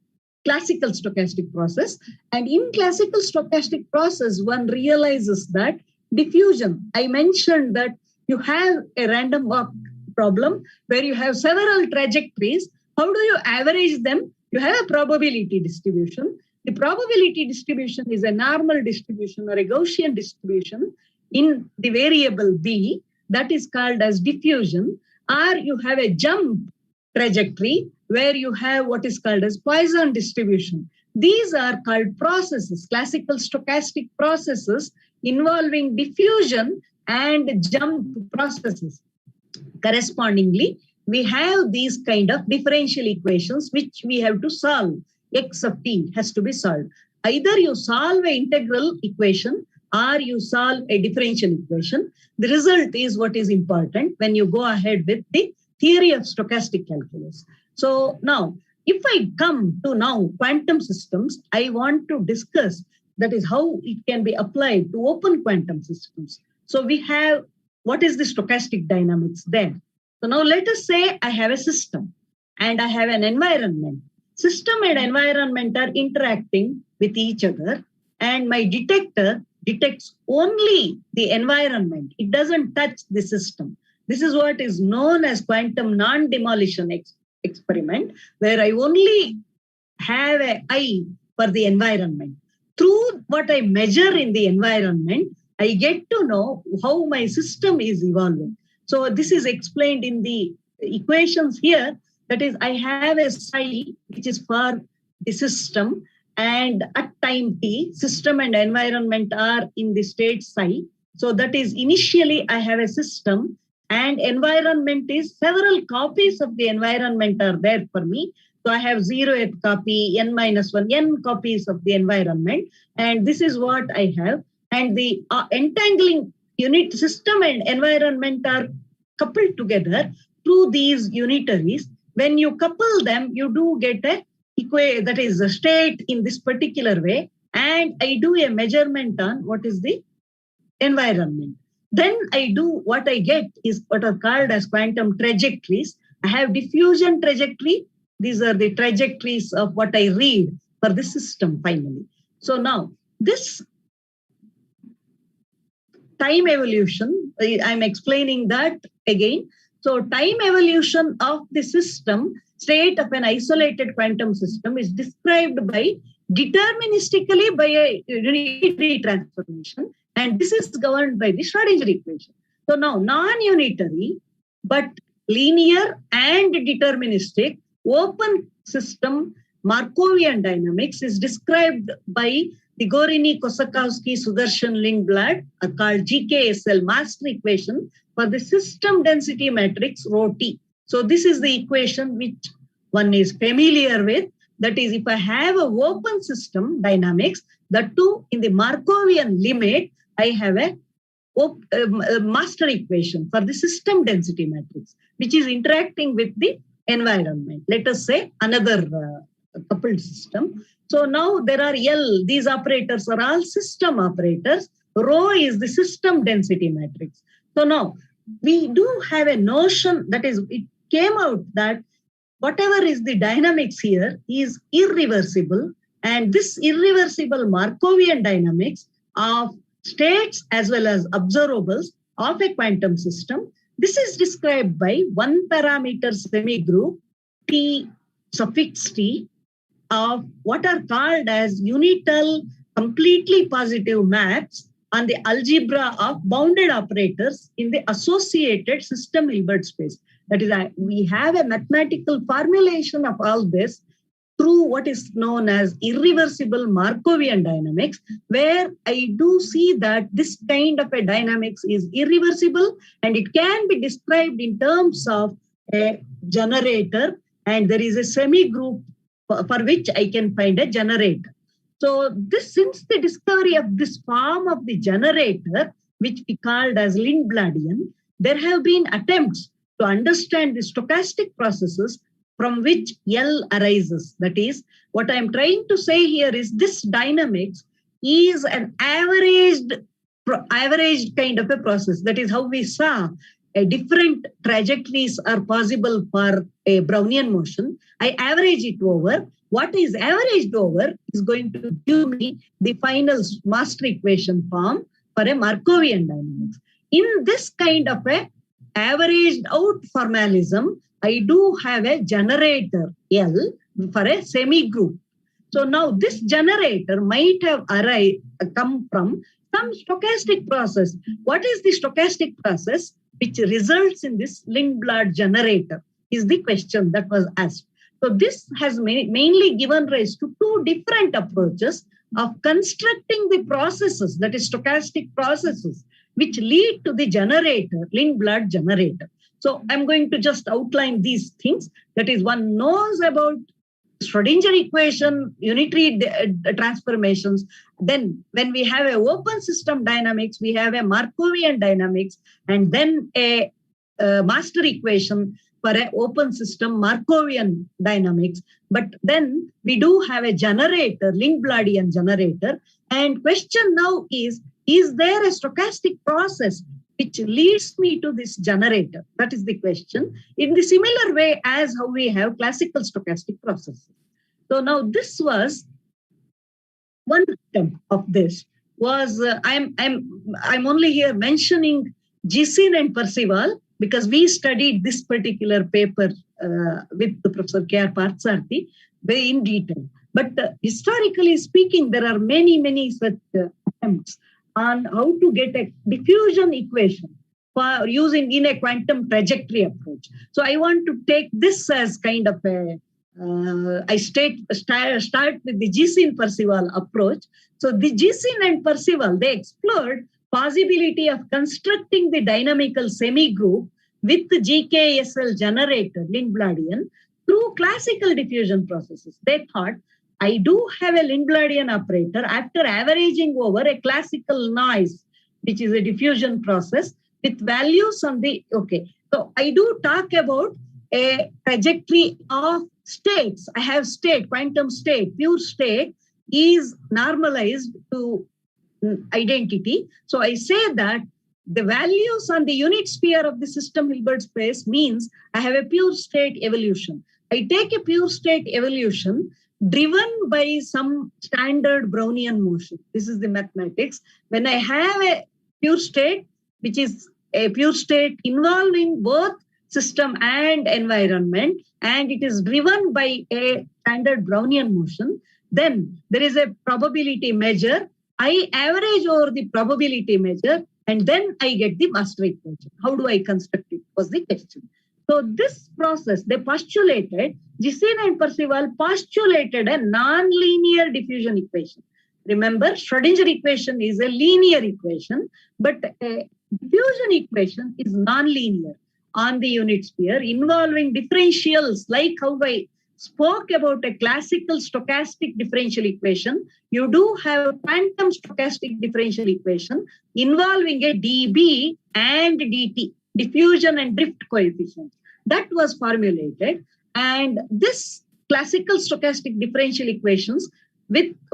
classical stochastic process. And in classical stochastic process, one realizes that diffusion. I mentioned that you have a random walk problem where you have several trajectories. How do you average them? You have a probability distribution. The probability distribution is a normal distribution or a Gaussian distribution in the variable b, that is called as diffusion. Or you have a jump trajectory where you have what is called as Poisson distribution. These are called processes, classical stochastic processes involving diffusion and jump processes. Correspondingly, we have these kind of differential equations which we have to solve. X of t has to be solved. Either you solve an integral equation or you solve a differential equation. The result is what is important when you go ahead with the theory of stochastic calculus. So now, if I come to now quantum systems, I want to discuss that is how it can be applied to open quantum systems. So we have, what is the stochastic dynamics there? So now let us say I have a system and I have an environment. System and environment are interacting with each other, and my detector detects only the environment. It doesn't touch the system. This is what is known as quantum non-demolition experiment, where I only have an eye for the environment. Through what I measure in the environment, I get to know how my system is evolving. So this is explained in the equations here. That is, I have a psi, which is for the system, and at time t, system and environment are in the state psi. So that is, initially I have a system, and environment is several copies of the environment are there for me. So I have 0th copy, n-1, n copies of the environment, and this is what I have. And the entangling unit system and environment are coupled together through these unitaries. When you couple them, you do get that is a state in this particular way, and I do a measurement on what is the environment. Then I do what I get is what are called as quantum trajectories. I have diffusion trajectory. These are the trajectories of what I read for the system finally. So now this time evolution, I'm explaining that again. So time evolution of the system state of an isolated quantum system is described by deterministically by a unitary transformation, and this is governed by the Schrodinger equation. So now non-unitary but linear and deterministic open system Markovian dynamics is described by the Gorini, Kosakowski, Sudarshan, Lindblad, called GKSL master equation for the system density matrix rho t. So this is the equation which one is familiar with. That is, if I have an open system dynamics, the two in the Markovian limit, I have a master equation for the system density matrix, which is interacting with the environment. Let us say another coupled system. So now there are L, these operators are all system operators. Rho is the system density matrix. So now we do have a notion, that is, it came out that whatever is the dynamics here is irreversible, and this irreversible Markovian dynamics of states as well as observables of a quantum system, this is described by one parameter semigroup T suffix T of what are called as unital completely positive maps on the algebra of bounded operators in the associated system Hilbert space. That is, we have a mathematical formulation of all this through what is known as irreversible Markovian dynamics, where I do see that this kind of a dynamics is irreversible and it can be described in terms of a generator, and there is a semi-group for which I can find a generator. So this, since the discovery of this form of the generator, which we called as Lindbladian, there have been attempts to understand the stochastic processes from which L arises. That is, what I'm trying to say here is this dynamics is an averaged kind of a process. That is how we saw different trajectories are possible for a Brownian motion. I average it over. What is averaged over is going to give me the final master equation form for a Markovian dynamics. In this kind of a averaged out formalism, I do have a generator L for a semi-group. So now this generator might have come from some stochastic process. What is the stochastic process which results in this Lindblad generator is the question that was asked. So this has mainly given rise to two different approaches of constructing the processes, that is stochastic processes, which lead to the generator, Lindblad generator. So I'm going to just outline these things. That is, one knows about Schrodinger equation, unitary transformations. Then when we have an open system dynamics, we have a Markovian dynamics, and then a master equation for an open system Markovian dynamics. But then we do have a generator, Lindbladian generator. And question now is there a stochastic process which leads me to this generator? That is the question. In the similar way as how we have classical stochastic processes. So now this was one attempt of this. Was I'm only here mentioning Gisin and Percival because we studied this particular paper with the Professor K.R. Partsarthi very in detail. But historically speaking, there are many such attempts on how to get a diffusion equation for using in a quantum trajectory approach. So I want to take this as kind of a, I start with the Gisin-Percival approach. So the Gisin and Percival, they explored possibility of constructing the dynamical semi-group with the GKSL generator, Lindbladian, through classical diffusion processes. They thought, I do have a Lindbladian operator after averaging over a classical noise, which is a diffusion process with values on the, okay. So I do talk about a trajectory of states. I have state, quantum state, pure state is normalized to identity. So I say that the values on the unit sphere of the system Hilbert space means I have a pure state evolution. I take a pure state evolution driven by some standard Brownian motion. This is the mathematics. When I have a pure state, which is a pure state involving both system and environment, and it is driven by a standard Brownian motion, then there is a probability measure. I average over the probability measure, and then I get the master equation. How do I construct it was the question. So this process, they postulated, Gisin and Percival postulated a non-linear diffusion equation. Remember, Schrodinger equation is a linear equation, but a diffusion equation is non-linear on the unit sphere involving differentials like how I spoke about a classical stochastic differential equation. You do have a quantum stochastic differential equation involving a dB and dt, diffusion and drift coefficients. That was formulated, and this classical stochastic differential equations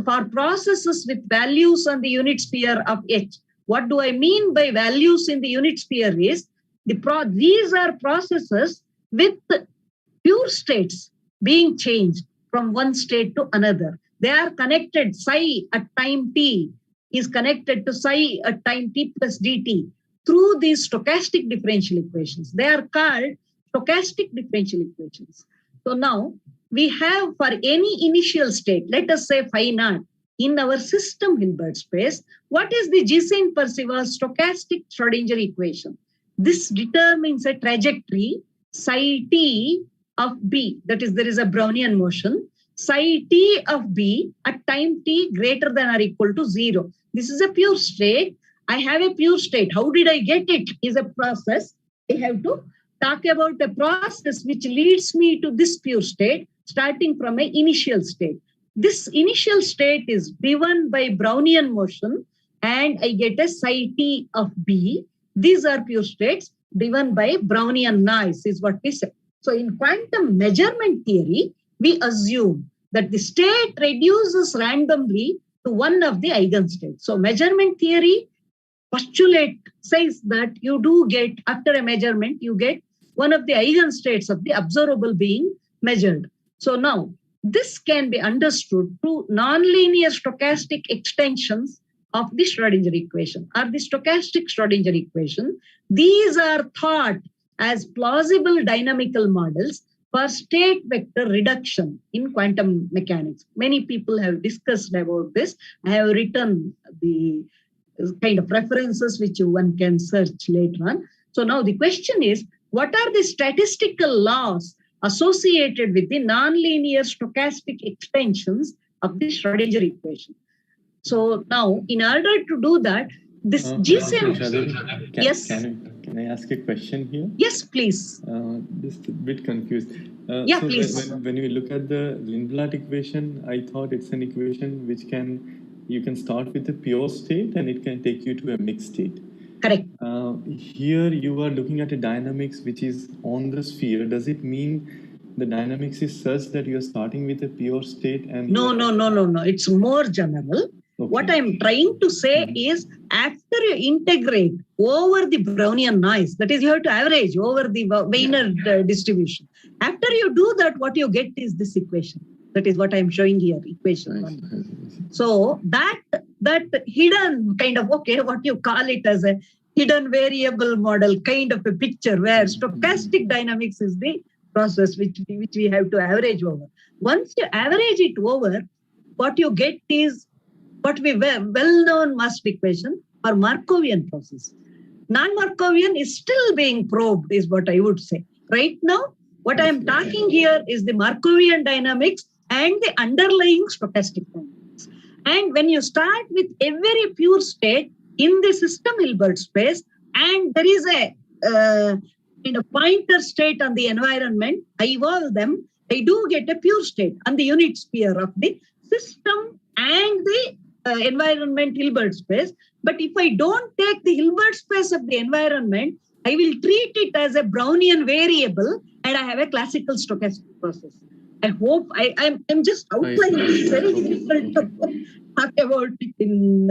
for processes with values on the unit sphere of H. What do I mean by values in the unit sphere is these are processes with pure states being changed from one state to another. They are connected. Psi at time t is connected to psi at time t plus dt through these stochastic differential equations. They are called stochastic differential equations. So now we have for any initial state, let us say phi naught, in our system Hilbert space, what is the Gisin-Percival stochastic Schrodinger equation? This determines a trajectory psi t of b, that is, there is a Brownian motion, psi t of b at time t greater than or equal to 0. This is a pure state. I have a pure state. How did I get it? Is a process. I have to talk about a process which leads me to this pure state, starting from an initial state. This initial state is driven by Brownian motion, and I get a psi t of b. These are pure states driven by Brownian noise, is what we say. So in quantum measurement theory, we assume that the state reduces randomly to one of the eigenstates. So measurement theory postulate says that you do get, after a measurement, you get one of the eigenstates of the observable being measured. So now this can be understood through nonlinear stochastic extensions of the Schrodinger equation or the stochastic Schrodinger equation. These are thought as plausible dynamical models for state vector reduction in quantum mechanics. Many people have discussed about this. I have written the kind of references which one can search later on. So now the question is, what are the statistical laws associated with the nonlinear stochastic extensions of the Schrodinger equation. So now, in order to do that, this GCM... Yes? Can I ask a question here? Yes, please. Just a bit confused. Yeah, so please. When you look at the Lindblad equation, I thought it's an equation which you can start with a pure state and it can take you to a mixed state. Correct. Here you are looking at a dynamics which is on the sphere. Does it mean the dynamics is such that you are starting with a pure state and... No. It's more general. Okay. What I'm trying to say is, after you integrate over the Brownian noise, that is, you have to average over the Wiener distribution. After you do that, what you get is this equation. That is what I'm showing here, equation 1. So that hidden kind of, what you call it as a hidden variable model kind of a picture where stochastic dynamics is the process which we have to average over. Once you average it over, what you get is what we well-known Mast equation for Markovian process. Non-Markovian is still being probed, is what I would say. Right now, what I'm talking here is the Markovian dynamics and the underlying stochastic dynamics. And when you start with a very pure state in the system Hilbert space, and there is a pointer state on the environment, I evolve them, I do get a pure state on the unit sphere of the system and the environment Hilbert space. But if I don't take the Hilbert space of the environment, I will treat it as a Brownian variable and I have a classical stochastic process. I hope I'm just outlining. It's very difficult to talk about it in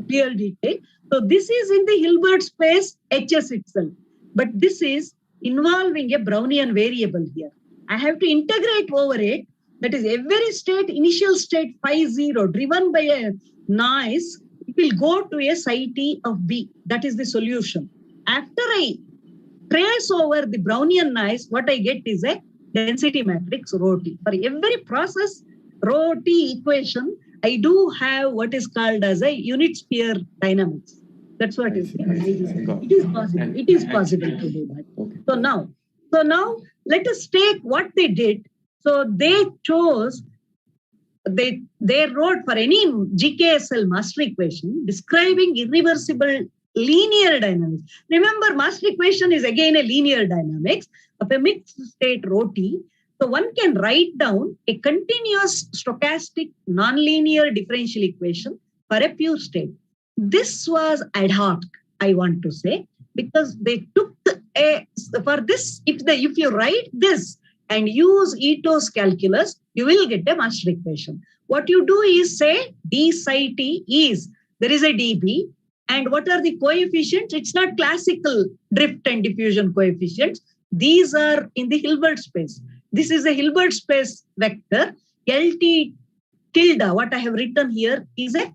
clear detail. So this is in the Hilbert space HS itself. But this is involving a Brownian variable here. I have to integrate over it. That is every state, initial state phi 0 driven by a noise, it will go to a psi t of B. That is the solution. After I trace over the Brownian noise, what I get is a density matrix rho t. For every process rho t equation, I do have what is called as a unit sphere dynamics. That's what it is. It is possible. It is possible to do that. Okay. So now let us take what they did. So they chose, they wrote for any GKSL master equation describing irreversible linear dynamics. Remember, master equation is again a linear dynamics of a mixed state rho t. So one can write down a continuous stochastic nonlinear differential equation for a pure state. This was ad hoc, I want to say, because they took for this, if you write this and use Ito's calculus, you will get a master equation. What you do is say d psi t is, there is a dB, and what are the coefficients? It's not classical drift and diffusion coefficients. These are in the Hilbert space. This is a Hilbert space vector. LT tilde, what I have written here, is a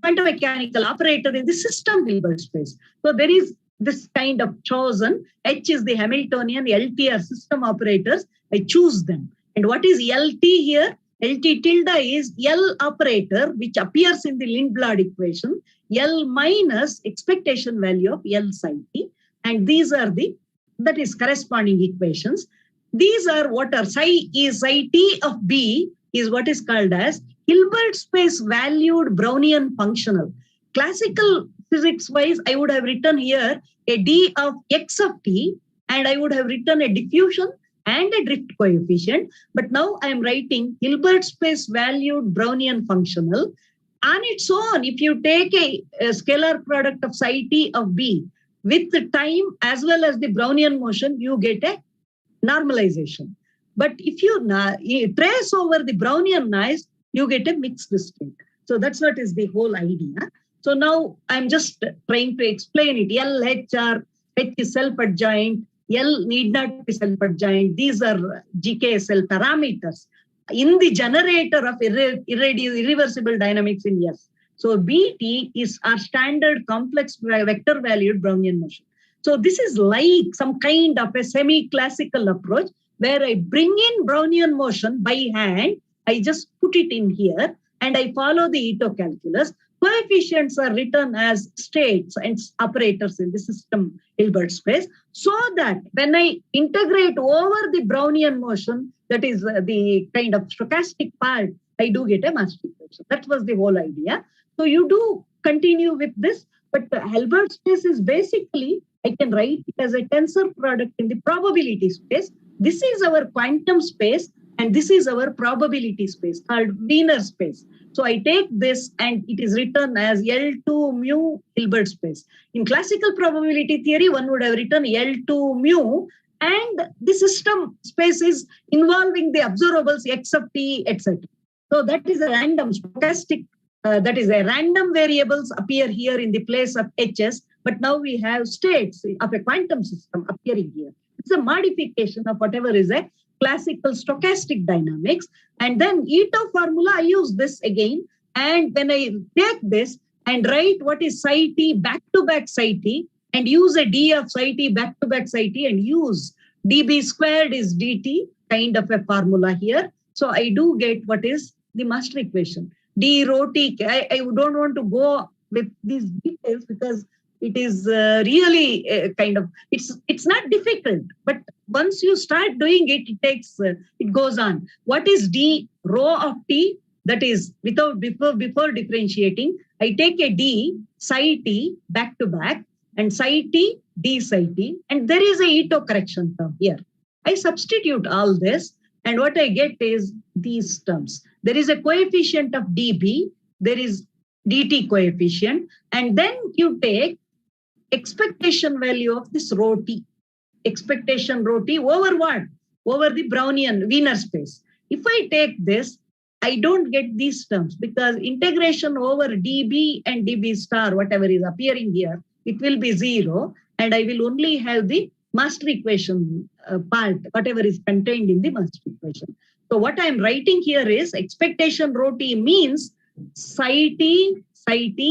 quantum mechanical operator in the system Hilbert space. So there is this kind of chosen. H is the Hamiltonian, LT are system operators. I choose them. And what is LT here? LT tilde is L operator, which appears in the Lindblad equation, L minus expectation value of L psi t. And these are that is corresponding equations. These are what are psi t of B is what is called as Hilbert space valued Brownian functional. Classical physics wise, I would have written here a d of x of t, and I would have written a diffusion and a drift coefficient. But now I am writing Hilbert space valued Brownian functional. On its own, if you take a scalar product of psi t of B with the time as well as the Brownian motion, you get a normalization. But if you trace over the Brownian noise, you get a mixed state. So that's what is the whole idea. So now I'm just trying to explain it. L, H are, H is self-adjoint, L need not be self-adjoint. These are GKSL parameters in the generator of irreversible dynamics in S. So BT is our standard complex vector valued Brownian motion. So this is like some kind of a semi-classical approach where I bring in Brownian motion by hand. I just put it in here and I follow the Ito calculus. coefficients are written as states and operators in the system Hilbert space, so that when I integrate over the Brownian motion, that is the kind of stochastic part, I do get a master equation. That was the whole idea. So you do continue with this, but the Hilbert space is basically, I can write it as a tensor product in the probability space. This is our quantum space, and this is our probability space called Wiener space. So I take this and it is written as L2 mu Hilbert space. In classical probability theory, one would have written L2 mu, and the system space is involving the observables x of t, etc. So that is a random stochastic, that is a random variables appear here in the place of hs, but now we have states of a quantum system appearing here. It's a modification of whatever is a classical stochastic dynamics. And then Ito formula, I use this again. And when I take this and write what is psi t back-to-back psi t, and use a d of psi t back-to-back psi t, and use dB squared is dt, kind of a formula here. So I do get what is the master equation. D rho t. I don't want to go with these details because it is really kind of, it's not difficult, but once you start doing it, it goes on. What is d rho of t? That is before differentiating, I take a d psi t back to back and psi t d psi t, and there is a Ito correction term here. I substitute all this, and what I get is these terms. There is a coefficient of dB, there is dt coefficient, and then you take expectation value of this rho t. Expectation rho t over what? Over the Brownian Wiener space. If I take this, I don't get these terms because integration over dB and dB star, whatever is appearing here, it will be 0, and I will only have the master equation part, whatever is contained in the master equation. So what I'm writing here is expectation rho t means psi t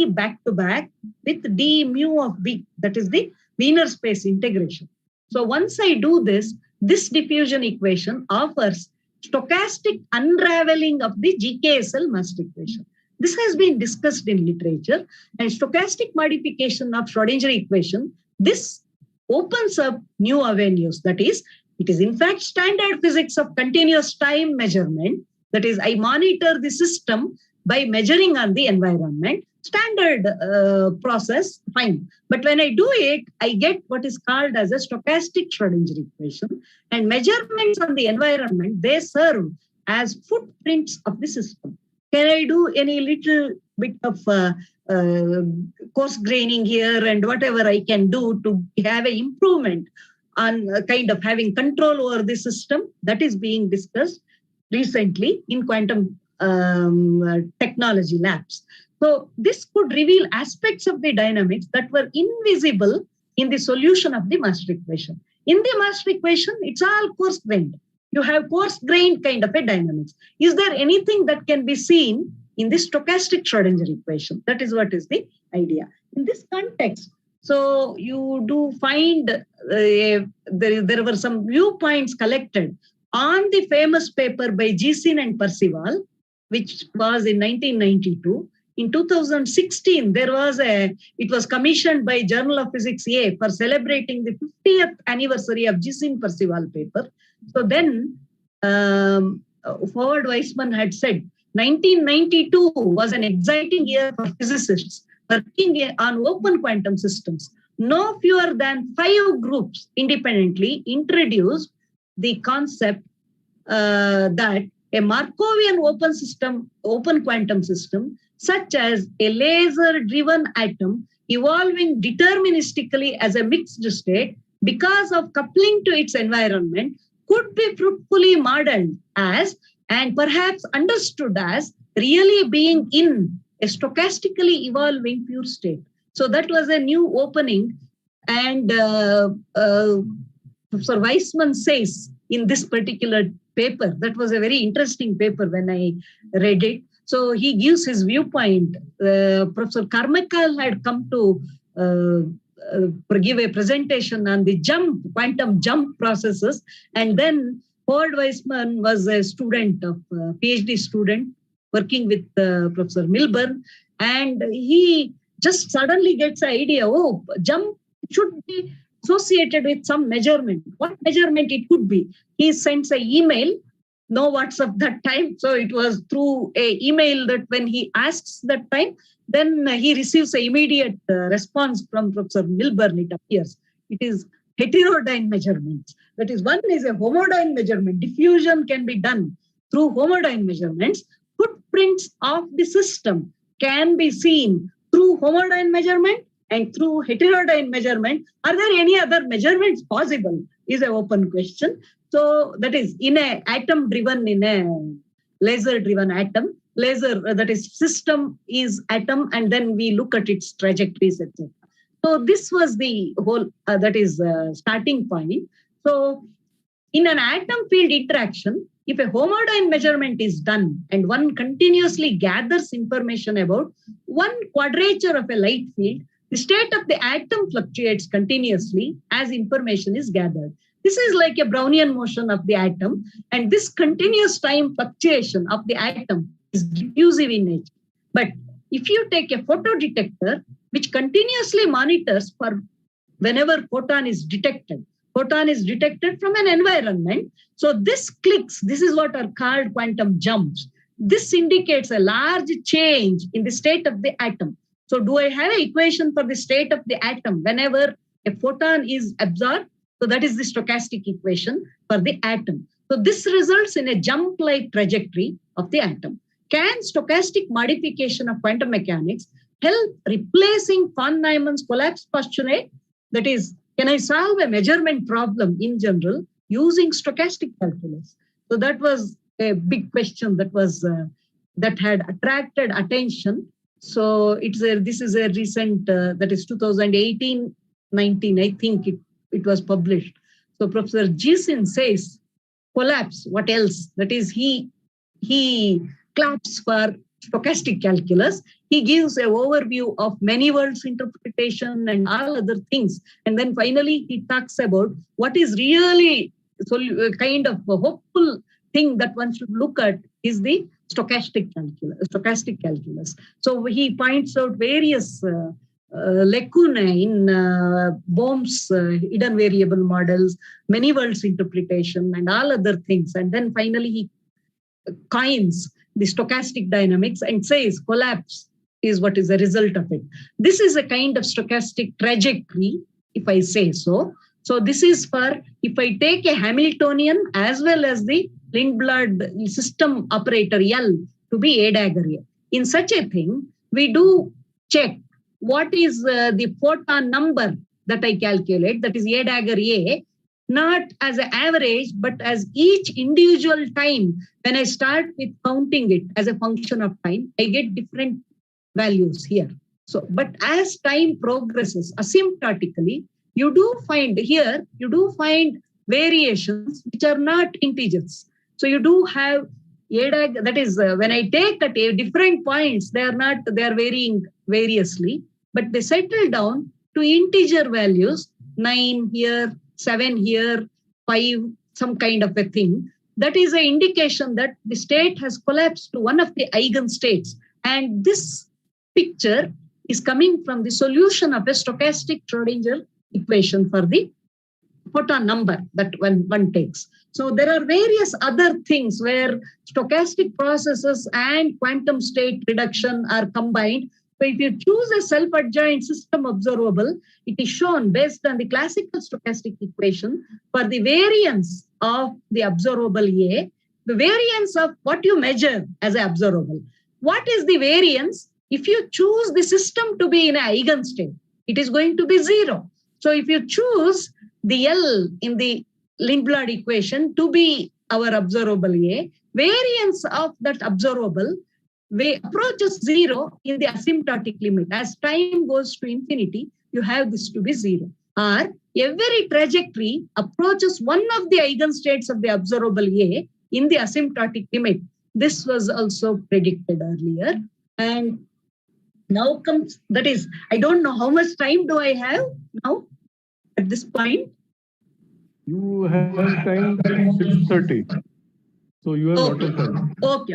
back to back with d mu of b, that is the Wiener space integration. So once I do this, this diffusion equation offers stochastic unraveling of the GKSL master equation. This has been discussed in literature, and stochastic modification of Schrodinger equation, this opens up new avenues. That is, it is in fact standard physics of continuous time measurement. That is, I monitor the system by measuring on the environment. Standard process, fine. But when I do it, I get what is called as a stochastic Schrodinger equation. And measurements on the environment, they serve as footprints of the system. Can I do any little bit of coarse graining here and whatever I can do to have an improvement on kind of having control over the system? That is being discussed recently in quantum technology labs. So this could reveal aspects of the dynamics that were invisible in the solution of the master equation. In the master equation, it's all coarse-grained. You have coarse-grained kind of a dynamics. Is there anything that can be seen in the stochastic Schrodinger equation? That is what is the idea. In this context, so you do find there were some viewpoints collected on the famous paper by Gisin and Percival, which was in 1992. In 2016, it was commissioned by Journal of Physics A for celebrating the 50th anniversary of Gisin Percival paper. So then Howard Weissman had said, 1992 was an exciting year for physicists working on open quantum systems. No fewer than 5 groups independently introduced the concept that a Markovian open quantum system, such as a laser-driven atom evolving deterministically as a mixed state because of coupling to its environment, could be fruitfully modeled as, and perhaps understood as, really being in a stochastically evolving pure state. So that was a new opening, and Professor Weissman says in this particular paper, that was a very interesting paper when I read it. So he gives his viewpoint. Professor Carmichael had come to give a presentation on the quantum jump processes. And then Howard Weissman was a student of PhD student working with Professor Milburn. and he just suddenly gets an idea, oh, jump should be associated with some measurement. What measurement it could be? He sends an email, no WhatsApp that time, so it was through a email that when he asks that time, then he receives an immediate response from Professor Milburn, it appears. It is heterodyne measurements. That is, one is a homodyne measurement. Diffusion can be done through homodyne measurements. Footprints of the system can be seen through homodyne measurement and through heterodyne measurement. Are there any other measurements possible? Is an open question. So that is in a atom driven, in a laser driven atom. Laser, that is system is atom, and then we look at its trajectories, etc. So this was the whole, that is starting point. So in an atom field interaction, if a homodyne measurement is done and one continuously gathers information about one quadrature of a light field, the state of the atom fluctuates continuously as information is gathered. This is like a Brownian motion of the atom, and this continuous time fluctuation of the atom is diffusive in nature. But if you take a photodetector, which continuously monitors for whenever photon is detected from an environment. So this clicks, this is what are called quantum jumps. This indicates a large change in the state of the atom. So do I have an equation for the state of the atom whenever a photon is absorbed? So that is the stochastic equation for the atom. So this results in a jump-like trajectory of the atom. Can stochastic modification of quantum mechanics help replacing von Neumann's collapse postulate? That is, can I solve a measurement problem in general using stochastic calculus? So that was a big question that was that had attracted attention. So this is a recent, that is 2018-19, I think it was published. So Professor Gisin says, collapse, what else? That is, he claps for stochastic calculus. He gives an overview of many worlds interpretation and all other things. And then finally, he talks about what is really kind of a hopeful thing that one should look at is the stochastic calculus. So he points out various lacunae in Bohm's hidden variable models, many worlds interpretation, and all other things. And then finally, he coins the stochastic dynamics and says collapse is what is the result of it. This is a kind of stochastic trajectory, if I say so. So this is for, if I take a Hamiltonian as well as the Lindblad system operator L to be A dagger A. In such a thing, we do check what is the photon number that I calculate, that is A dagger A, not as an average, but as each individual time. When I start with counting it as a function of time, I get different values here. So, but as time progresses asymptotically, you do find variations which are not integers. So you do have that is when I take at different points, they are varying variously, but they settle down to integer values, 9 here, 7 here, 5, some kind of a thing. That is an indication that the state has collapsed to one of the eigenstates. And this picture is coming from the solution of a stochastic Schrodinger equation for the photon number that one takes. So there are various other things where stochastic processes and quantum state reduction are combined. So if you choose a self-adjoint system observable, it is shown based on the classical stochastic equation for the variance of the observable A, the variance of what you measure as an observable. What is the variance? If you choose the system to be in an eigenstate, it is going to be 0. So if you choose the L in the Lindblad equation to be our observable A, variance of that observable approaches 0 in the asymptotic limit. As time goes to infinity, you have this to be 0. Or every trajectory approaches one of the eigenstates of the observable A in the asymptotic limit. This was also predicted earlier. And now comes, that is, I don't know how much time do I have now at this point. You have time 6:30. So you have a lot of time. Okay,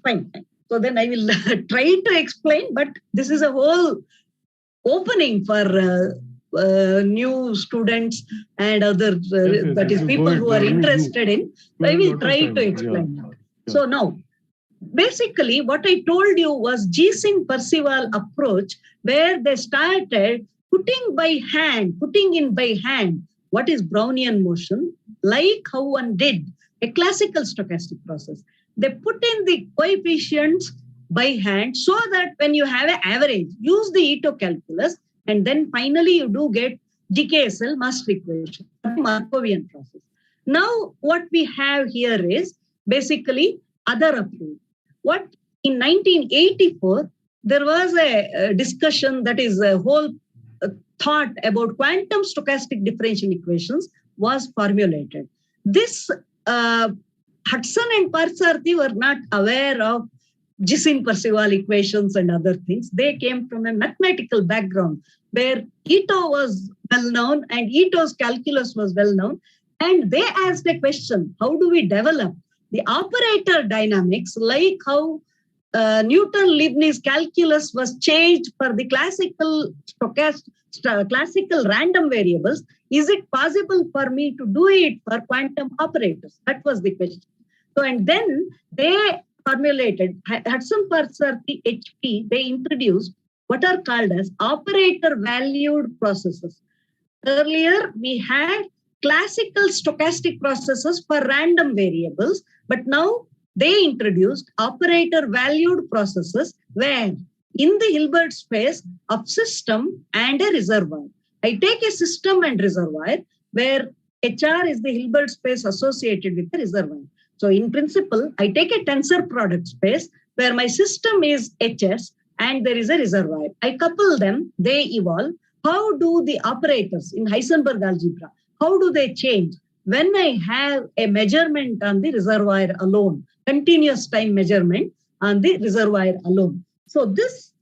fine. So then I will try to explain, but this is a whole opening for new students and other, that is people who are interested in. I will try to explain now. So now, basically what I told you was Giessen Percival approach, where they started putting in by hand what is Brownian motion, like how one did a classical stochastic process. They put in the coefficients by hand so that when you have an average, use the Ito calculus, and then finally you do get GKSL master equation, Markovian process. Now what we have here is basically other approach. What in 1984, there was a discussion, that is a whole thought about quantum stochastic differential equations was formulated. This Hudson and Parsarthi were not aware of Giessen Percival equations and other things. They came from a mathematical background where Ito was well known and Ito's calculus was well known. And they asked a question, how do we develop the operator dynamics, like how Newton-Leibniz calculus was changed for the classical classical random variables? Is it possible for me to do it for quantum operators? That was the question. So, and then they formulated, Hudson Parsarthi HP, they introduced what are called as operator valued processes. Earlier, we had classical stochastic processes for random variables, but now they introduced operator valued processes where in the Hilbert space of system and a reservoir. I take a system and reservoir where HR is the Hilbert space associated with the reservoir. So in principle, I take a tensor product space where my system is HS and there is a reservoir. I couple them, they evolve. How do the operators in Heisenberg algebra, how do they change when I have a measurement on the reservoir alone, continuous time measurement on the reservoir alone? So this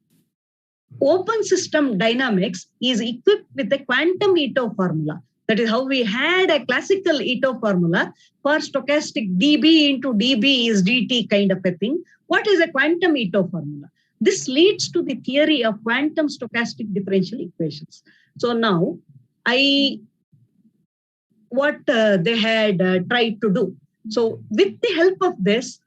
open system dynamics is equipped with a quantum Ito formula. That is how we had a classical Ito formula for stochastic dB into dB is dt kind of a thing. What is a quantum Ito formula? This leads to the theory of quantum stochastic differential equations. So now, what they had tried to do. So with the help of this,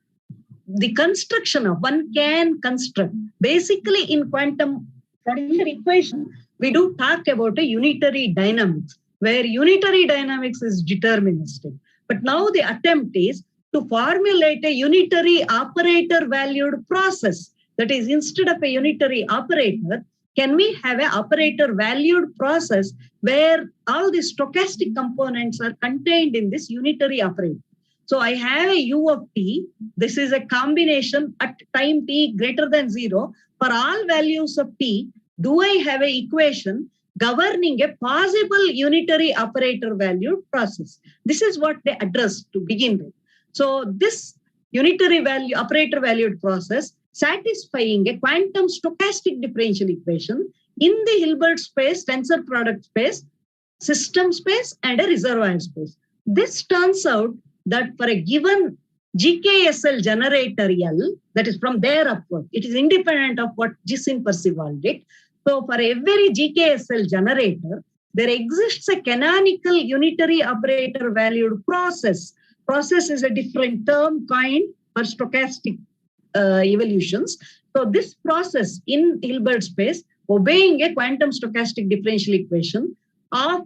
the construction of one can construct, basically in quantum equation, we do talk about a unitary dynamics, where unitary dynamics is deterministic. But now the attempt is to formulate a unitary operator valued process. That is, instead of a unitary operator, can we have an operator valued process where all the stochastic components are contained in this unitary operator? So I have a U of t. This is a combination at time t greater than 0. For all values of t, do I have an equation governing a possible unitary operator valued process? This is what they address to begin with. So this unitary value operator valued process satisfying a quantum stochastic differential equation in the Hilbert space, tensor product space, system space, and a reservoir space. This turns out that for a given GKSL generator L, that is from there upward, it is independent of what Giessen Percival did. So for every GKSL generator, there exists a canonical unitary operator valued process. Process is a different term coined for stochastic evolutions. So this process in Hilbert space, obeying a quantum stochastic differential equation of,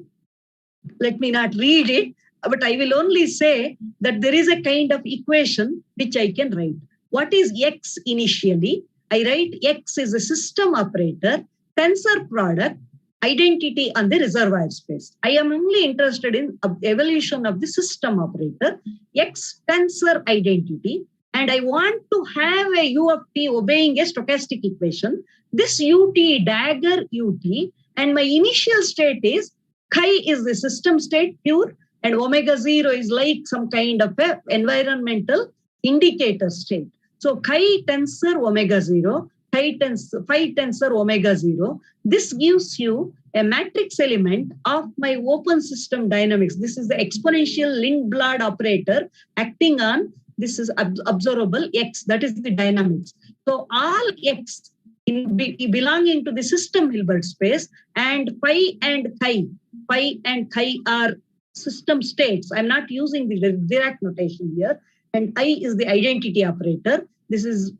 let me not read it, but I will only say that there is a kind of equation which I can write. What is X initially? I write X is a system operator, tensor product, identity on the reservoir space. I am only interested in evolution of the system operator, X tensor identity, and I want to have a U of t obeying a stochastic equation. This UT dagger UT, and my initial state is chi is the system state pure, and omega 0 is like some kind of a environmental indicator state. So chi tensor omega 0, phi tensor omega 0. This gives you a matrix element of my open system dynamics. This is the exponential Lindblad operator acting on, this is observable X, that is the dynamics. So all x belonging to the system Hilbert space, and phi and chi are system states. I'm not using the Dirac notation here. And I is the identity operator. This is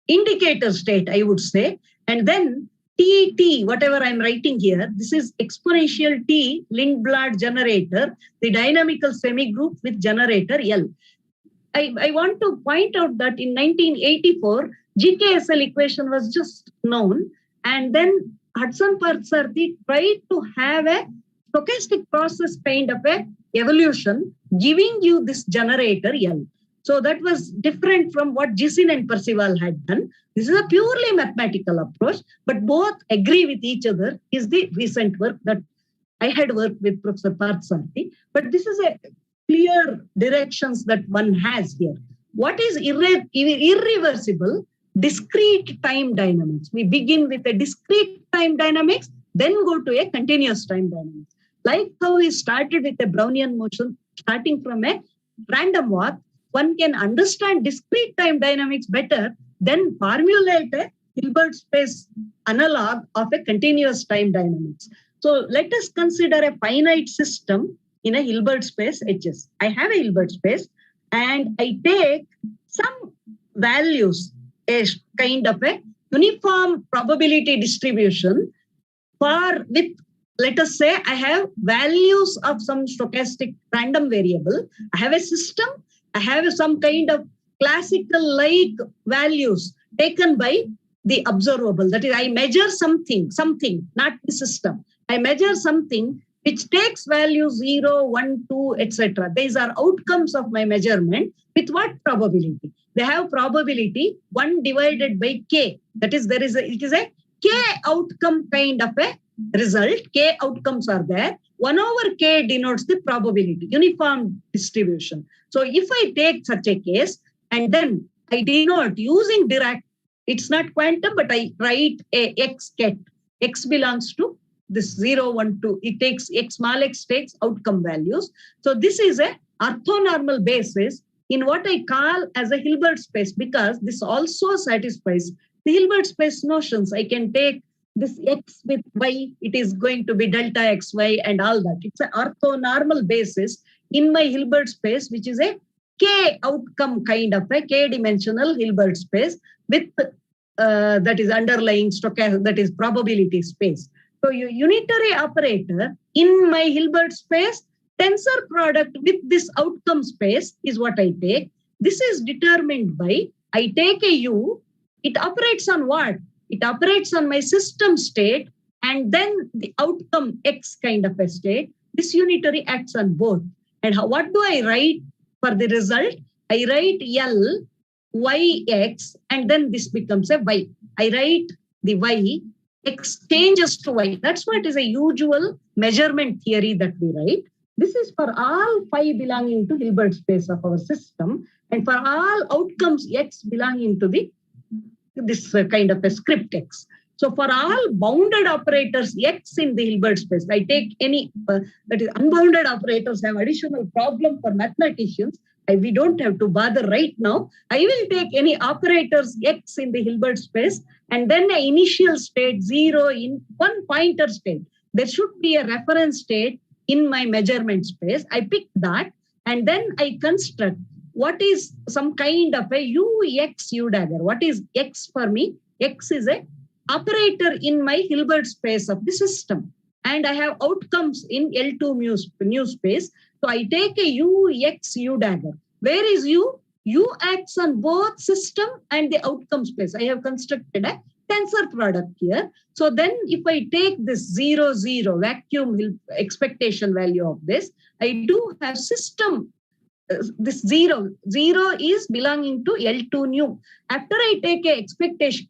indicator state, I would say. And then T, whatever I'm writing here, this is exponential T Lindblad generator, the dynamical semigroup with generator L. I want to point out that in 1984, GKSL equation was just known. And then Hudson Partsarthi tried to have a stochastic process kind of a evolution, giving you this generator L. So that was different from what Gisin and Percival had done. This is a purely mathematical approach, but both agree with each other is the recent work that I had worked with Professor Partsarthi. But this is a clear directions that one has here. What is irreversible? Discrete time dynamics. We begin with a discrete time dynamics, then go to a continuous time dynamics. Like how we started with a Brownian motion, starting from a random walk, one can understand discrete time dynamics better, then formulate a Hilbert space analog of a continuous time dynamics. So let us consider a finite system in a Hilbert space Hs. I have a Hilbert space and I take some values, a kind of a uniform probability distribution with, let us say, I have values of some stochastic random variable. I have a system. I have some kind of classical like values taken by the observable. That is, I measure something, not the system. I measure something which takes values 0, 1, 2, etc. These are outcomes of my measurement with what probability? They have probability 1 divided by k. That is, it is a k outcome kind of a result. K outcomes are there. 1 over k denotes the probability, uniform distribution. So if I take such a case and then I denote using Dirac, it's not quantum, but I write a x ket. X belongs to this 0, 1, 2. It takes x, small x takes outcome values. So this is a orthonormal basis in what I call as a Hilbert space, because this also satisfies the Hilbert space notions. I can take this x with y, it is going to be delta xy and all that. It's an orthonormal basis in my Hilbert space, which is a k outcome kind of a k-dimensional Hilbert space with that is underlying stochastic, that is probability space. So your unitary operator in my Hilbert space, tensor product with this outcome space is what I take. This is determined by, I take a u, it operates on what? It operates on my system state and then the outcome x kind of a state. This unitary acts on both. And what do I write for the result? I write L, y, x, and then this becomes a y. I write the y, x changes to y. That's what is a usual measurement theory that we write. This is for all phi belonging to Hilbert space of our system, and for all outcomes x belonging to this kind of a script x. So for all bounded operators x in the Hilbert space, I take any, that is unbounded operators have additional problem for mathematicians. We don't have to bother right now. I will take any operators x in the Hilbert space and then an initial state 0 in one pointer state. There should be a reference state in my measurement space. I pick that and then I construct what is some kind of a u dagger. What is x for me? X is a operator in my Hilbert space of the system. And I have outcomes in L2 mu space. So I take a u dagger. Where is u? U acts on both system and the outcome space. I have constructed a tensor product here. So then if I take this 0, 0 vacuum expectation value of this, I do have system. This 0 is belonging to L2 nu. After I take a expectation,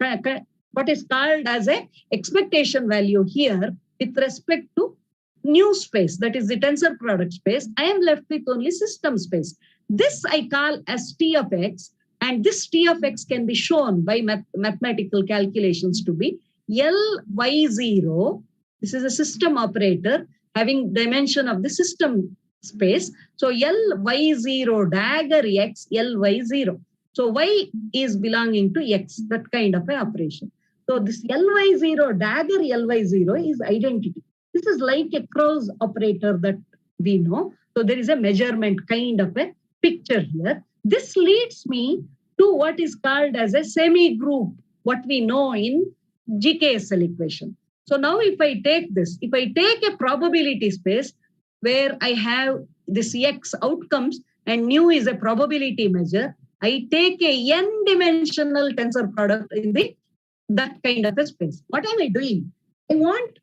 what is called as a expectation value here with respect to new space, that is the tensor product space, I am left with only system space. This I call as T of x, and this T of x can be shown by mathematical calculations to be Ly0. This is a system operator having dimension of the system space. So Ly0 dagger x Ly0. So y is belonging to x, that kind of an operation. So this ly0, dagger ly0 is identity. This is like a cross operator that we know. So there is a measurement kind of a picture here. This leads me to what is called as a semi-group, what we know in GKSL equation. So now if I take this, if I take a probability space where I have this x outcomes and nu is a probability measure, I take a n-dimensional tensor product in that kind of a space. What am I doing? I want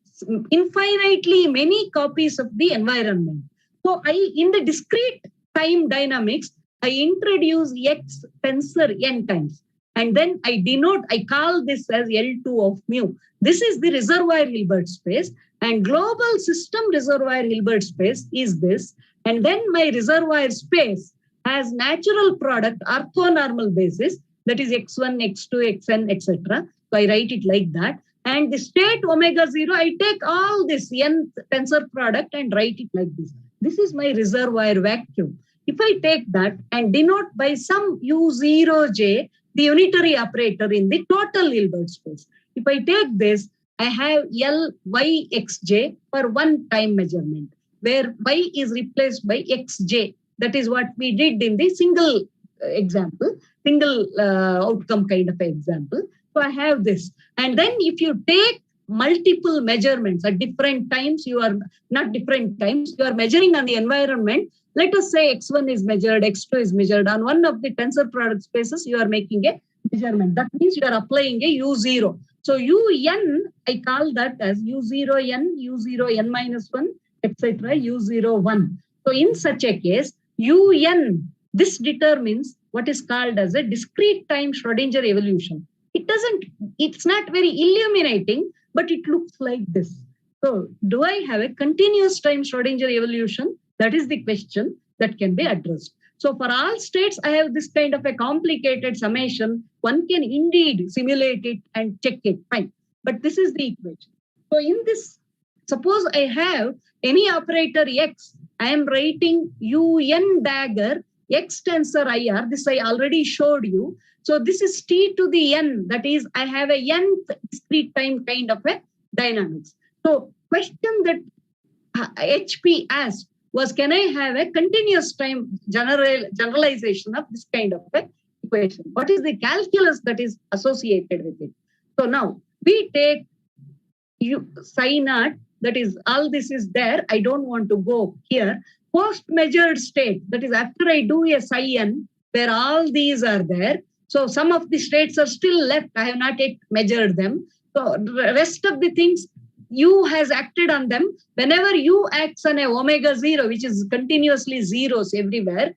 infinitely many copies of the environment. So in the discrete time dynamics, I introduce x tensor n times. And then I call this as L2 of mu. This is the reservoir Hilbert space. And global system reservoir Hilbert space is this. And then my reservoir space has natural product orthonormal basis, that is x1, x2, xn, etc. So I write it like that. And the state omega 0, I take all this n tensor product and write it like this. This is my reservoir vacuum. If I take that and denote by some u0j, the unitary operator in the total Hilbert space. If I take this, I have Lyxj for one time measurement, where y is replaced by xj. That is what we did in the single example, single outcome kind of example. So I have this. And then if you take multiple measurements at different times, you are measuring on the environment. Let us say x1 is measured, x2 is measured. On one of the tensor product spaces, you are making a measurement. That means you are applying a u0. So un, I call that as u0n, u0n minus 1, etc., u01. So in such a case, un, this determines what is called as a discrete time Schrodinger evolution. It's not very illuminating, but it looks like this. So do I have a continuous time Schrodinger evolution? That is the question that can be addressed. So for all states, I have this kind of a complicated summation. One can indeed simulate it and check it, fine. But this is the equation. So in this, suppose I have any operator x, I am writing un dagger x tensor ir. This I already showed you. So this is t to the n, that is I have a nth discrete time kind of a dynamics. So question that HP asked was, can I have a continuous time generalization of this kind of a equation? What is the calculus that is associated with it? So now we take psi naught, that is all this is there. I don't want to go here. Post-measured state, that is after I do a psi n, where all these are there. So some of the states are still left. I have not yet measured them. So the rest of the things, U has acted on them. Whenever U acts on a omega 0, which is continuously zeros everywhere,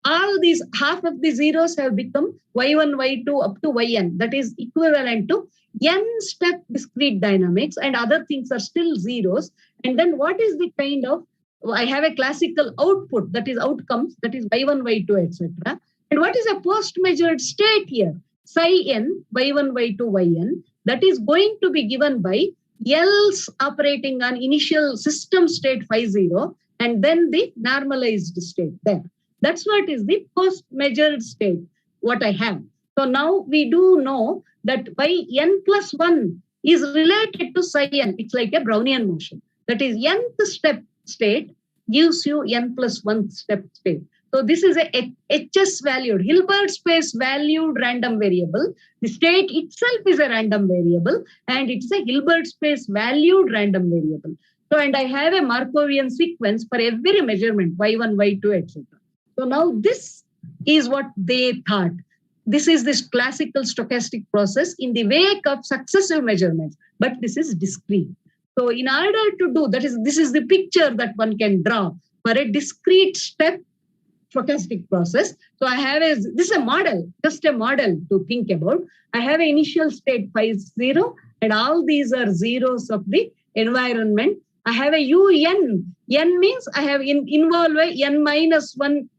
all these half of the zeros have become y1, y2 up to yn. That is equivalent to n-step discrete dynamics, and other things are still zeros. And then what is the kind of, I have a classical output, that is outcomes, that is y1, y2, etc. And what is a post-measured state here? Psi n, y1, y2, yn, that is going to be given by L's operating on initial system state phi 0, and then the normalized state there. That's what is the post-measured state, what I have. So now we do know that yn plus 1 is related to psi n. It's like a Brownian motion. That is nth step state gives you n plus 1 step state. So this is a HS valued, Hilbert space valued random variable. The state itself is a random variable, and it's a Hilbert space valued random variable. So, and I have a Markovian sequence for every measurement, y1, y2, etc. So now this is what they thought. This is this classical stochastic process in the wake of successive measurements, but this is discrete. So in order to do that, this is the picture that one can draw for a discrete step stochastic process. So I have this is a model, just a model to think about. I have an initial state phi 0, and all these are zeros of the environment. I have a un. N means I have involve a n minus 1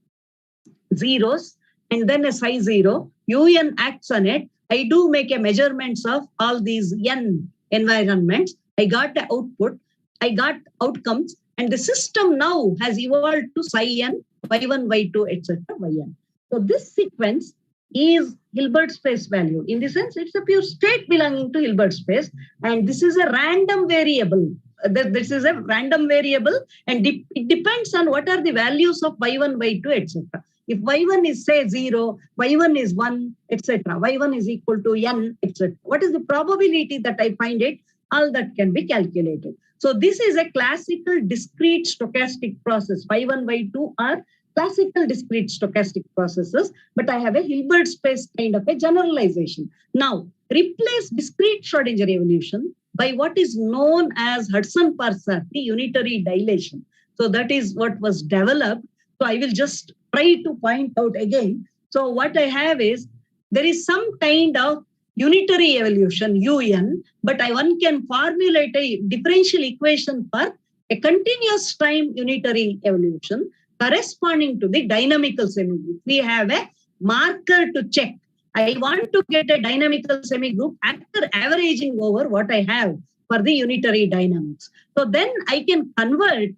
zeros, and then a psi 0. Un acts on it. I do make a measurements of all these n environments. I got the output. I got outcomes. And the system now has evolved to psi n, y1, y2, etc., yn. So this sequence is Hilbert space value. In the sense, it's a pure state belonging to Hilbert space, and this is a random variable. This is a random variable, and it depends on what are the values of y1, y2, etc. If y1 is say 0, y1 is 1, etc., y1 is equal to n, etc. What is the probability that I find it? All that can be calculated. So this is a classical discrete stochastic process. y1, y2 are classical discrete stochastic processes, but I have a Hilbert space kind of a generalization. Now, replace discrete Schrodinger evolution by what is known as Hudson-Parsathi unitary dilation. So that is what was developed. So I will just try to point out again. So what I have is, there is some kind of unitary evolution, un, but one can formulate a differential equation for a continuous time unitary evolution corresponding to the dynamical semigroup. We have a marker to check. I want to get a dynamical semigroup after averaging over what I have for the unitary dynamics. So then I can convert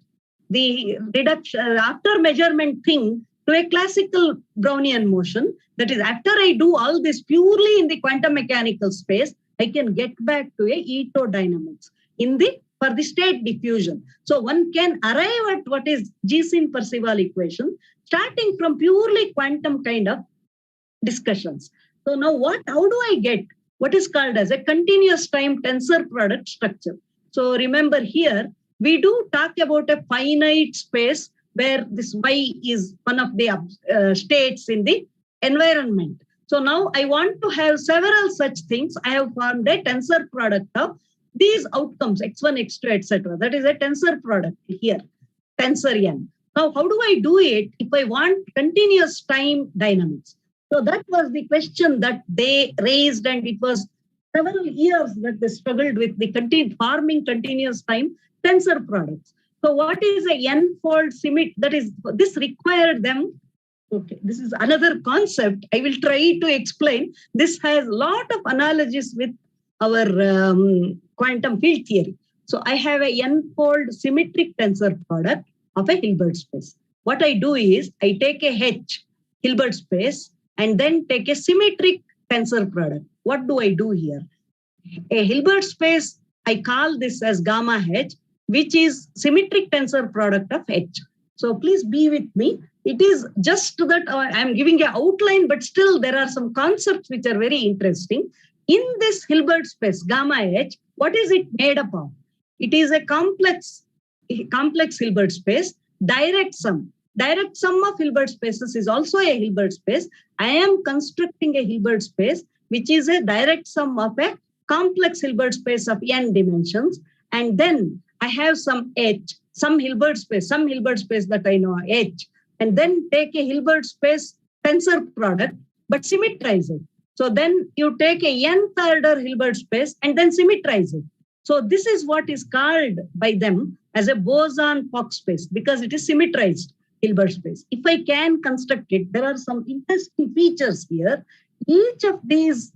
the reduction after measurement thing to a classical Brownian motion. That is, after I do all this purely in the quantum mechanical space, I can get back to a Ito dynamics for the state diffusion. So one can arrive at what is G-Sin-Percival equation, starting from purely quantum kind of discussions. So now how do I get what is called as a continuous time tensor product structure? So remember here, we do talk about a finite space where this Y is one of the states in the environment. So now I want to have several such things. I have formed a tensor product of these outcomes, x1, x2, etc. That is a tensor product here, tensor n. Now, how do I do it if I want continuous time dynamics? So that was the question that they raised, and it was several years that they struggled with the forming continuous time tensor products. So what is a n-fold symmetry? That is, this required them. Okay, this is another concept. I will try to explain. This has a lot of analogies with our quantum field theory. So I have a n-fold symmetric tensor product of a Hilbert space. What I do is I take a H Hilbert space and then take a symmetric tensor product. What do I do here? A Hilbert space, I call this as gamma H, which is symmetric tensor product of H. So please be with me. It is just that I'm giving an outline, but still there are some concepts which are very interesting. In this Hilbert space, gamma H, what is it made up of? It is a complex Hilbert space, direct sum. Direct sum of Hilbert spaces is also a Hilbert space. I am constructing a Hilbert space, which is a direct sum of a complex Hilbert space of n dimensions. And then I have some H, some Hilbert space that I know H, and then take a Hilbert space tensor product, but symmetrize it. So then you take a nth order Hilbert space and then symmetrize it. So this is what is called by them as a boson-Fock space, because it is symmetrized Hilbert space. If I can construct it, there are some interesting features here. Each of these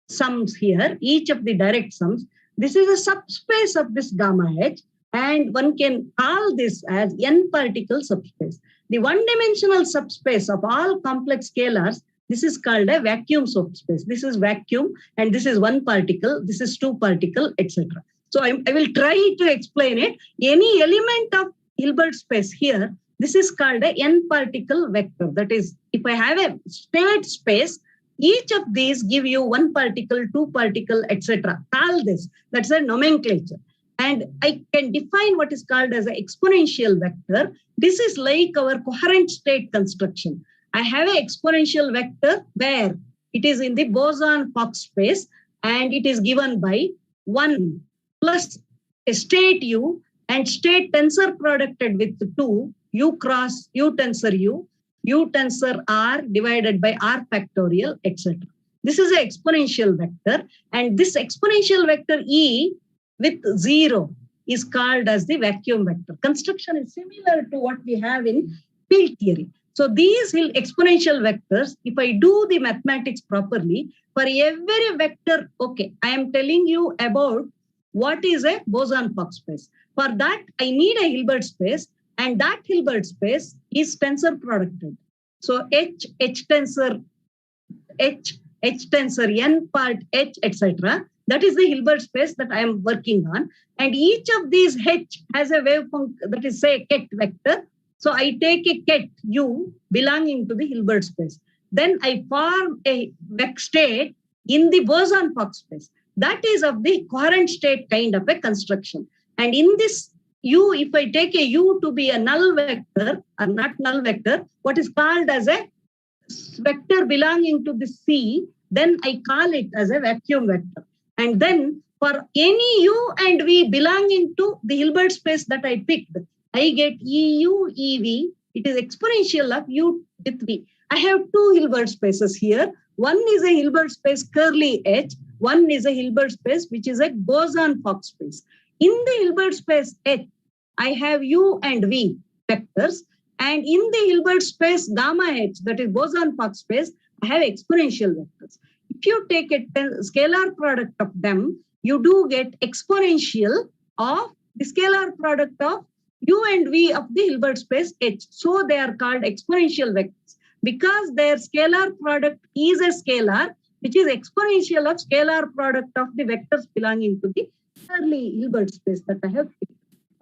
sums here, each of the direct sums, this is a subspace of this gamma H, and one can call this as n-particle subspace. The one-dimensional subspace of all complex scalars, this is called a vacuum subspace. This is vacuum, and this is one particle, this is two particle, etc. So I will try to explain it. Any element of Hilbert space here, this is called a n-particle vector. That is, if I have a state space, each of these give you one particle, two particle, etc. Call this. That's a nomenclature. And I can define what is called as an exponential vector. This is like our coherent state construction. I have an exponential vector where it is in the boson-Fock space, and it is given by 1 plus a state U and state tensor producted with 2, U cross U tensor U, U tensor R divided by R factorial, etc. This is an exponential vector, and this exponential vector E with 0 is called as the vacuum vector. Construction is similar to what we have in field theory. So these exponential vectors, if I do the mathematics properly, for every vector, okay, I am telling you about what is a boson-Fock space. For that, I need a Hilbert space, and that Hilbert space is tensor producted. So H tensor H tensor, n part H, etc. That is the Hilbert space that I am working on. And each of these H has a wave function, that is, say, ket vector. So I take a ket U belonging to the Hilbert space. Then I form a vec state in the boson-Fock space. That is of the coherent state kind of a construction. And in this U, if I take a U to be a null vector, or not null vector, what is called as a vector belonging to the C, then I call it as a vacuum vector. And then for any U and V belonging to the Hilbert space that I picked, I get EU, EV. It is exponential of U with V. I have two Hilbert spaces here. One is a Hilbert space curly H. One is a Hilbert space which is a boson-Fock space. In the Hilbert space H, I have U and V vectors. And in the Hilbert space gamma H, that is boson-Fock space, I have exponential vectors. If you take a scalar product of them, you do get exponential of the scalar product of U and V of the Hilbert space H. So they are called exponential vectors because their scalar product is a scalar which is exponential of scalar product of the vectors belonging to the early Hilbert space that I have picked.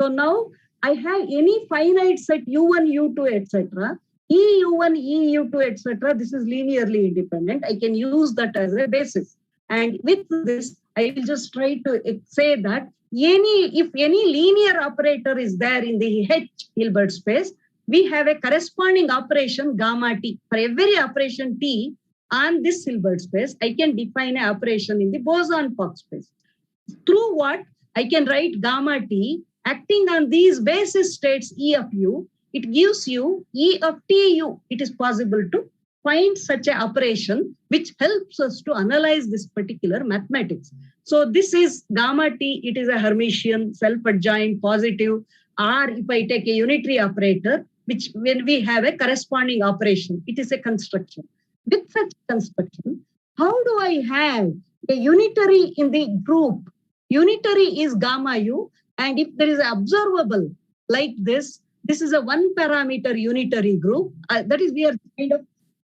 So now I have any finite set U1, U2, etc. EU1, EU2, etc. This is linearly independent. I can use that as a basis. And with this, I will just try to say that if any linear operator is there in the H Hilbert space, we have a corresponding operation gamma T. For every operation T on this Hilbert space, I can define an operation in the boson-Fock space. Through what? I can write gamma T acting on these basis states E of U. It gives you E of TU. It is possible to find such an operation which helps us to analyze this particular mathematics. So this is gamma T. It is a Hermitian, self-adjoint, positive, or if I take a unitary operator, which when we have a corresponding operation, it is a construction. With such construction, how do I have a unitary in the group? Unitary is gamma U, and if there is an observable like this is a one parameter unitary group. That is, we are kind of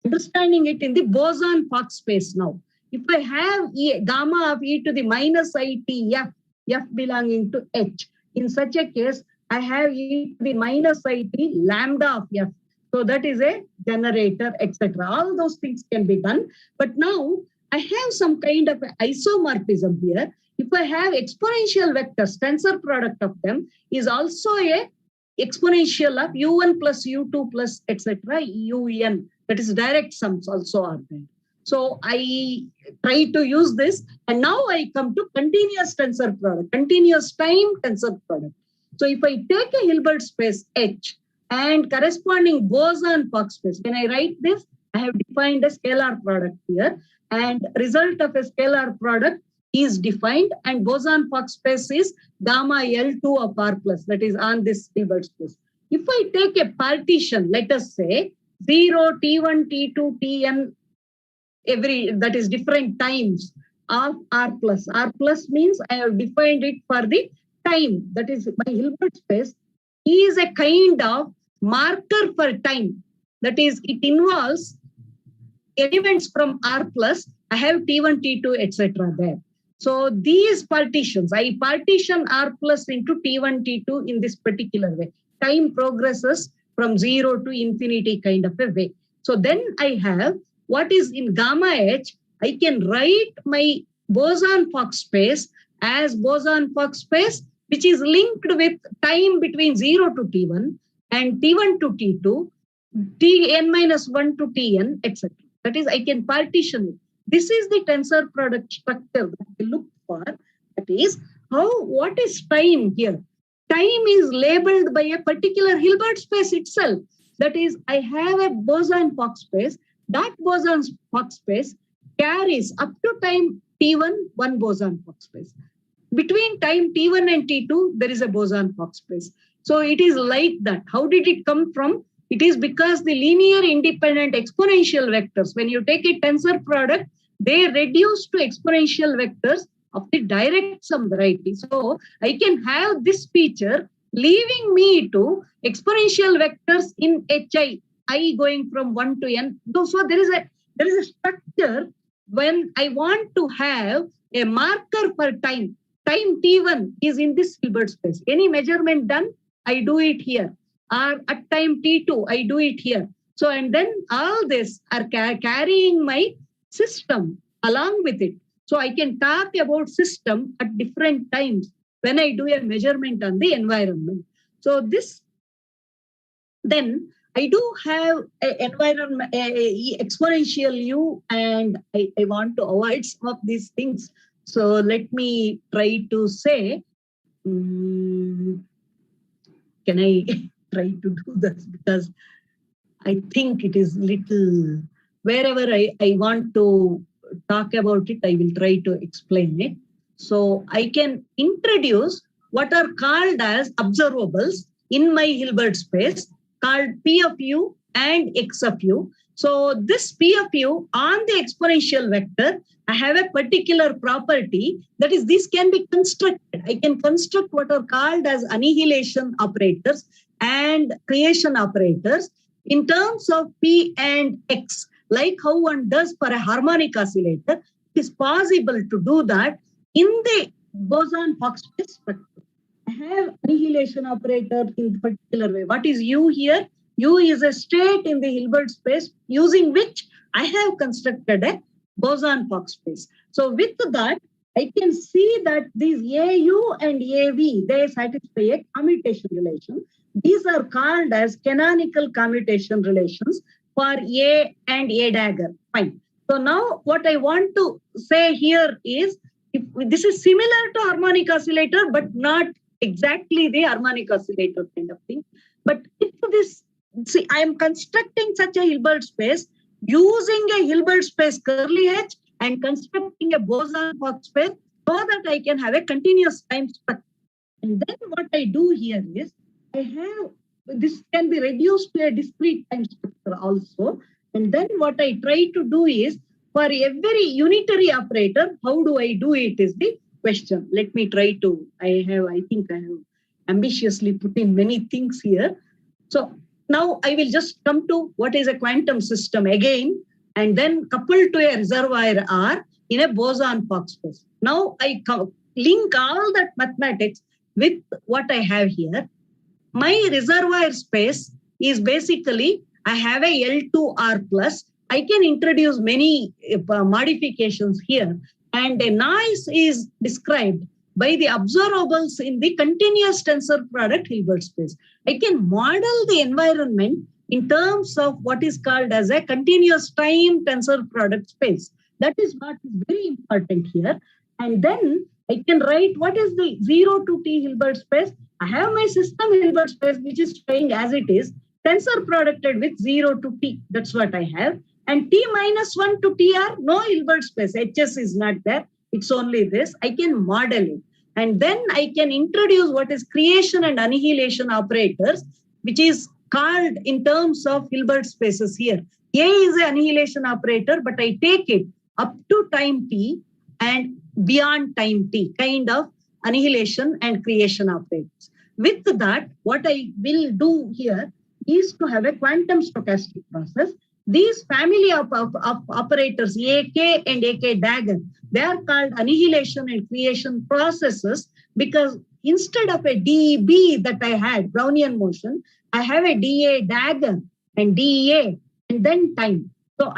understanding it in the boson-Fock space now. If I have gamma of e to the minus it f belonging to H, in such a case, I have e to the minus it lambda of f. So that is a generator, etc. All those things can be done. But now I have some kind of isomorphism here. If I have exponential vectors, tensor product of them is also a exponential of u1 plus u2 plus etc. un. That is direct sums also are there. So I try to use this, and now I come to continuous tensor product, continuous time tensor product. So if I take a Hilbert space H and corresponding boson-Fock space, when I write this, I have defined a scalar product here, and result of a scalar product is defined, and boson-Fock space is gamma L2 of R plus, that is on this Hilbert space. If I take a partition, let us say 0, T1, T2, Tn, that is different times of R plus. R plus means I have defined it for the time. That is, my Hilbert space is a kind of marker for time. That is, it involves elements from R plus. I have T1, T2, etc. there. So these partitions, I partition R plus into T1, T2 in this particular way. Time progresses from 0 to infinity kind of a way. So then I have what is in gamma H, I can write my boson-Fock space as boson-Fock space, which is linked with time between 0 to T1 and T1 to T2, Tn minus 1 to Tn, etc. That is, I can partition it. This is the tensor product structure that we look for. That is, what is time here? Time is labeled by a particular Hilbert space itself. That is, I have a boson-Fock space. That boson-Fock space carries up to time T1, one boson-Fock space. Between time T1 and T2, there is a boson-Fock space. So it is like that. How did it come from? It is because the linear independent exponential vectors, when you take a tensor product, they reduce to exponential vectors of the direct sum variety. So I can have this feature leaving me to exponential vectors in Hi, I going from 1 to n. So there there is a structure when I want to have a marker for time. Time T1 is in this Hilbert space. Any measurement done, I do it here. Or at time T2, I do it here. So, and then all this are carrying my system along with it. So I can talk about system at different times when I do a measurement on the environment. So this, then I do have an environment, exponential U, and I want to avoid some of these things. So let me try to say, can I try to do this? Because I think it is little, wherever I want to talk about it, I will try to explain it. So I can introduce what are called as observables in my Hilbert space, called P of U and X of U. So this P of U on the exponential vector, I have a particular property, that is, this can be constructed. I can construct what are called as annihilation operators and creation operators in terms of P and X, like how one does for a harmonic oscillator. It is possible to do that in the boson-Fock space spectrum. I have annihilation operator in particular way. What is U here? U is a state in the Hilbert space using which I have constructed a boson-Fock space. So with that, I can see that these AU and AV, they satisfy a commutation relation. These are called as canonical commutation relations for A and A dagger. Fine. So now what I want to say here is, if this is similar to harmonic oscillator, but not exactly the harmonic oscillator kind of thing. But if this, see, I am constructing such a Hilbert space using a Hilbert space curly H and constructing a boson-Fock space so that I can have a continuous time spectrum. And then what I do here is, I have, this can be reduced to a discrete time structure also. And then what I try to do is, for every unitary operator, how do I do it is the question. Let me try to, I think I have ambitiously put in many things here. So now I will just come to what is a quantum system again, and then coupled to a reservoir R in a boson-Fock space. Now I link all that mathematics with what I have here. My reservoir space is basically, I have a L2R plus. I can introduce many modifications here, and a noise is described by the observables in the continuous tensor product Hilbert space. I can model the environment in terms of what is called as a continuous time tensor product space. That is what is very important here. And then I can write what is the 0 to T Hilbert space. I have my system Hilbert space, which is staying as it is, tensor producted with 0 to T. That's what I have. And T minus 1 to TR, no Hilbert space. HS is not there. It's only this. I can model it. And then I can introduce what is creation and annihilation operators, which is called in terms of Hilbert spaces here. A is an annihilation operator, but I take it up to time T and beyond time T, kind of annihilation and creation operators. With that, what I will do here is to have a quantum stochastic process. These family of operators, AK and AK dagger, they are called annihilation and creation processes, because instead of a DB that I had, Brownian motion, I have a DA dagger and DA and then time. So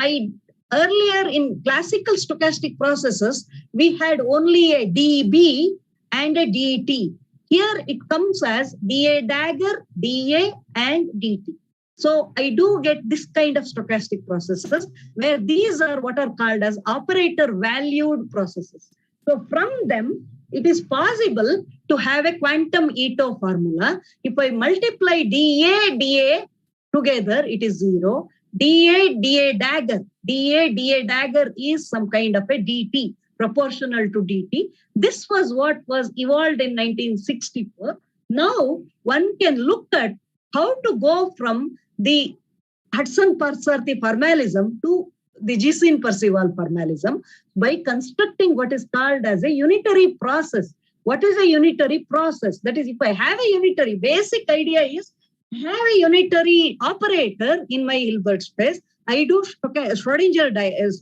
earlier in classical stochastic processes, we had only a DB and a DT. Here it comes as DA dagger, DA and DT. So I do get this kind of stochastic processes where these are what are called as operator valued processes. So from them, it is possible to have a quantum Ito formula. If I multiply DA, DA together, it is 0. DA, DA dagger. DA, DA dagger is some kind of a DT, proportional to DT. This was what was evolved in 1964. Now one can look at how to go from the Hudson-Parsorthy formalism to the Gisin-Percival formalism by constructing what is called as a unitary process. What is a unitary process? That is, if I have a unitary, basic idea is I have a unitary operator in my Hilbert space. I do Schrodinger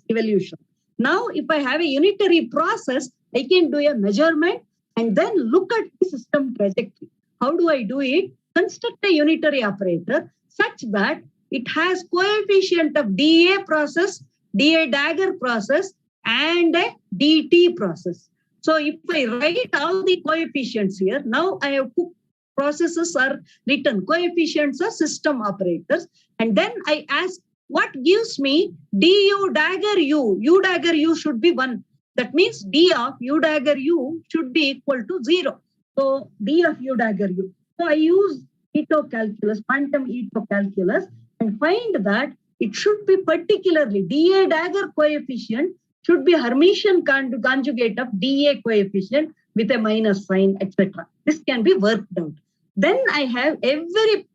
evolution. Now, if I have a unitary process, I can do a measurement and then look at the system trajectory. How do I do it? Construct a unitary operator such that it has coefficient of dA process, dA dagger process, and a dt process. So if I write all the coefficients here, now I have two processes are written, coefficients are system operators, and then I ask what gives me du dagger u dagger u should be 1. That means d of u dagger u should be equal to 0. So d of u dagger u. So I use Ito calculus, quantum Ito calculus, and find that it should be particularly dA dagger coefficient should be Hermitian conjugate of dA coefficient with a minus sign, etc. This can be worked out. Then I have every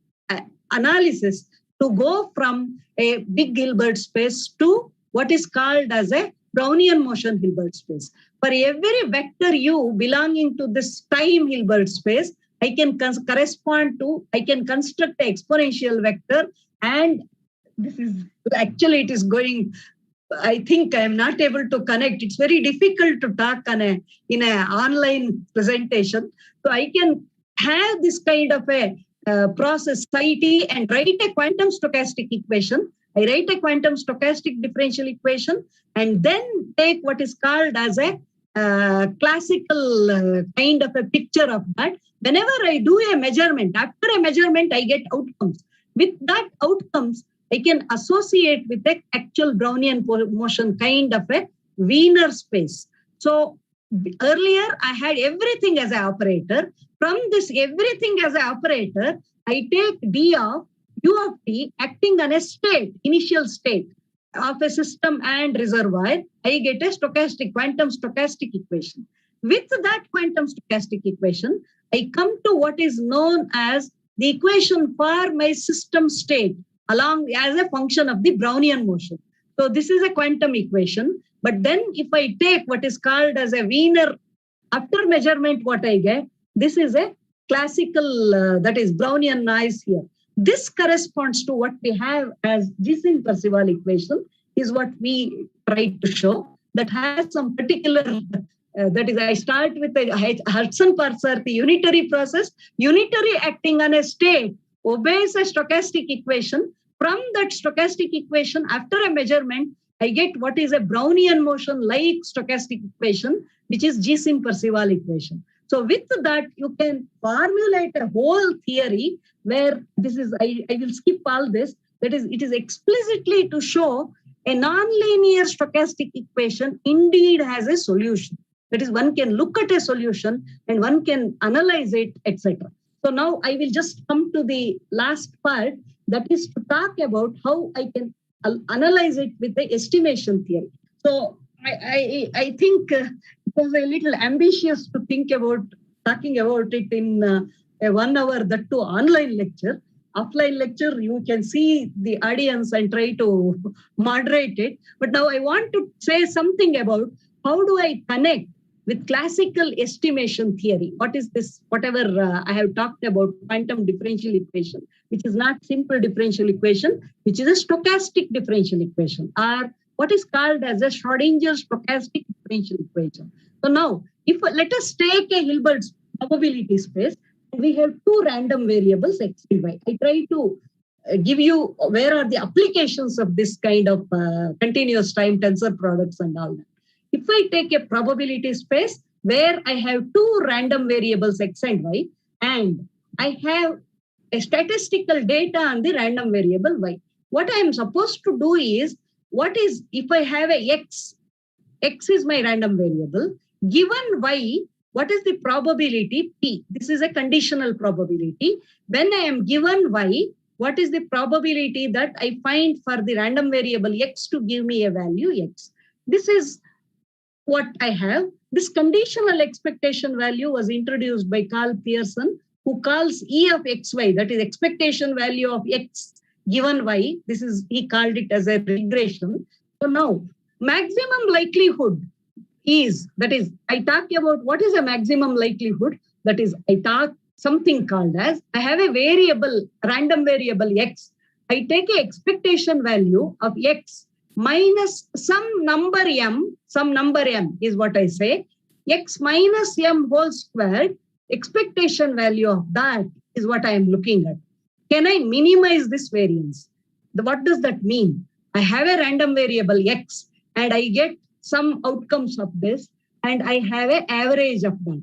analysis to go from a big Hilbert space to what is called as a Brownian motion Hilbert space. For every vector u belonging to this time Hilbert space, I can construct an exponential vector, and this is actually it is going. I think I am not able to connect. It's very difficult to talk in an online presentation. So I can have this kind of a process IT and write a quantum stochastic equation. I write a quantum stochastic differential equation and then take what is called as a classical kind of a picture of that. Whenever I do a measurement, after a measurement, I get outcomes. With that outcomes, I can associate with the actual Brownian motion kind of a Wiener space. So earlier, I had everything as an operator. From this everything as an operator, I take d of u of t acting on a state, initial state of a system and reservoir. I get a quantum stochastic equation. With that quantum stochastic equation, I come to what is known as the equation for my system state along as a function of the Brownian motion. So this is a quantum equation. But then if I take what is called as a Wiener, after measurement, what I get, this is a classical, that is Brownian noise here. This corresponds to what we have as Gisin-Parseval equation, is what we try to show, that has some particular, that is, I start with a Hudson parser, the unitary process, unitary acting on a state, obeys a stochastic equation. From that stochastic equation, after a measurement, I get what is a Brownian motion like stochastic equation, which is Gisin-Parseval equation. So with that, you can formulate a whole theory where this is, I will skip all this, that is, it is explicitly to show a nonlinear stochastic equation indeed has a solution. That is, one can look at a solution and one can analyze it, etc. So now I will just come to the last part, that is to talk about how I can analyze it with the estimation theory. So I think it was a little ambitious to think about talking about it in a 1 hour, that too online lecture. Offline lecture, you can see the audience and try to moderate it. But now I want to say something about how do I connect with classical estimation theory. What is this? Whatever I have talked about, quantum differential equation, which is not simple differential equation, which is a stochastic differential equation, or what is called as a Schrodinger stochastic differential equation. So now, if let us take a Hilbert's probability space, we have two random variables x and y. I try to give you where are the applications of this kind of continuous time tensor products and all that. If I take a probability space where I have two random variables x and y, and I have a statistical data on the random variable y, what I am supposed to do is, what is, if I have a x is my random variable, given y, what is the probability p? This is a conditional probability. When I am given y, what is the probability that I find for the random variable x to give me a value x? This is what I have. This conditional expectation value was introduced by Carl Pearson, who calls E of xy, that is expectation value of x given y. This is, he called it as a regression. So now, maximum likelihood is, that is, I talk about what is a maximum likelihood. That is, I talk something called as, I have a variable, random variable x, I take an expectation value of x minus some number m is what I say, x minus m whole squared, expectation value of that is what I am looking at. Can I minimize this variance? What does that mean? I have a random variable x and I get some outcomes of this and I have an average of that.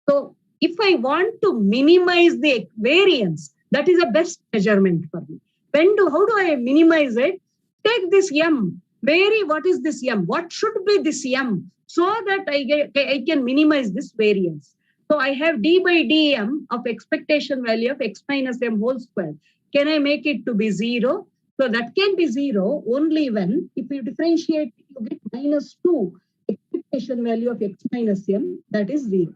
So if I want to minimize the variance, that is the best measurement for me. How do I minimize it? Take this m, vary what is this m, what should be this m, so that I can minimize this variance. So I have d by dm of expectation value of x minus m whole square. Can I make it to be 0? So that can be 0 only when, if you differentiate, you get minus 2 expectation value of x minus m, that is 0.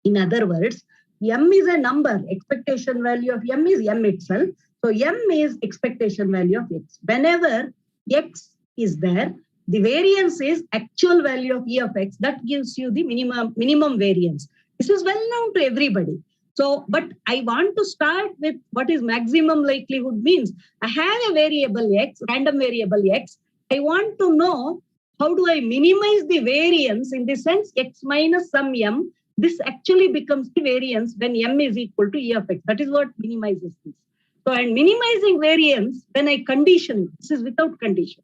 In other words, m is a number, expectation value of m is m itself. So m is expectation value of x. Whenever x is there, the variance is actual value of e of x. That gives you the minimum variance. This is well known to everybody. So, but I want to start with what is maximum likelihood means. I have a variable x, random variable x. I want to know how do I minimize the variance in the sense x minus some m. This actually becomes the variance when m is equal to e of x. That is what minimizes this. So, and minimizing variance, when I condition it, this is without condition.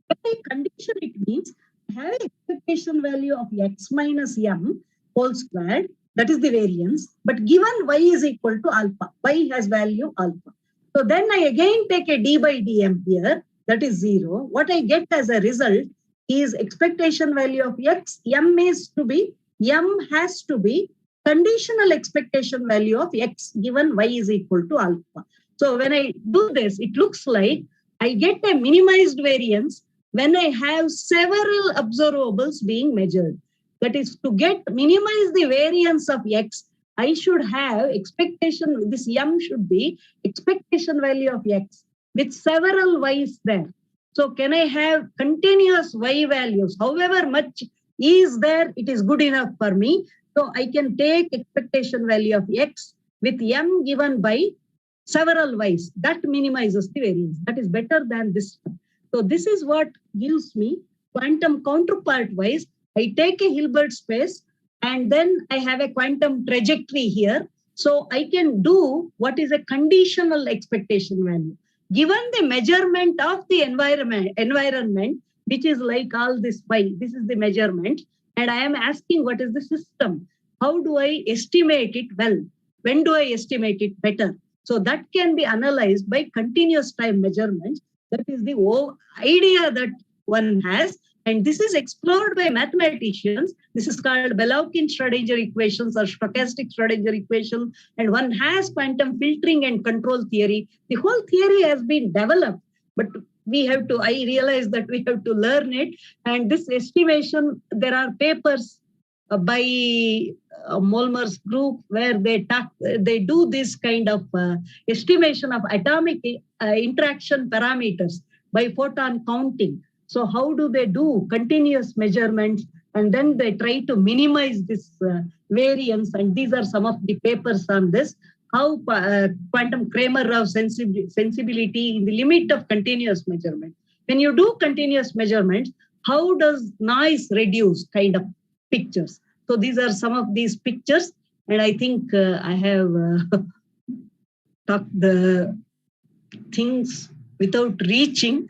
When I condition it means I have an expectation value of x minus m whole squared, that is the variance, but given y is equal to alpha, y has value alpha. So then I again take a d by dm here, that is 0. What I get as a result is expectation value of x, m has to be conditional expectation value of x given y is equal to alpha. So when I do this, it looks like I get a minimized variance when I have several observables being measured. That is, to minimize the variance of x, I should have expectation, this m should be expectation value of x with several y's there. So can I have continuous y values? However much is there, it is good enough for me. So I can take expectation value of x with m given by several y's. That minimizes the variance. That is better than this one. So this is what gives me quantum counterpart wise. I take a Hilbert space and then I have a quantum trajectory here. So I can do what is a conditional expectation value. Given the measurement of the environment, which is like all this y, this is the measurement, and I am asking what is the system? How do I estimate it well? When do I estimate it better? So that can be analyzed by continuous time measurements. That is the idea that one has. And this is explored by mathematicians. This is called Belowkin-Schrödinger equations or stochastic Schrödinger equation. And one has quantum filtering and control theory. The whole theory has been developed, but I realize that we have to learn it. And this estimation, there are papers by Molmar's group where they do this kind of estimation of atomic interaction parameters by photon counting. So how do they do continuous measurements? And then they try to minimize this variance. And these are some of the papers on this. How quantum Kramer-Rao sensibility in the limit of continuous measurement. When you do continuous measurements, how does noise reduce kind of pictures? So these are some of these pictures. And I think I have talked the things without reaching.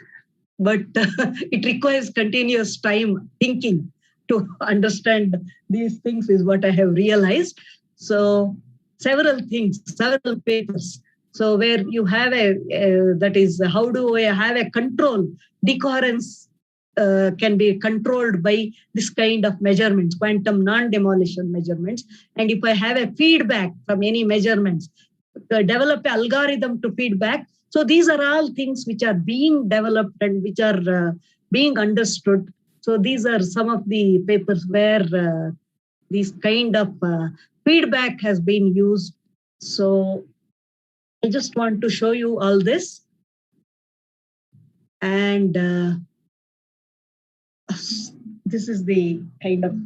But it requires continuous time thinking to understand these things is what I have realized. So several things, several papers. So where you have that is, how do I have a control? Decoherence can be controlled by this kind of measurements, quantum non-demolition measurements. And if I have a feedback from any measurements, develop an algorithm to feedback. So these are all things which are being developed and which are being understood. So these are some of the papers where this kind of feedback has been used. So I just want to show you all this. And this is the kind of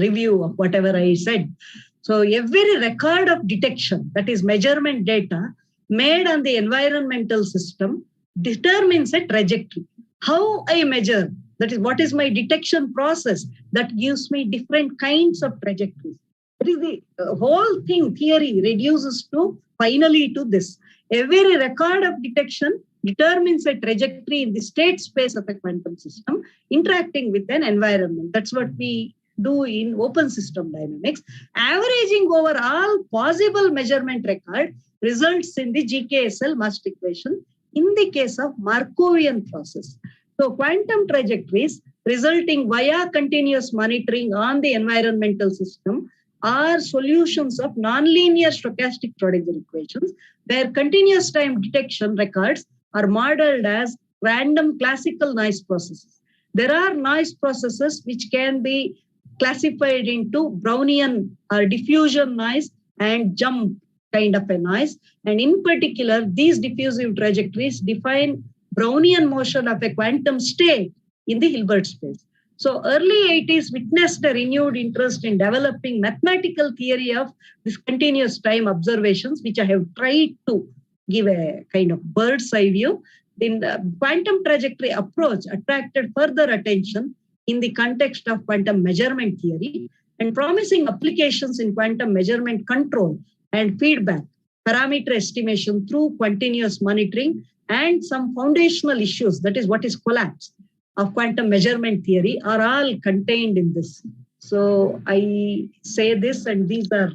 review of whatever I said. So every record of detection, that is measurement data, made on the environmental system determines a trajectory. How I measure, that is, what is my detection process that gives me different kinds of trajectories. That is the whole thing, theory reduces to finally to this. Every record of detection determines a trajectory in the state space of a quantum system interacting with an environment. That's what we do in open system dynamics. Averaging over all possible measurement record results in the GKSL Mast equation in the case of Markovian process. So quantum trajectories resulting via continuous monitoring on the environmental system are solutions of nonlinear stochastic Schrodinger equations, where continuous time detection records are modeled as random classical noise processes. There are noise processes which can be classified into Brownian or diffusion noise and jump kind of a noise. And in particular, these diffusive trajectories define Brownian motion of a quantum state in the Hilbert space. So early 80s witnessed a renewed interest in developing mathematical theory of this continuous time observations, which I have tried to give a kind of bird's eye view. The quantum trajectory approach attracted further attention in the context of quantum measurement theory, and promising applications in quantum measurement control and feedback, parameter estimation through continuous monitoring, and some foundational issues, that is what is collapse of quantum measurement theory, are all contained in this. So I say this, and these are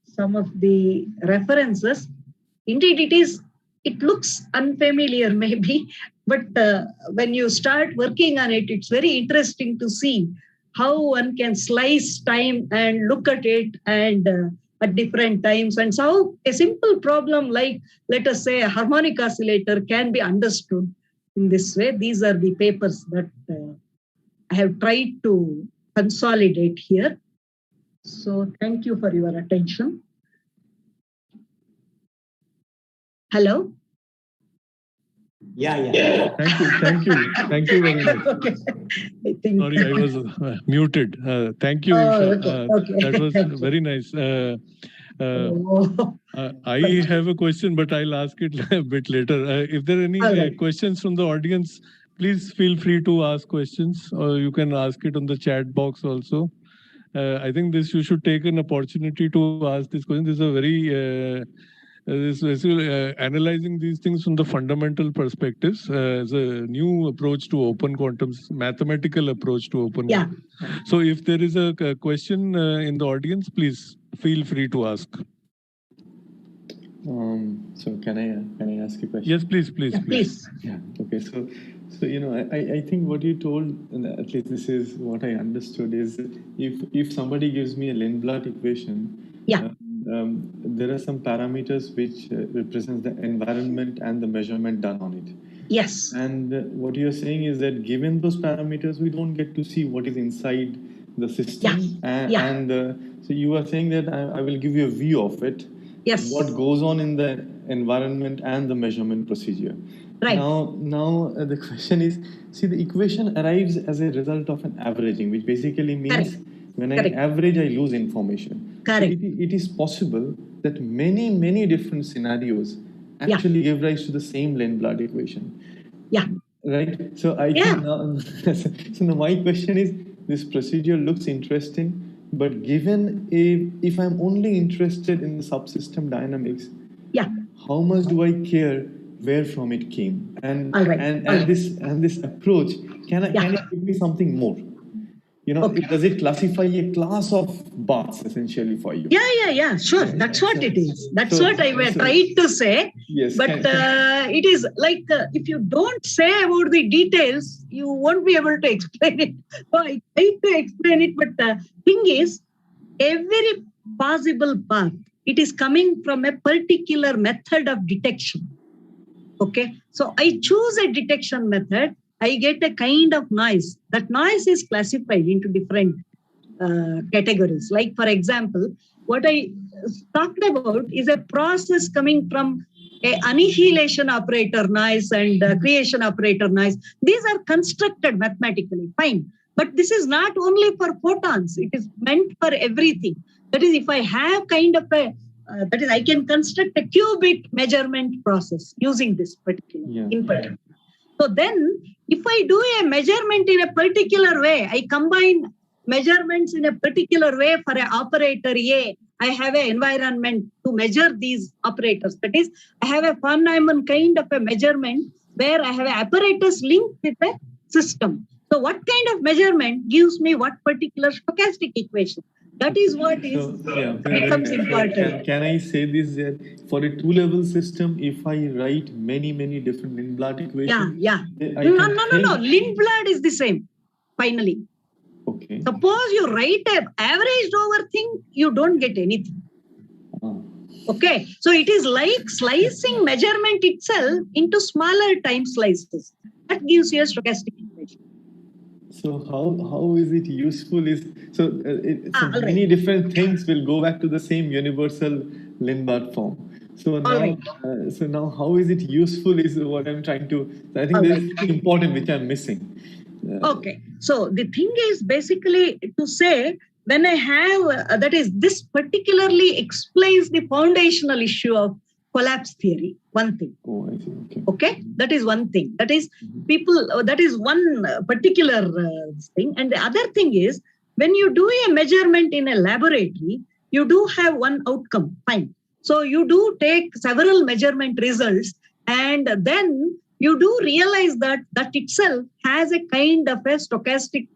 some of the references. Indeed, it looks unfamiliar maybe, but when you start working on it, it's very interesting to see how one can slice time and look at it and at different times, and so a simple problem like, let us say, a harmonic oscillator can be understood in this way. These are the papers that I have tried to consolidate here. So thank you for your attention. Hello? Yeah. Thank you very much. Okay. I think... Sorry, I was muted. Thank you, Isha. Okay. That was very nice. I have a question, but I'll ask it a bit later. If there are any questions from the audience, please feel free to ask questions, or you can ask it on the chat box also. I think you should take an opportunity to ask this question. This is a very analyzing these things from the fundamental perspectives as a new approach to open quantums, mathematical approach to open. Yeah. So if there is a question in the audience, please feel free to ask. So can I ask a question? Yes, please. Yeah. Okay. So I think what you told, and at least this is what I understood, is if somebody gives me a Lindblad equation, there are some parameters which represents the environment and the measurement done on it. Yes. And what you're saying is that given those parameters, we don't get to see what is inside the system. So you are saying that I will give you a view of it. Yes. What goes on in the environment and the measurement procedure. Right. Now the question is, see, the equation arrives as a result of an averaging, which basically means when I average, I lose information. Correct. So it is possible that many different scenarios actually give rise to the same Lindblad equation. Yeah. Right. So I think now, so now my question is, this procedure looks interesting, but given if I'm only interested in the subsystem dynamics, how much do I care where from it came? And this approach, can it give me something more? Does it classify a class of baths essentially for you? Yeah, sure. That's what it is. That's what I were trying to say. Yes. But it is like, if you don't say about the details, you won't be able to explain it. So I tried to explain it, but the thing is, every possible path, it is coming from a particular method of detection. Okay. So I choose a detection method. I get a kind of noise. That noise is classified into different categories. Like, for example, what I talked about is a process coming from a annihilation operator noise and creation operator noise. These are constructed mathematically, fine. But this is not only for photons. It is meant for everything. That is, if I have kind of a that is, I can construct a qubit measurement process using this particular input. So then, if I do a measurement in a particular way, I combine measurements in a particular way for an operator A. I have an environment to measure these operators. That is, I have a von Neumann kind of a measurement where I have an apparatus linked with a system. So what kind of measurement gives me what particular stochastic equation? That is what becomes important. Can I say this that for a two-level system, if I write many different Lindblad equations? No. Lindblad is the same, finally. Okay. Suppose you write an averaged over thing, you don't get anything. Okay. So it is like slicing measurement itself into smaller time slices. That gives you a stochastic equation. So how is it useful? Many different things will go back to the same universal Lindblad form. So now how is it useful is what I'm trying to. I think this is important, which I'm missing. Okay. So the thing is basically to say when I have that is this particularly explains the foundational issue of collapse theory. One thing. Oh, I see. Okay. That is one thing. That is that is one particular thing. And the other thing is when you do a measurement in a laboratory, you do have one outcome. Fine. So you do take several measurement results and then you do realize that itself has a kind of a stochastic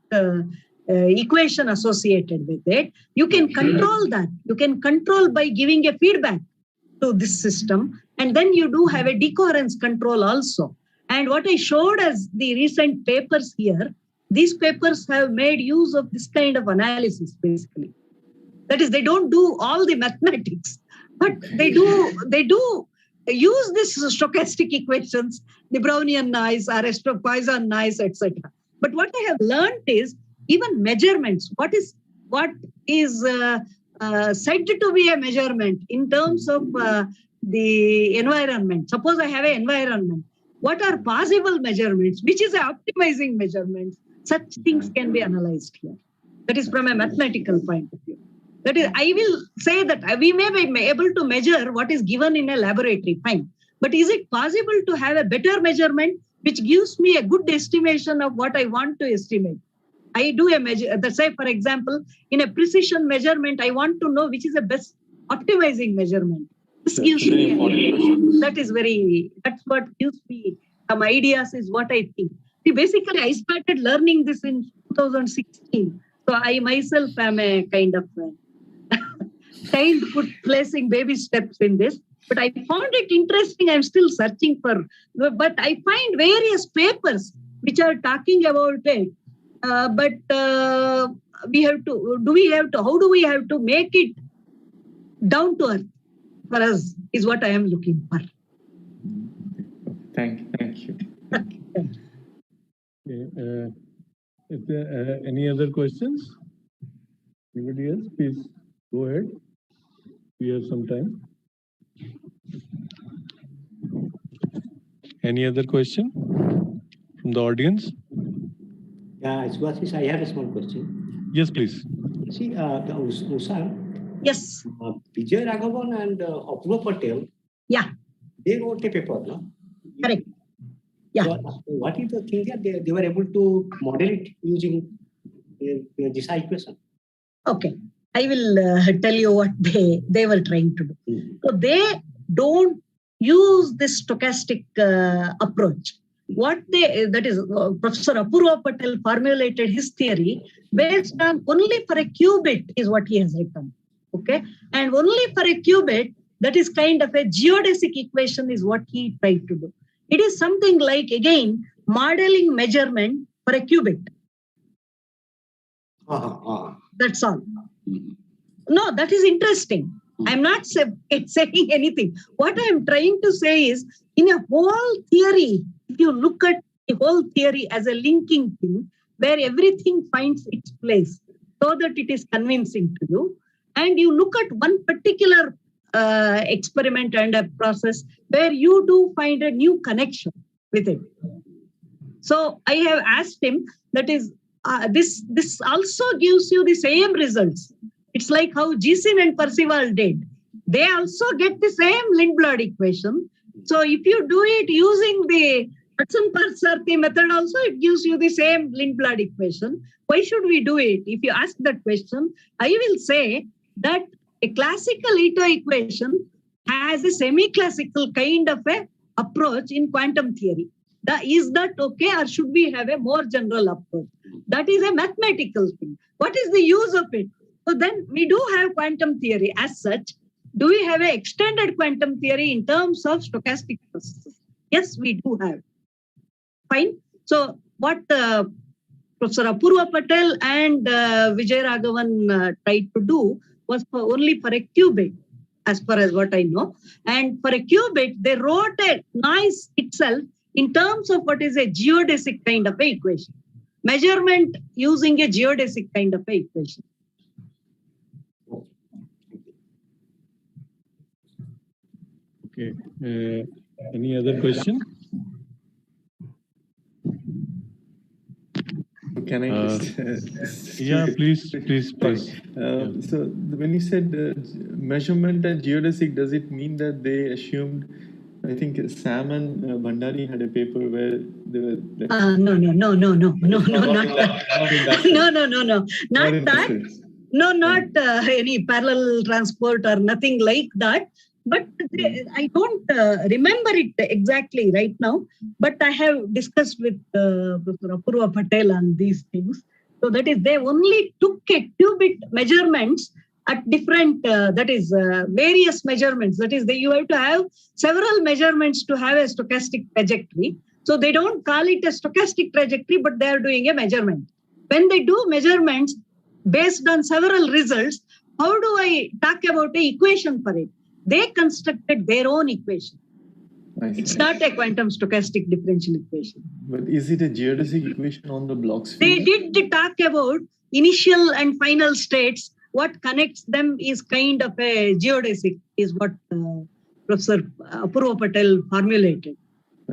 equation associated with it. You can control that. You can control by giving a feedback to this system. And then you do have a decoherence control also. And what I showed as the recent papers here, these papers have made use of this kind of analysis, basically. That is, they don't do all the mathematics, but they do use this stochastic equations, the Brownian noise, Poisson noise, etc. But what I have learned is even measurements. What is said to be a measurement in terms of the environment. Suppose I have an environment. What are possible measurements? Which is an optimizing measurement? Such things can be analyzed here. That is from a mathematical point of view. That is, I will say that we may be able to measure what is given in a laboratory, fine. But is it possible to have a better measurement which gives me a good estimation of what I want to estimate? I do a measure, say for example, in a precision measurement, I want to know which is the best optimizing measurement. This gives me that's what gives me some ideas is what I think. See, basically I started learning this in 2016. So I myself am a kind of child placing baby steps in this. But I found it interesting. I'm still searching for, but I find various papers which are talking about it. But we have to, how do we have to make it down to earth for us is what I am looking for. Thank you. Okay, is there any other questions? Anybody else? Please go ahead. We have some time. Any other question from the audience? Yeah, I have a small question. Yes, please. See, Usha. Yes. Vijay Raghavan and Apurva Patel. Yeah. They wrote a paper, no? Correct. Yeah. So, what is the thing that they were able to model it using this equation? Okay. I will tell you what they were trying to do. So they don't use this stochastic approach. That is, Professor Apurva Patel formulated his theory based on only for a qubit is what he has written. Okay. And only for a qubit, that is kind of a geodesic equation is what he tried to do. It is something like, again, modeling measurement for a qubit. That's all. No, that is interesting. I'm not saying anything. What I'm trying to say is, in a whole theory, if you look at the whole theory as a linking thing, where everything finds its place so that it is convincing to you, and you look at one particular experiment and a process where you do find a new connection with it. So I have asked him, that is, this also gives you the same results. It's like how Gisin and Percival did. they also get the same Lindblad equation. So if you do it using the Hudson-Parks-Sarthi method also, it gives you the same Lindblad equation. Why should we do it? If you ask that question, I will say that a classical Ito equation has a semi-classical kind of a approach in quantum theory. Is that okay, or should we have a more general approach? That is a mathematical thing. What is the use of it? So then we do have quantum theory as such. Do we have an extended quantum theory in terms of stochastic processes? Yes, we do have. Fine. So what Professor Apurva Patel and Vijay Raghavan tried to do was only for a qubit, as far as what I know. And for a qubit, they wrote a noise itself in terms of what is a geodesic kind of a equation. Measurement using a geodesic kind of a equation. Okay. Any other question? Can I just? Yeah, please. So when you said measurement and geodesic, does it mean that they assumed? I think Sam and Bhandari had a paper where they were. No, not that. No, not any parallel transport or nothing like that. But I don't remember it exactly right now. But I have discussed with Professor Apurva Patel on these things. So that is, they only took a qubit measurements at different, various measurements. That is, you have to have several measurements to have a stochastic trajectory. So they don't call it a stochastic trajectory, but they are doing a measurement. When they do measurements based on several results, how do I talk about an equation for it? They constructed their own equation. It's not a quantum stochastic differential equation. But is it a geodesic equation on the blocks? They did talk about initial and final states. What connects them is kind of a geodesic, is what Professor Apurva Patel formulated.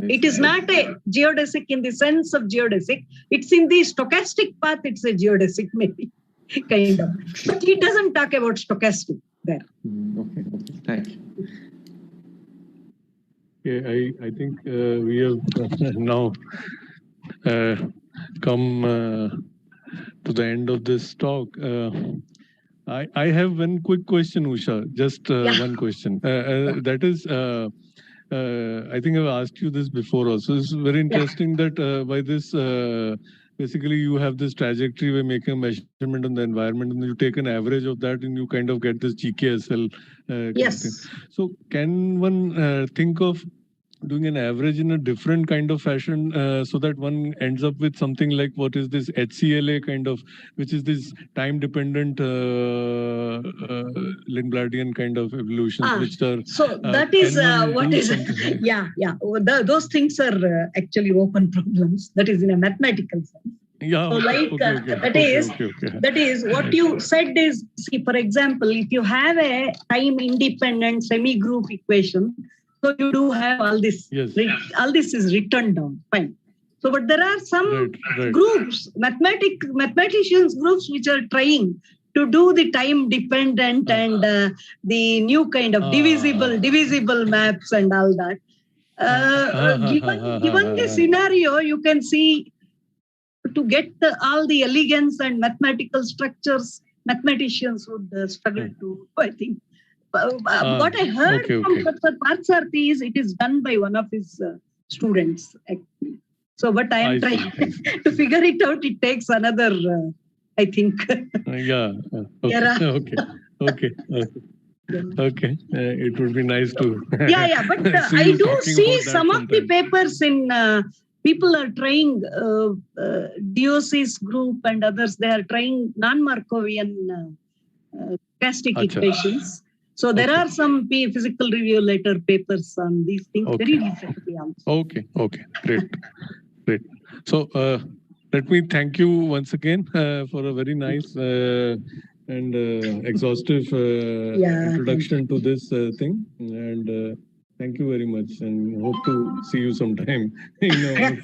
It is not a geodesic in the sense of geodesic. It's in the stochastic path, it's a geodesic maybe, kind of. But he doesn't talk about stochastic there. Okay, thank you. Okay, I think we have now come to the end of this talk. I have one quick question, Usha, just one question. That is, I think I've asked you this before also. It's very interesting that by this, basically you have this trajectory by making a measurement on the environment and you take an average of that and you kind of get this GKSL. Yes. So can one think of doing an average in a different kind of fashion so that one ends up with something like what is this HCLA kind of, which is this time dependent Lindbladian kind of evolutions, which are so that is what is those things are actually open problems. That is in a mathematical sense. Yeah, so that is what you said is, see, for example, if you have a time independent semi-group equation, so you do have all this. Yes. All this is written down. Fine. So, but there are some groups, mathematicians groups, which are trying to do the time dependent and the new kind of divisible maps and all that. Given the scenario, you can see to get all the elegance and mathematical structures, mathematicians would struggle to, I think. What I heard from Professor Parks-Sarthi is it is done by one of his students, actually. So, but I am trying to figure it out. It takes another, I think. Okay. It would be nice to. But I do see some of the papers in. People are trying DOC's group and others. They are trying non-Markovian stochastic equations. So there are some physical review letter papers on these things very recently also. Okay, great. So let me thank you once again for a very nice and exhaustive introduction to this thing. And Thank you very much, and hope to see you sometime in a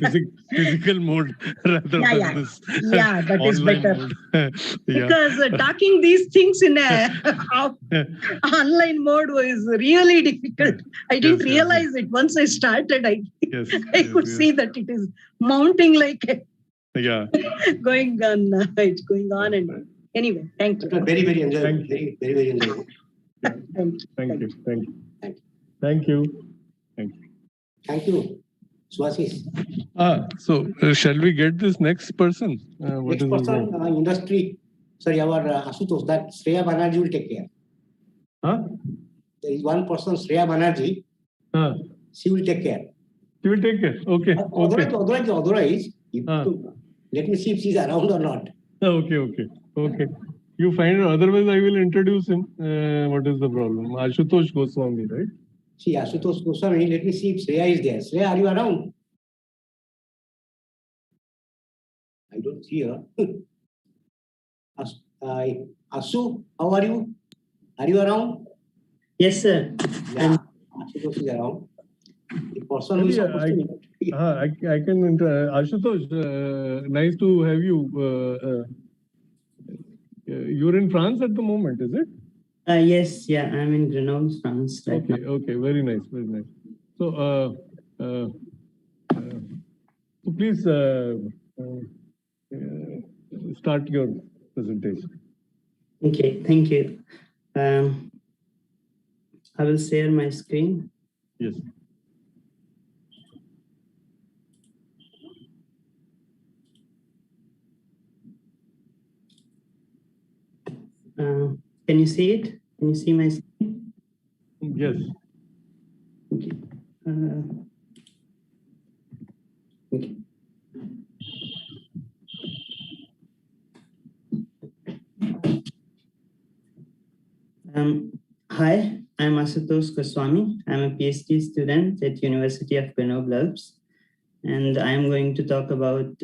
physical mode rather than this that is online better. mode. Because talking these things in a online mode was really difficult. I didn't realize it. Once I started, I could see that it is mounting like going on. It's going on, and anyway, thank you. Very, very enjoyable. Very, very enjoyable. Thank you. Thank you. Thank you, Swasish. So shall we get this next person? Next person, industry. Sorry, our Asutosh, that Shreya Banerjee will take care. There is one person, Shreya Banerjee. She will take care. She will take care. Okay. Otherwise, let me see if she's around or not. Okay. You find her. Otherwise, I will introduce him. What is the problem? Ashutosh Goswami, right? See, Ashutosh Goswami. Let me see if Shreya is there. Shreya, are you around? I don't see her. Asu, how are you? Are you around? Yes, sir. Yeah, Ashutosh is around. The person who is supposed to... I can... Ashutosh, nice to have you. You're in France at the moment, is it? Yes, I'm in Grenoble, France right now. Okay, very nice. So, please start your presentation. Okay, thank you. I will share my screen. Yes. Can you see it? Can you see my screen? Yes. Okay. Okay. Hi, I'm Ashutosh Goswami. I'm a PhD student at University of Grenoble, and I am going to talk about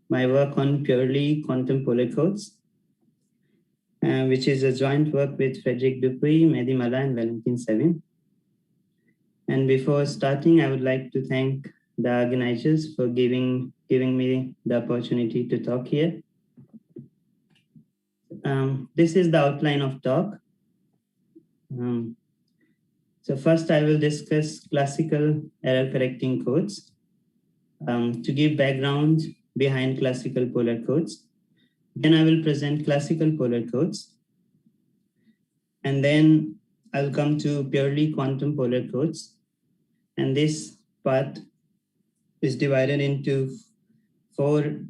my work on purely quantum polar codes, which is a joint work with Frederic Dupuy, Mehdi Mala, and Valentin Sevin. And before starting, I would like to thank the organizers for giving me the opportunity to talk here. This is the outline of talk. So first, I will discuss classical error correcting codes to give background behind classical polar codes. Then I will present classical polar codes. And then I'll come to purely quantum polar codes. And this part is divided into 4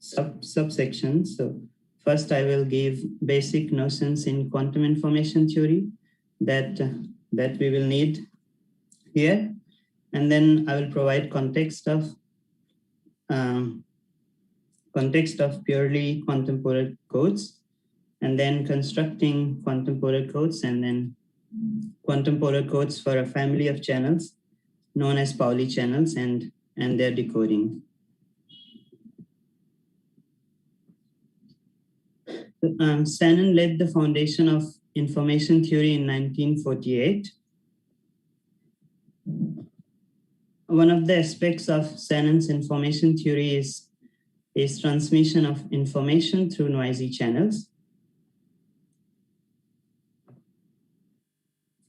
subsections. So first, I will give basic notions in quantum information theory that we will need here. And then I will provide context of purely quantum polar codes, and then constructing quantum polar codes, and then quantum polar codes for a family of channels known as Pauli channels and their decoding. Shannon laid the foundation of information theory in 1948. One of the aspects of Shannon's information theory is transmission of information through noisy channels.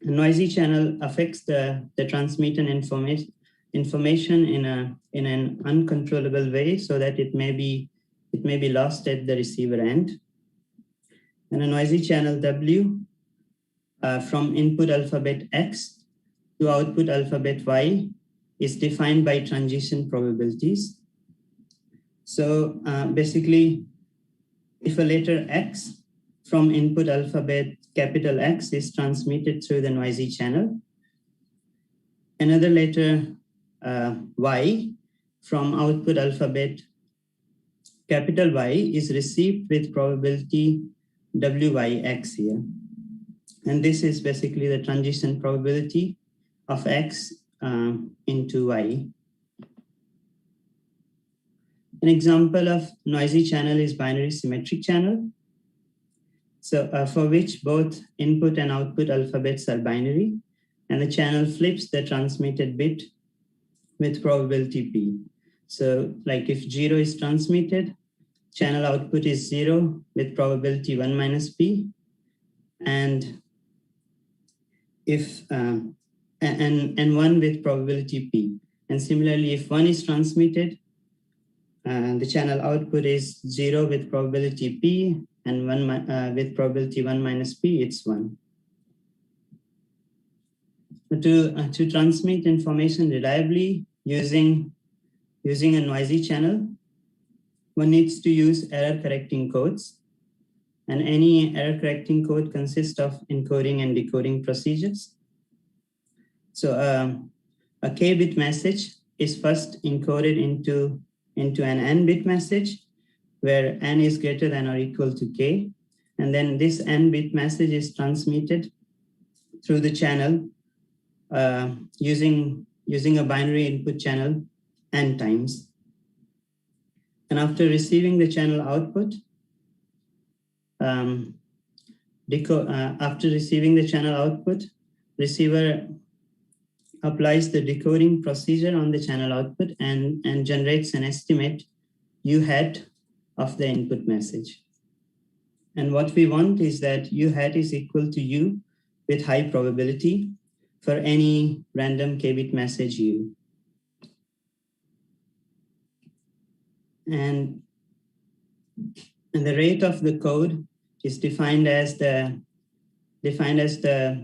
A noisy channel affects the transmitted information in an uncontrollable way, so that it may be lost at the receiver end. And a noisy channel W from input alphabet X to output alphabet Y is defined by transition probabilities. So basically, if a letter X from input alphabet capital X is transmitted through the noisy channel, another letter Y from output alphabet capital Y is received with probability WYX here. And this is basically the transition probability of X into Y. An example of noisy channel is binary symmetric channel. So for which both input and output alphabets are binary, and the channel flips the transmitted bit with probability P. So like if 0 is transmitted, channel output is 0 with probability 1 minus P. And if and 1 with probability P. And similarly, if 1 is transmitted, the channel output is 0 with probability P, and 1 with probability 1 minus P, it's 1. To transmit information reliably using a noisy channel, one needs to use error correcting codes. And any error correcting code consists of encoding and decoding procedures. So a k-bit message is first encoded into an n-bit message, where n is greater than or equal to k. And then this n-bit message is transmitted through the channel using a binary input channel n times. And after receiving the channel output, receiver applies the decoding procedure on the channel output and generates an estimate U hat of the input message. And what we want is that U hat is equal to U with high probability for any random k-bit message U. And the rate of the code is defined as the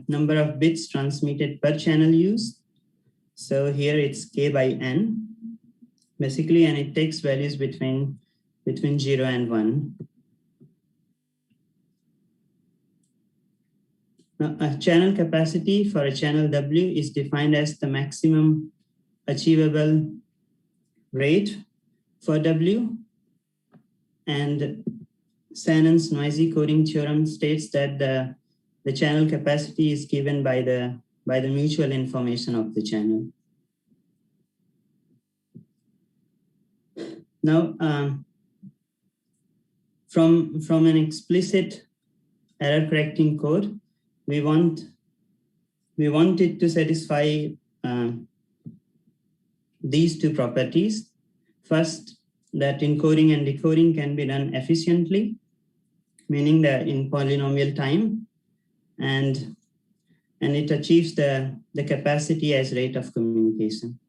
number of bits transmitted per channel use. So here it's k by n, basically, and it takes values between 0 and 1. Now, a channel capacity for a channel W is defined as the maximum achievable rate for W. And Shannon's noisy coding theorem states that the channel capacity is given by the mutual information of the channel. Now, from an explicit error correcting code, we want it to satisfy these two properties. First, that encoding and decoding can be done efficiently, meaning that in polynomial time, and it achieves the capacity as rate of communication.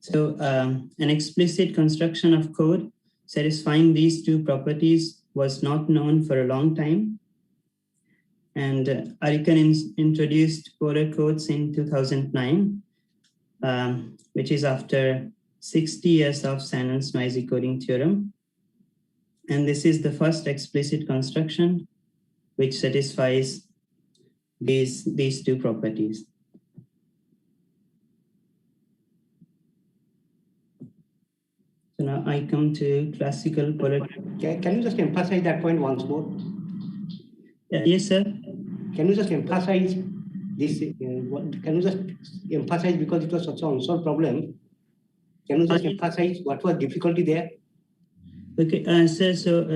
So an explicit construction of code satisfying these two properties was not known for a long time. And Arikan introduced Polar codes in 2009, which is after 60 years of Shannon's noisy coding theorem. And this is the first explicit construction which satisfies these two properties. So now I come to classical polar. Can you just emphasize that point once more? Yes, sir. Can you just emphasize this? Can you just emphasize, because it was such an unsolved problem? Can you just emphasize what was difficulty there? Okay, sir. So,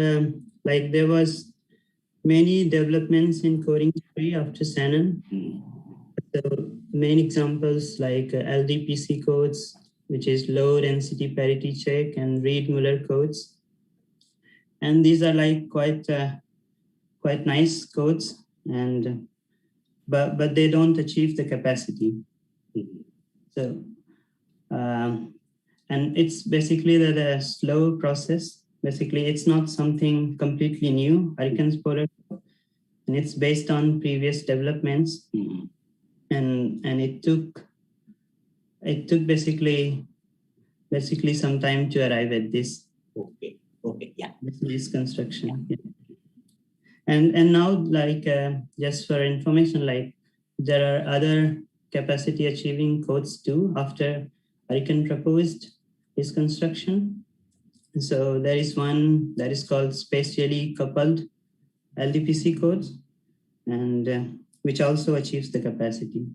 like there was many developments in coding theory after Shannon. So main examples like LDPC codes, which is low density parity check, and Reed-Muller codes. And these are like quite nice codes, and but they don't achieve the capacity. So and it's basically the slow process. Basically, it's not something completely new, Arikan's polar, and it's based on previous developments. And it took basically some time to arrive at this. Okay, yeah. This construction. Yeah. And now, like just for information, like there are other capacity achieving codes too after Arikan proposed his construction. So there is one that is called spatially coupled LDPC codes, and which also achieves the capacity.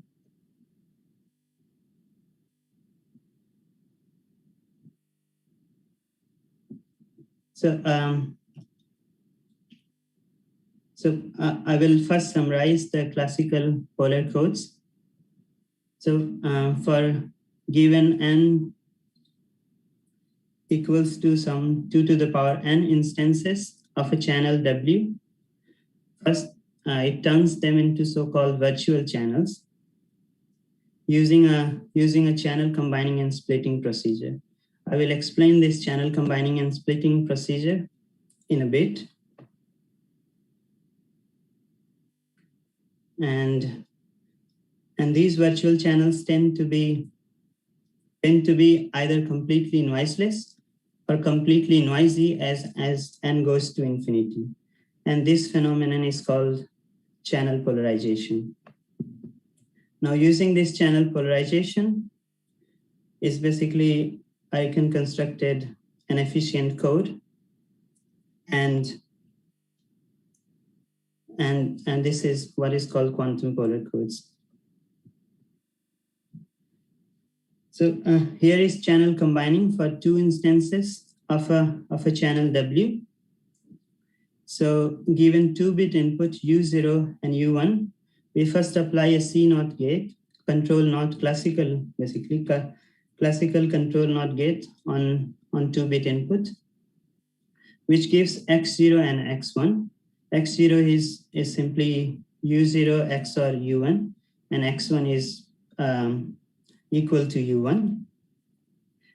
So I will first summarize the classical polar codes. So for given n equals to some 2 to the power n instances of a channel W, first it turns them into so-called virtual channels using a channel combining and splitting procedure. I will explain this channel combining and splitting procedure in a bit. And these virtual channels tend to be either completely noiseless or completely noisy as n goes to infinity. And this phenomenon is called channel polarization. Now, using this channel polarization is basically, I can constructed an efficient code, and this is what is called quantum polar codes. So here is channel combining for 2 instances of a channel W. So given 2-bit input U0 and U1, we first apply a C0 gate, control not classical, basically classical control not gate on 2-bit input, which gives X0 and X1. X0 is simply U0 XOR U1, and X1 is equal to U1.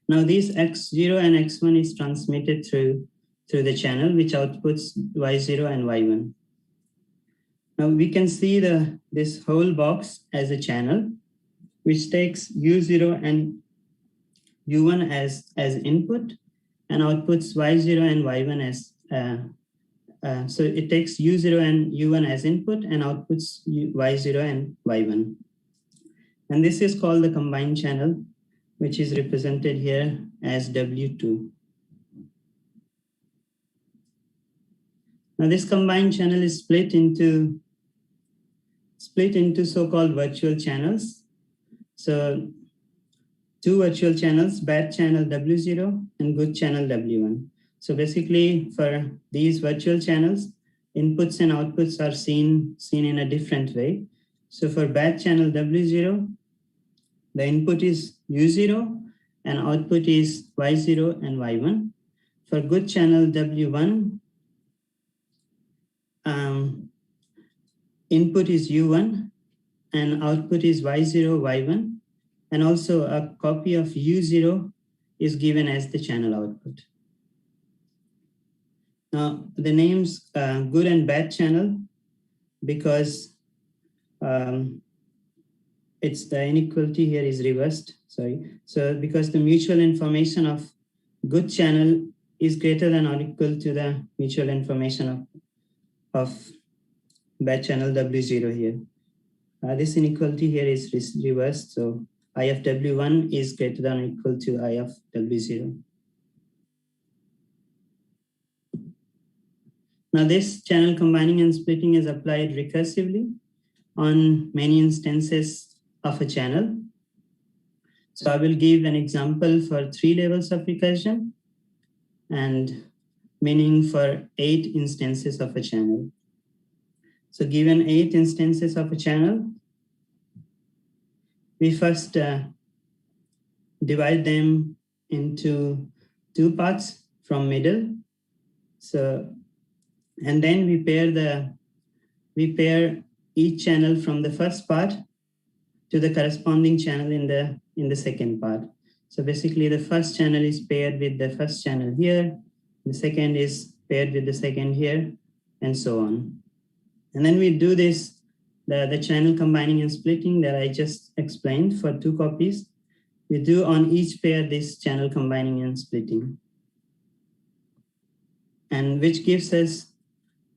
Now this X0 and X1 is transmitted through the channel, which outputs Y0 and Y1. Now we can see this whole box as a channel, which takes U0 and U1 as input and outputs Y0 and Y1 as, so it takes U0 and U1 as input and outputs Y0 and Y1. And this is called the combined channel, which is represented here as W2. Now this combined channel is split into so-called virtual channels. So 2 virtual channels, bad channel W0 and good channel W1. So basically for these virtual channels, inputs and outputs are seen in a different way. So for bad channel W0, the input is U0 and output is Y0 and Y1. For good channel W1, input is U1 and output is Y0, Y1. And also a copy of U0 is given as the channel output. Now the names good and bad channel, because it's the inequality here is reversed, sorry. So because the mutual information of good channel is greater than or equal to the mutual information of bad channel W0 here. This inequality here is reversed, so I of W1 is greater than or equal to I of W0. Now this channel combining and splitting is applied recursively on many instances of a channel. So I will give an example for 3 levels of recursion and meaning for 8 instances of a channel. So given 8 instances of a channel, we first divide them into 2 parts from middle. So, and then we pair each channel from the first part to the corresponding channel in the second part. So basically the first channel is paired with the first channel here, the second is paired with the second here, and so on. And then we do this, the channel combining and splitting that I just explained for 2 copies. We do on each pair this channel combining and splitting, and which gives us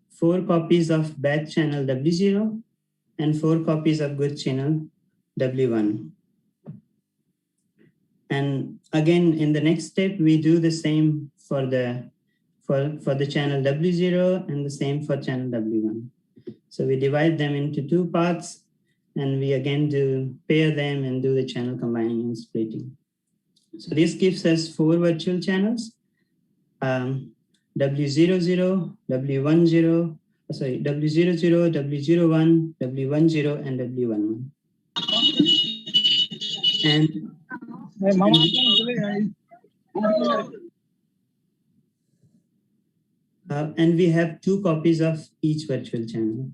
4 copies of bad channel W0 and 4 copies of good channel W1. And again, in the next step, we do the same for the channel W0 and the same for channel W1. So we divide them into 2 parts, and we again do pair them and do the channel combining and splitting. So this gives us 4 virtual channels, W00, W10, sorry, W00, W01, W10, and W11. And we have 2 copies of each virtual channel.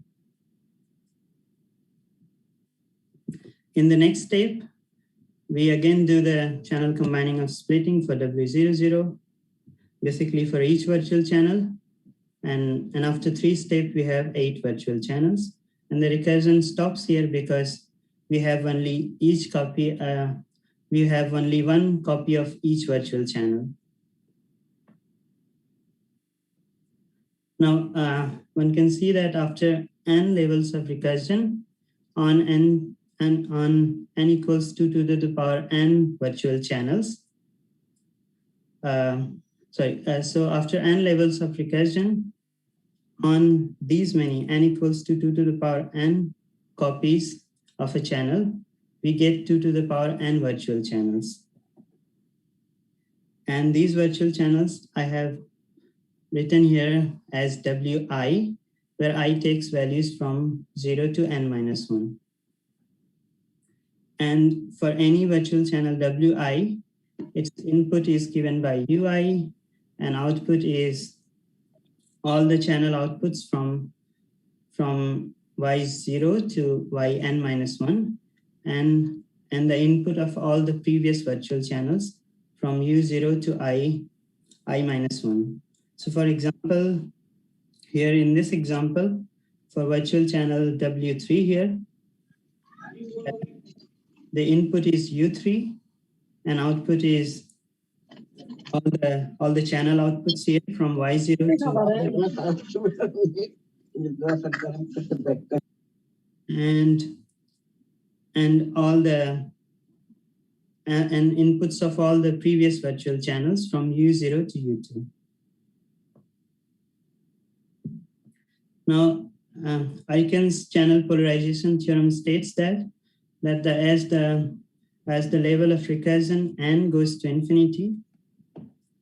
In the next step, we again do the channel combining of splitting for W00, basically for each virtual channel. And after 3 steps, we have 8 virtual channels. And the recursion stops here because we have only each copy, we have only 1 copy of each virtual channel. Now, one can see that after n levels of recursion on n and on n equals to the power n virtual channels. So after n levels of recursion on these many n equals to 2 to the power n copies of a channel, we get 2 to the power n virtual channels. And these virtual channels I have written here as Wi, where I takes values from 0 to n minus 1. And for any virtual channel Wi, its input is given by Ui, and output is all the channel outputs from Y0 to Yn minus 1, and the input of all the previous virtual channels from U0 to I minus 1. So for example, here in this example, for virtual channel W3 here, the input is U3 and output is all the channel outputs here from Y0 to and all the and inputs of all the previous virtual channels from U0 to U2. Now, Eichen's channel polarization theorem states that as the level of recursion n goes to infinity,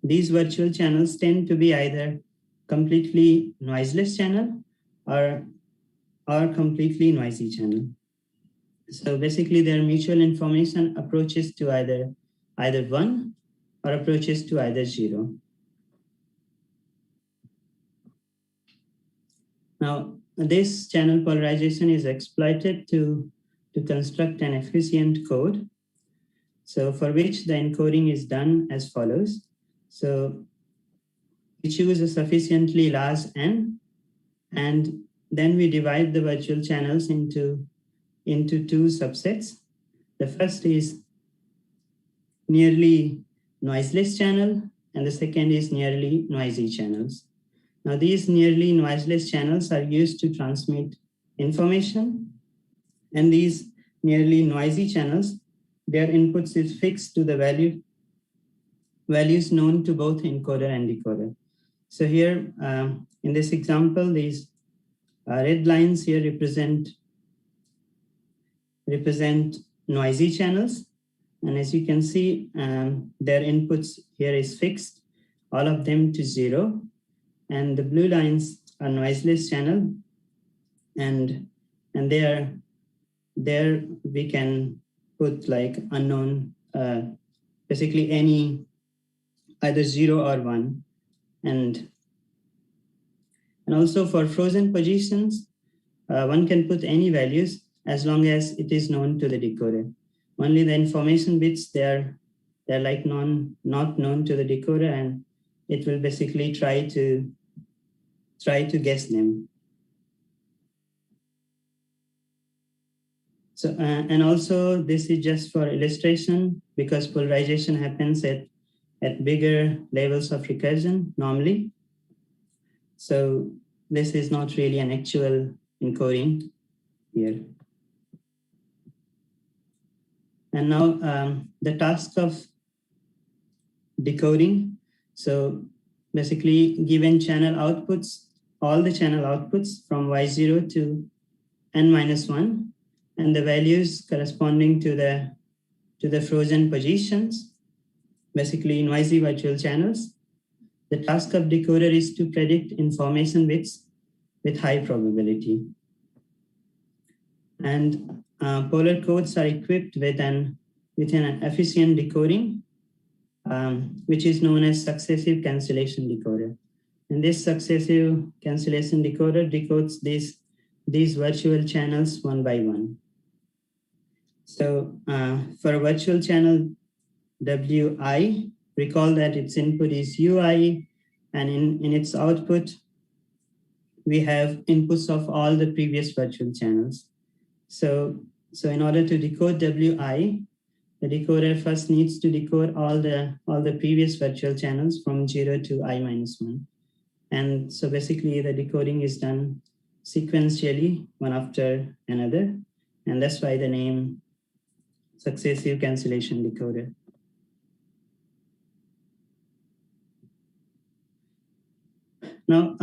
these virtual channels tend to be either completely noiseless channel or completely noisy channel. So basically, their mutual information approaches to either 1 or approaches to either 0. Now, this channel polarization is exploited to construct an efficient code. So for which the encoding is done as follows. So we choose a sufficiently large n, and then we divide the virtual channels into 2 subsets. The first is nearly noiseless channel, and the second is nearly noisy channels. Now, these nearly noiseless channels are used to transmit information, and these nearly noisy channels, their inputs is fixed to the values known to both encoder and decoder. So here, in this example, these red lines here represent noisy channels. And as you can see, their inputs here is fixed, all of them to 0. And the blue lines are noiseless channel. And there we can put like unknown, basically any either 0 or 1. And also for frozen positions, one can put any values as long as it is known to the decoder. Only the information bits, they're like not known to the decoder, and it will basically try to guess them. So and also this is just for illustration, because polarization happens at bigger levels of recursion normally. So this is not really an actual encoding here. And now the task of decoding. So basically, given channel outputs, all the channel outputs from Y0 to n minus 1, and the values corresponding to the frozen positions, basically noisy virtual channels. The task of decoder is to predict information bits with high probability. And polar codes are equipped with an efficient decoding, which is known as successive cancellation decoder. And this successive cancellation decoder decodes these virtual channels one by one. So for a virtual channel WI, recall that its input is UI, and in its output, we have inputs of all the previous virtual channels. So in order to decode WI, the decoder first needs to decode all the previous virtual channels from 0 to I-1. And so basically the decoding is done sequentially, one after another. And that's why the name successive cancellation decoder. Now,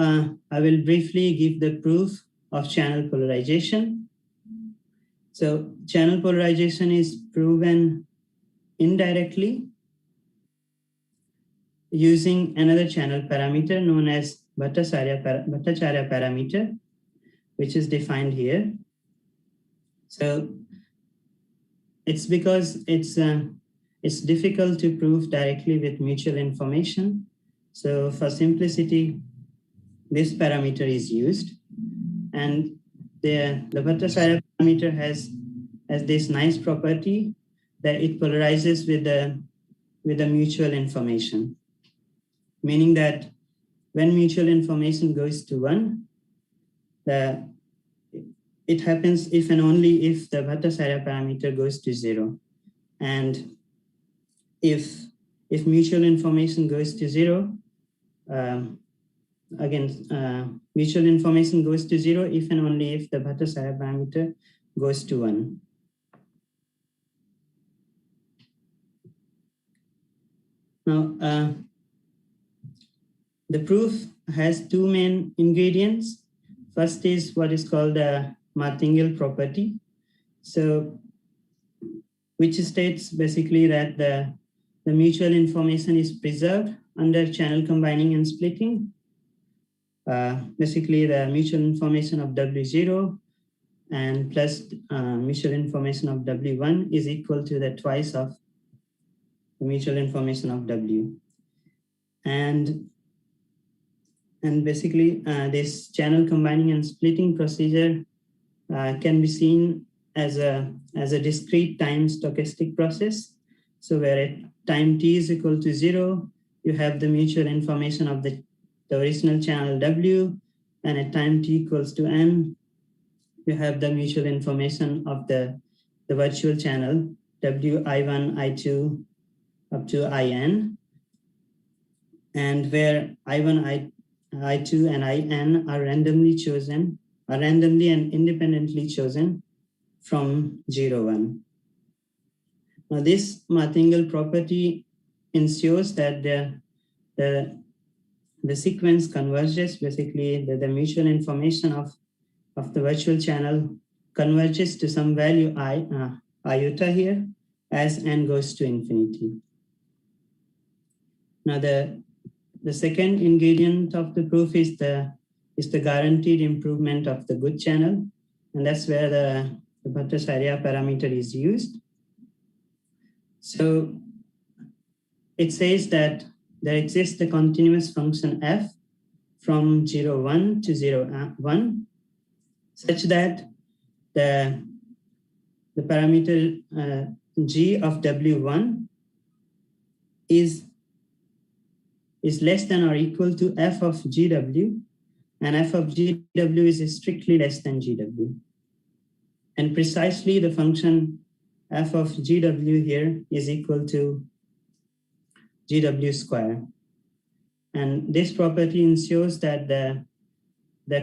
I will briefly give the proof of channel polarization. So channel polarization is proven indirectly using another channel parameter known as Bhattacharya parameter, which is defined here. So it's because it's difficult to prove directly with mutual information. So for simplicity, this parameter is used, and the Bhattacharya parameter has this nice property that it polarizes with the mutual information, meaning that when mutual information goes to 1, it happens if and only if the Bhattacharya parameter goes to 0. And if mutual information goes to 0, mutual information goes to 0 if and only if the Bhattacharya parameter goes to 1. Now, the proof has 2 main ingredients. First is what is called the martingale property. So, which states basically that the mutual information is preserved under channel combining and splitting. Basically, the mutual information of W0 and plus mutual information of W1 is equal to the twice of the mutual information of W. And basically, this channel combining and splitting procedure can be seen as a discrete time stochastic process. So where at time t is equal to 0, you have the mutual information of the original channel W, and at time t equals to n, you have the mutual information of the virtual channel W, I1, I2, up to IN, and where I1, I2, and IN are randomly and independently chosen from 0, 1. Now this martingale property ensures that the sequence converges, basically the mutual information of the virtual channel converges to some value iota here as n goes to infinity. Now the second ingredient of the proof is the guaranteed improvement of the good channel, and that's where the Bhattacharya parameter is used. So it says that there exists a continuous function f from 0, 1 to 0, 1, such that the parameter g of W1 is less than or equal to f of GW, and f of GW is strictly less than GW. And precisely the function f of GW here is equal to GW square. And this property ensures that the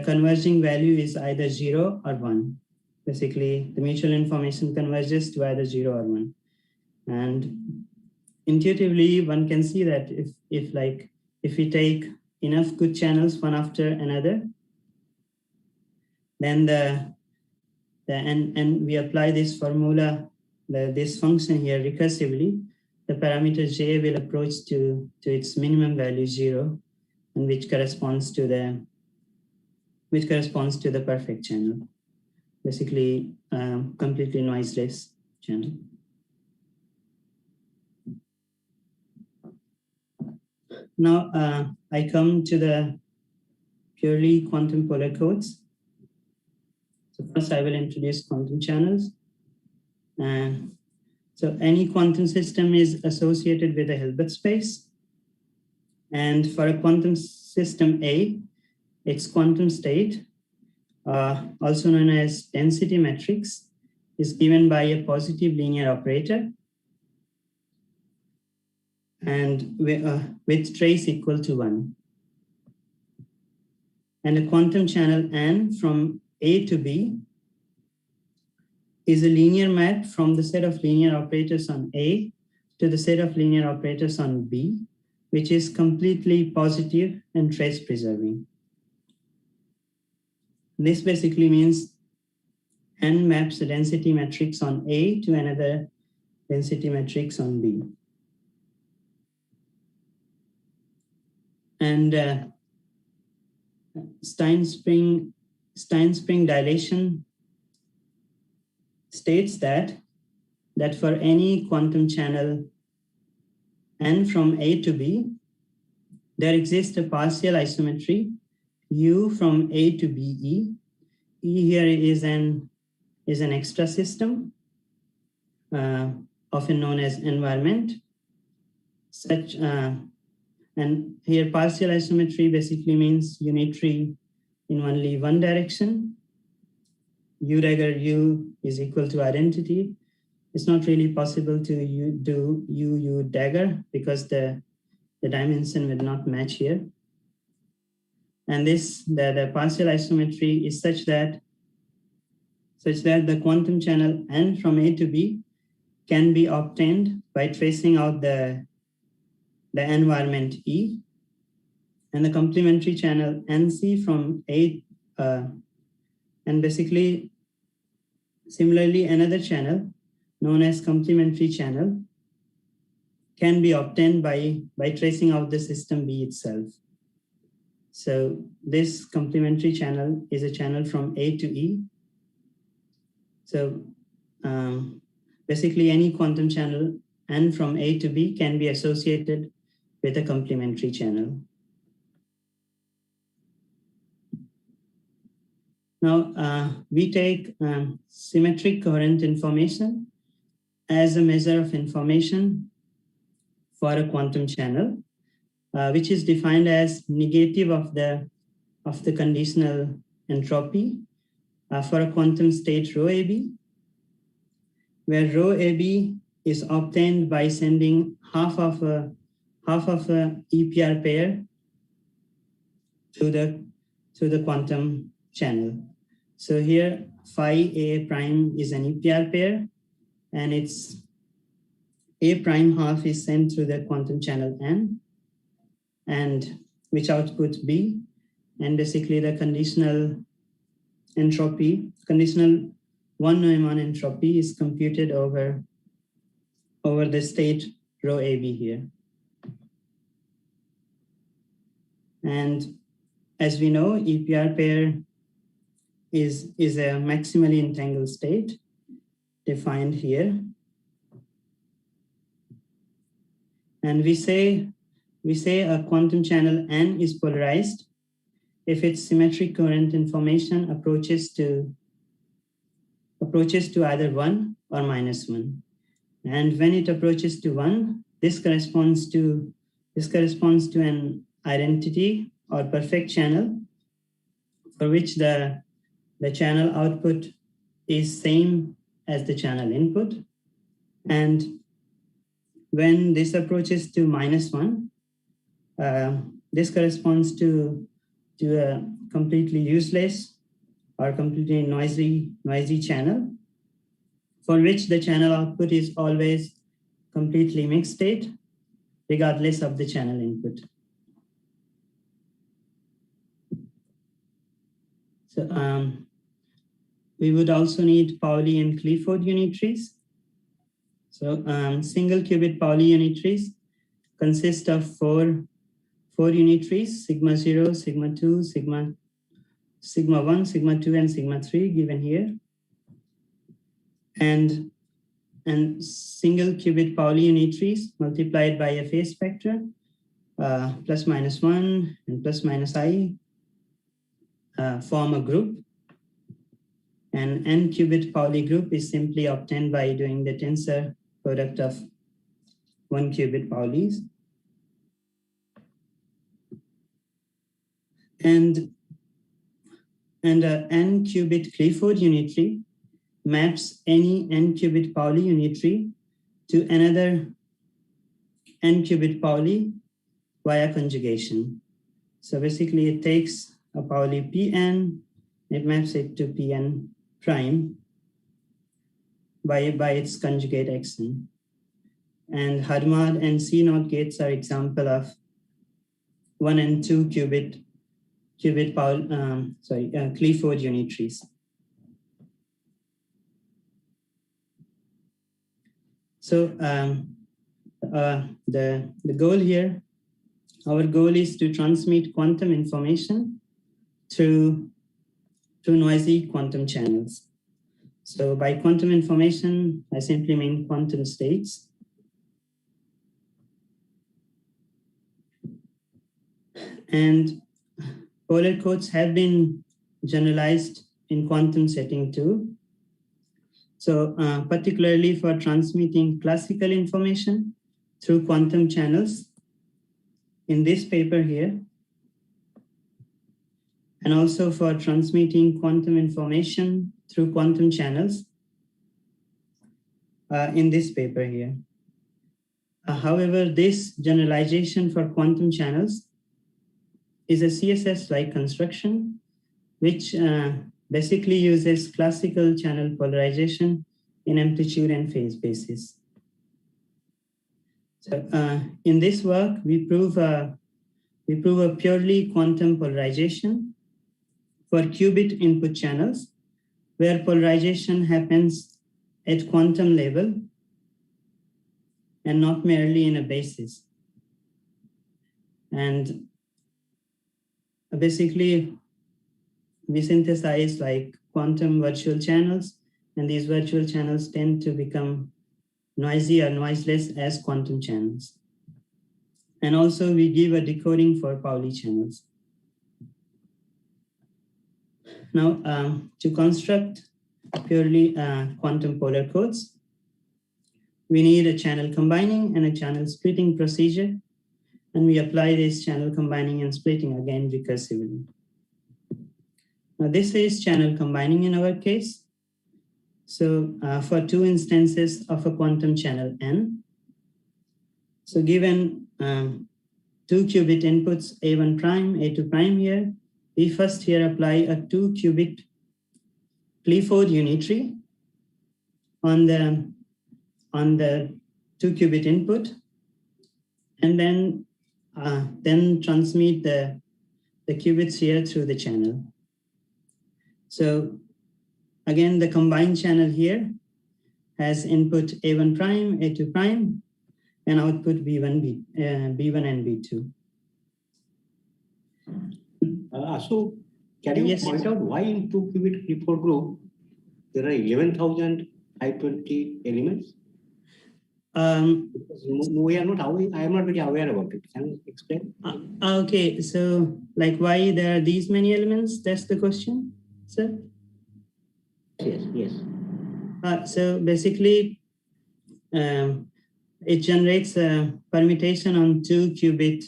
converging value is either 0 or 1. Basically, the mutual information converges to either 0 or 1. And intuitively, one can see that if we take enough good channels one after another, then and we apply this formula, this function here recursively, the parameter j will approach to its minimum value 0, and which corresponds to which corresponds to the perfect channel, basically completely noiseless channel. Now I come to the purely quantum polar codes. So first I will introduce quantum channels. So any quantum system is associated with a Hilbert space. And for a quantum system A, its quantum state, also known as density matrix, is given by a positive linear operator and with trace equal to 1. And a quantum channel N from A to B is a linear map from the set of linear operators on A to the set of linear operators on B, which is completely positive and trace preserving. This basically means N maps a density matrix on A to another density matrix on B. And Stein-Spring dilation states that for any quantum channel N from A to B, there exists a partial isometry U from A to BE. E here is an extra system, often known as invariant. And here partial isometry basically means unitary in only one direction. U dagger U is equal to identity. It's not really possible to do U dagger because the dimension will not match here. And the partial isometry is such that the quantum channel N from A to B can be obtained by tracing out the environment E, and the complementary channel NC from A, and basically similarly another channel known as complementary channel can be obtained by tracing out the system B itself. So this complementary channel is a channel from A to E. So basically any quantum channel N from A to B can be associated with a complementary channel. Now we take symmetric coherent information as a measure of information for a quantum channel, which is defined as negative of the conditional entropy for a quantum state rho AB, where rho AB is obtained by sending half of a EPR pair to the quantum channel. So here phi A prime is an EPR pair, and its A prime half is sent through the quantum channel N, and which outputs B, and basically the conditional entropy, conditional one Neumann entropy is computed over the state rho AB here. And as we know, EPR pair is a maximally entangled state defined here. And we say a quantum channel N is polarized if its symmetric coherent information approaches to either 1 or -1. And when it approaches to 1, this corresponds to an identity or perfect channel for which the channel output is same as the channel input. And when this approaches to -1, this corresponds to a completely useless or completely noisy channel, for which the channel output is always completely mixed state, regardless of the channel input. So we would also need Pauli and Clifford unitaries. So single qubit Pauli unitaries consist of four unitaries, sigma 0, sigma 2, sigma sigma 1, sigma 2, and sigma 3 given here. And single qubit Pauli unitaries multiplied by a phase factor, plus minus 1 and plus minus I, form a group. And n qubit Pauli group is simply obtained by doing the tensor product of 1 qubit Paulis. And n qubit Clifford unitary maps any n qubit Pauli unitary to another n qubit Pauli via conjugation. So basically it takes a Pauli Pn, it maps it to Pn prime by its conjugate Xn. And Hadamard and CNOT gates are example of 1 and 2 qubit Clifford unitaries. So the goal here, our goal is to transmit quantum information through noisy quantum channels. So by quantum information, I simply mean quantum states. And polar codes have been generalized in quantum setting too. So particularly for transmitting classical information through quantum channels in this paper here, and also for transmitting quantum information through quantum channels in this paper here. However, this generalization for quantum channels is a CSS-like construction, which basically uses classical channel polarization in amplitude and phase basis. So in this work, we prove a purely quantum polarization for qubit input channels, where polarization happens at quantum level and not merely in a basis. And basically, we synthesize like quantum virtual channels, and these virtual channels tend to become noisy or noiseless as quantum channels. And also we give a decoding for Pauli channels. Now, to construct purely quantum polar codes, we need a channel combining and a channel splitting procedure. And we apply this channel combining and splitting again recursively. Now this is channel combining in our case. So for 2 instances of a quantum channel n. So given 2 qubit inputs A1 prime, A2 prime here, we first here apply a 2 qubit Clifford unitary on the 2 qubit input, and then transmit the qubits here through the channel. So again, the combined channel here has input A1 prime, A2 prime, and output B1 and B2. So can you point out why in 2 qubit Clifford group there are 11,520 elements? We are not aware, I am not very aware about it. Can you explain? Okay, so like why there are these many elements? That's the question, sir? Yes. So basically, it generates a permutation on 2 qubit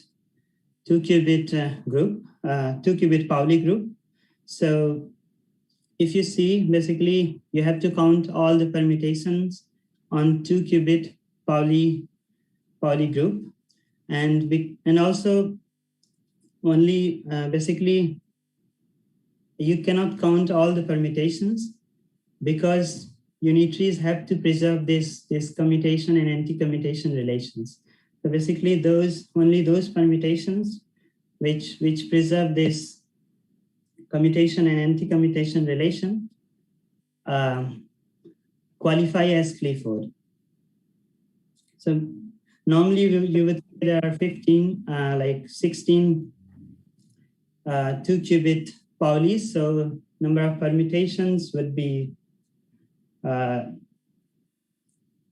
group, 2 qubit Pauli group. So if you see, basically, you have to count all the permutations on 2 qubit Pauli group, and also only basically you cannot count all the permutations because unitaries have to preserve this commutation and anti-commutation relations. So basically, only those permutations which preserve this commutation and anti-commutation relation qualify as Clifford. So normally you would say there are 16 2 qubit Pauli's. So number of permutations would be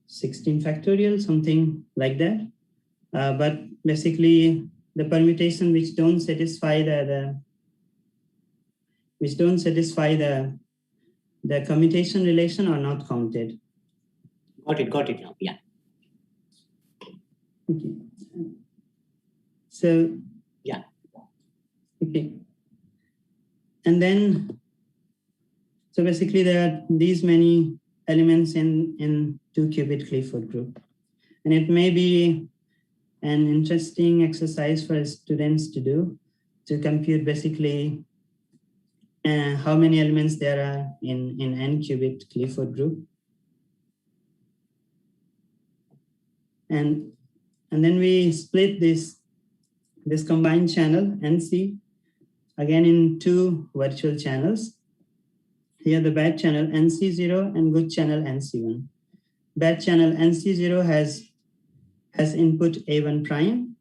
16 factorial, something like that. But basically, the permutation which don't satisfy the commutation relation are not counted. Got it now. Yeah. Okay. So yeah. Okay. And then, so basically there are these many elements in 2-qubit Clifford group. And it may be an interesting exercise for students to do, to compute basically how many elements there are in n-qubit Clifford group. And then we split this combined channel NC again in 2 virtual channels. Here the bad channel NC0 and good channel NC1. Bad channel NC0 has input A1 prime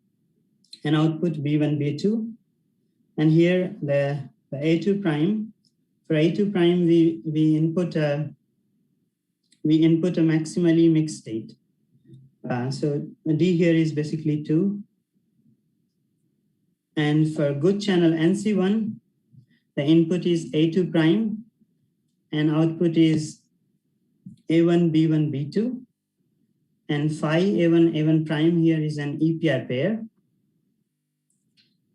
and output B1, B2. And here the A2 prime, for A2 prime we input a maximally mixed state. So D here is basically 2. And for good channel NC1, the input is A2 prime and output is A1, B1, B2. And phi A1, A1 prime here is an EPR pair,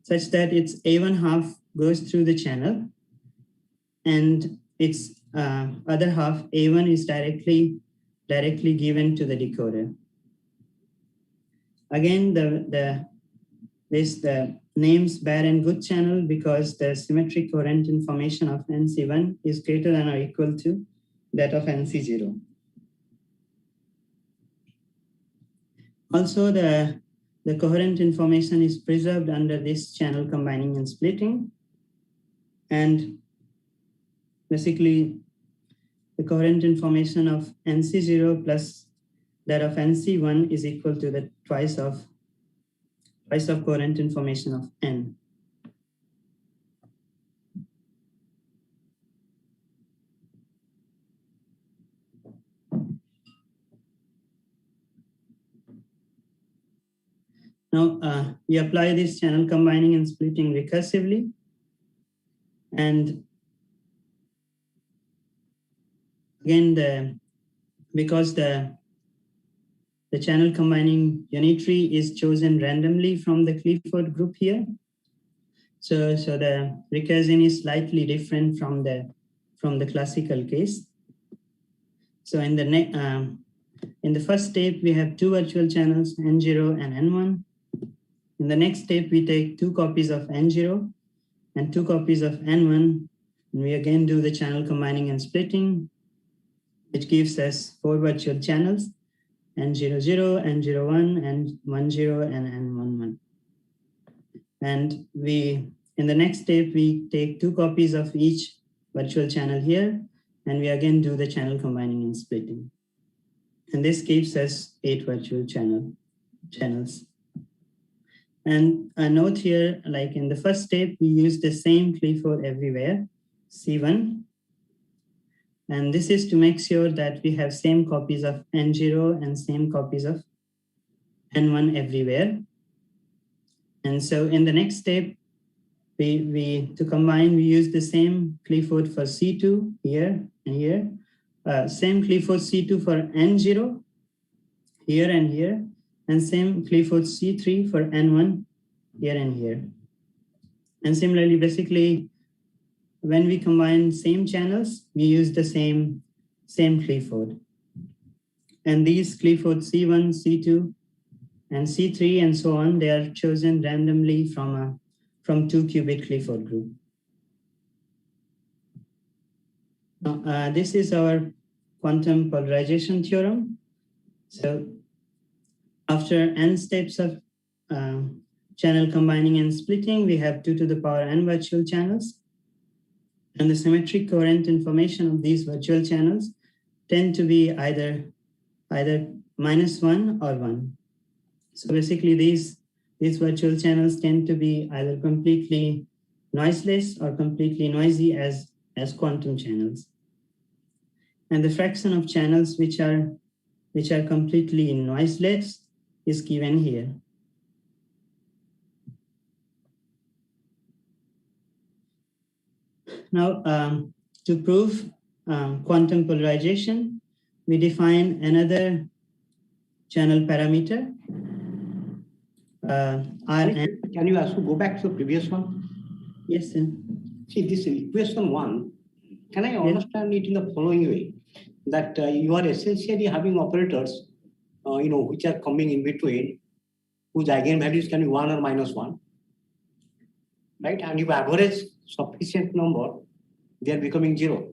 such that its A1 half goes through the channel and its other half A1 is directly given to the decoder. Again, the names bad and good channel because the symmetric coherent information of NC1 is greater than or equal to that of NC0. Also, the coherent information is preserved under this channel combining and splitting. And basically, the coherent information of NC0 plus that of NC1 is equal to the twice of coherent information of N. Now, we apply this channel combining and splitting recursively. And again, because the channel combining unitary is chosen randomly from the Clifford group here. So the recursion is slightly different from the classical case. So in the first step, we have 2 virtual channels, N0 and N1. In the next step, we take 2 copies of N0 and 2 copies of N1. And we again do the channel combining and splitting, which gives us 4 virtual channels, N00, N01, N10, and N11. And in the next step, we take 2 copies of each virtual channel here, and we again do the channel combining and splitting. And this gives us 8 virtual channels. And a note here, like in the first step, we use the same Clifford everywhere, C1. And this is to make sure that we have same copies of N0 and same copies of N1 everywhere. And so in the next step, to combine, we use the same Clifford for C2 here and here. Same Clifford C2 for N0 here and here. And same Clifford C3 for N1 here and here. And similarly, basically, when we combine same channels, we use the same Clifford. And these Clifford C1, C2, and C3, and so on, they are chosen randomly from 2-qubit Clifford group. Now, this is our quantum polarization theorem. So after n steps of channel combining and splitting, we have 2 to the power n virtual channels. And the symmetric coherent information of these virtual channels tend to be either -1 or 1. So basically, these virtual channels tend to be either completely noiseless or completely noisy as quantum channels. And the fraction of channels which are completely noiseless is given here. Now, to prove quantum polarization, we define another channel parameter. Rn. Can you also go back to the previous one? Yes, sir. See, this equation 1, can I understand it in the following way? That you are essentially having operators, which are coming in between, whose eigenvalues can be 1 or -1, right? And if average sufficient number, they are becoming 0.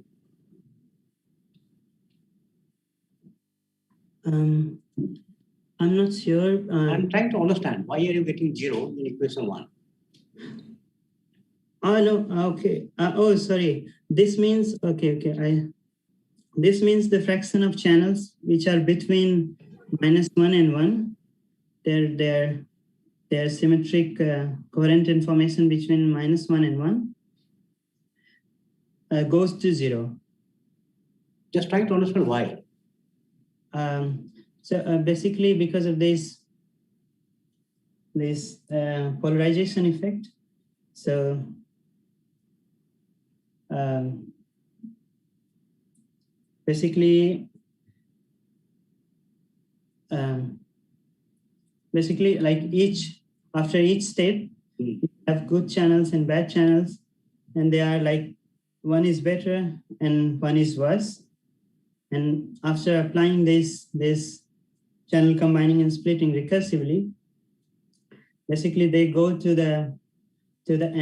I'm not sure. I'm trying to understand why are you getting 0 in equation 1? Oh no, okay. Oh, sorry. This means this means the fraction of channels which are between -1 and 1. Their symmetric coherent information between -1 and 1 goes to 0. Just trying to understand why. So basically, because of this polarization effect, so basically, like after each step, you have good channels and bad channels, and they are like one is better and one is worse. And after applying this channel combining and splitting recursively, basically they go to the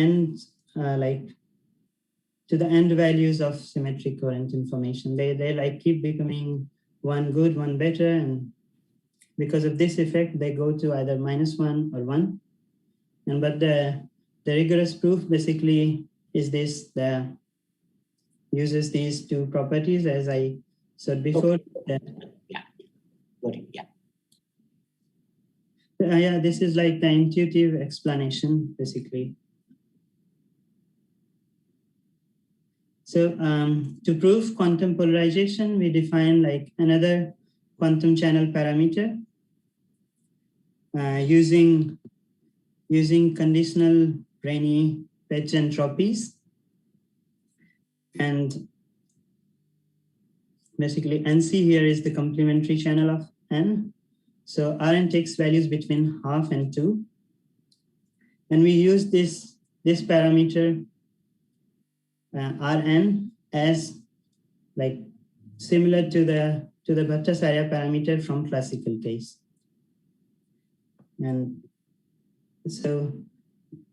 end to the end values of symmetric coherent information. They like keep becoming one good, one better, and because of this effect, they go to either -1 or 1. And but the rigorous proof basically is this: uses these two properties as I said before. Yeah, this is like the intuitive explanation, basically. So to prove quantum polarization, we define like another quantum channel parameter using conditional Rayleigh-Betz entropies. And basically NC here is the complementary channel of N. So Rn takes values between 0.5 and 2. And we use this parameter Rn as like similar to the Bhattacharya parameter from classical case. And so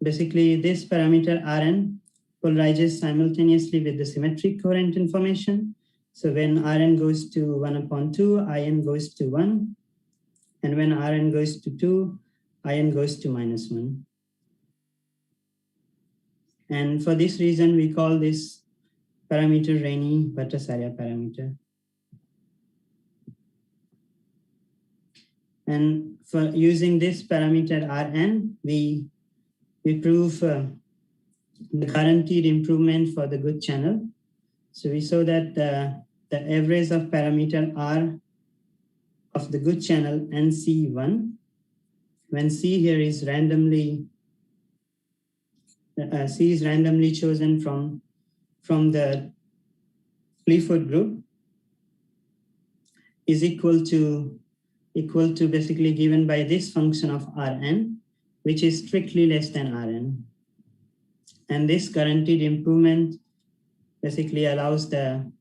basically this parameter Rn polarizes simultaneously with the symmetric coherent information. So when Rn goes to 1/2, In goes to 1. And when Rn goes to 2, In goes to -1. And for this reason, we call this parameter Rayleigh-Bhattacharya parameter. And for using this parameter Rn, we prove the guaranteed improvement for the good channel. So we saw that the average of parameter R of the good channel NC1, when C here is randomly chosen from the Clifford group, is equal to basically given by this function of Rn, which is strictly less than Rn. And this guaranteed improvement basically allows the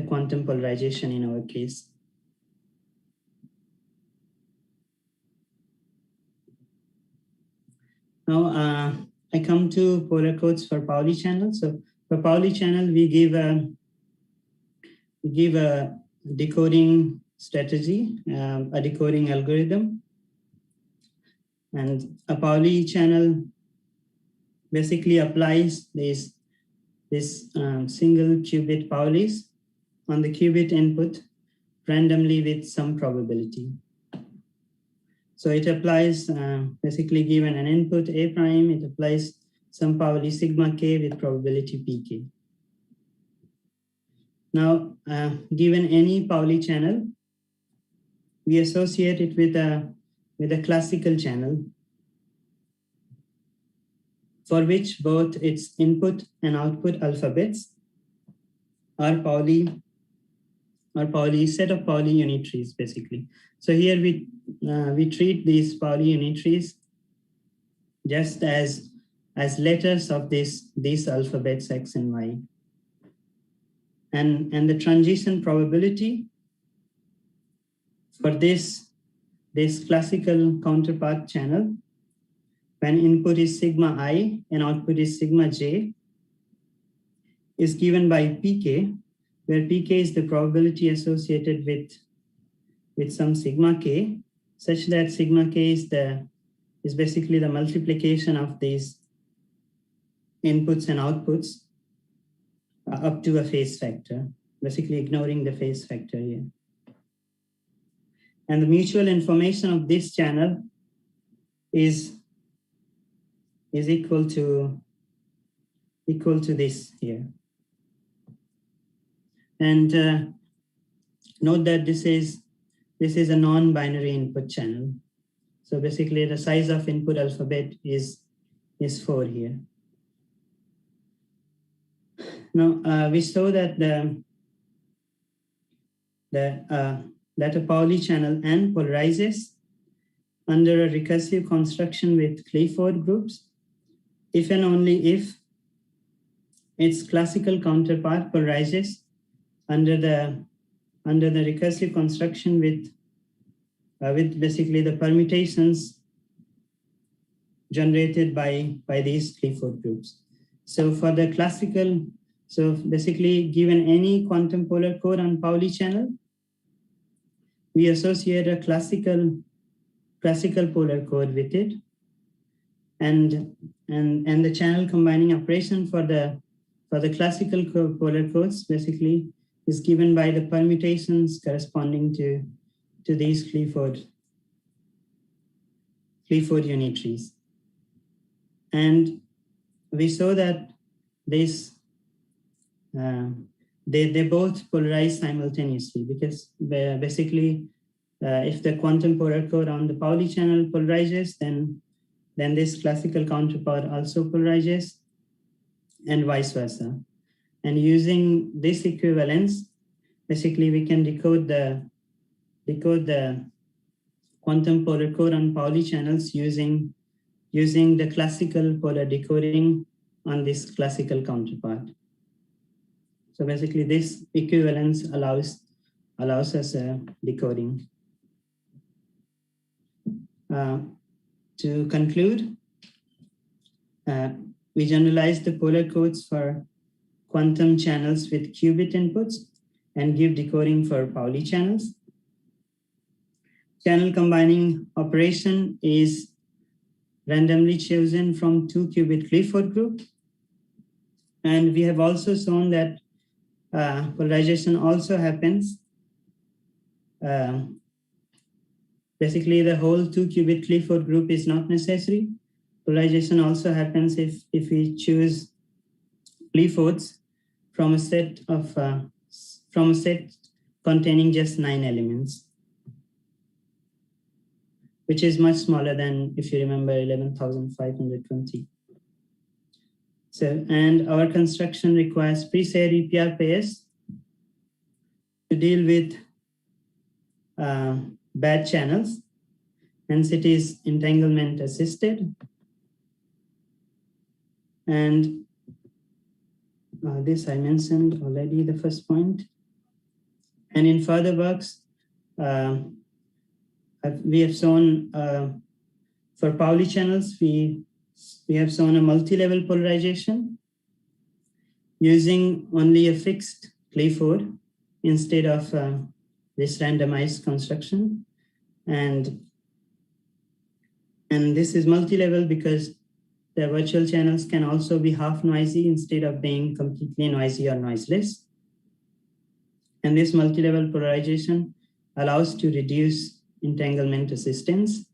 quantum polarization in our case. Now I come to polar codes for Pauli channel. So for Pauli channel, we give a decoding strategy, a decoding algorithm, and a Pauli channel basically applies this single qubit Paulis on the qubit input randomly with some probability. So it applies basically given an input A prime, it applies Pauli sigma k with probability pk. Now, given any Pauli channel, we associate it with a classical channel for which both its input and output alphabets are set of Pauli unitaries, basically. So here we treat these Pauli unitaries just as letters of these alphabets X and Y. And the transition probability for this classical counterpart channel, when input is sigma I and output is sigma j, is given by pk, where pk is the probability associated with some sigma k, such that sigma k is basically the multiplication of these inputs and outputs up to a phase factor, basically ignoring the phase factor here. And the mutual information of this channel is equal to this here. And note that this is a non-binary input channel. So basically the size of input alphabet is 4 here. Now we saw that that a Pauli channel N polarizes under a recursive construction with Clifford groups if and only if its classical counterpart polarizes under the recursive construction with basically the permutations generated by these Clifford groups. So for the classical, so basically given any quantum polar code on Pauli channel, we associate a classical polar code with it, and the channel combining operation for the classical polar codes basically is given by the permutations corresponding to these Clifford unitaries. And we saw that this they both polarize simultaneously, because basically if the quantum polar code on the Pauli channel polarizes, then this classical counterpart also polarizes, and vice versa. And using this equivalence, basically we can decode the quantum polar code on Pauli channels using the classical polar decoding on this classical counterpart. So basically this equivalence allows us decoding. To conclude, we generalize the polar codes for quantum channels with qubit inputs and give decoding for Pauli channels. Channel combining operation is randomly chosen from 2 qubit Clifford group. And we have also shown that polarization also happens. Basically, the whole 2 qubit Clifford group is not necessary. Polarization also happens if we choose Cliffords from a set containing just 9 elements, which is much smaller than, if you remember, 11,520. So, and our construction requires preset EPR pairs to deal with bad channels. Hence, it is entanglement assisted. And this I mentioned already, the first point. And in further works, we have shown for Pauli channels, we have shown a multi-level polarization using only a fixed Clifford instead of this randomized construction. And this is multi-level because the virtual channels can also be half noisy instead of being completely noisy or noiseless. And this multi-level polarization allows to reduce entanglement assistance.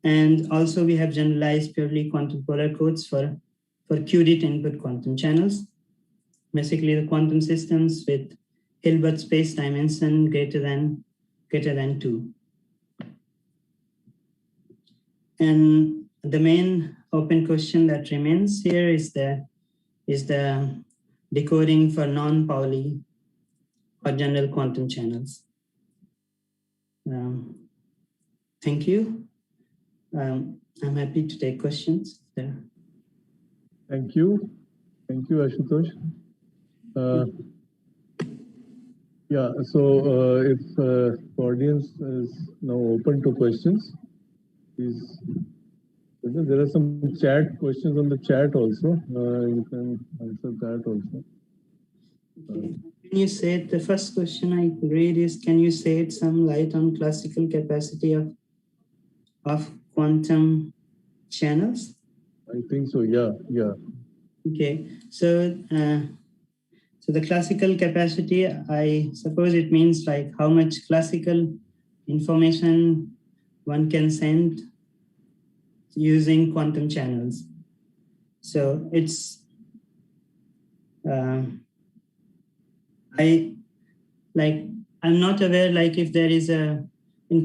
And also we have generalized purely quantum polar codes for qubit input quantum channels. Basically the quantum systems with Hilbert space dimension greater than 2. And the main open question that remains here is the decoding for non-Pauli or general quantum channels. Thank you. I'm happy to take questions there. Thank you. Thank you, Ashutosh. Yeah, so if the audience is now open to questions, please. There are some chat questions on the chat also. You can answer that also. Can you say it? The first question I read is, can you shed some light on classical capacity of quantum channels? I think so, yeah. Okay, so so the classical capacity, I suppose it means like how much classical information one can send using quantum channels. So it's I'm not aware like if there is in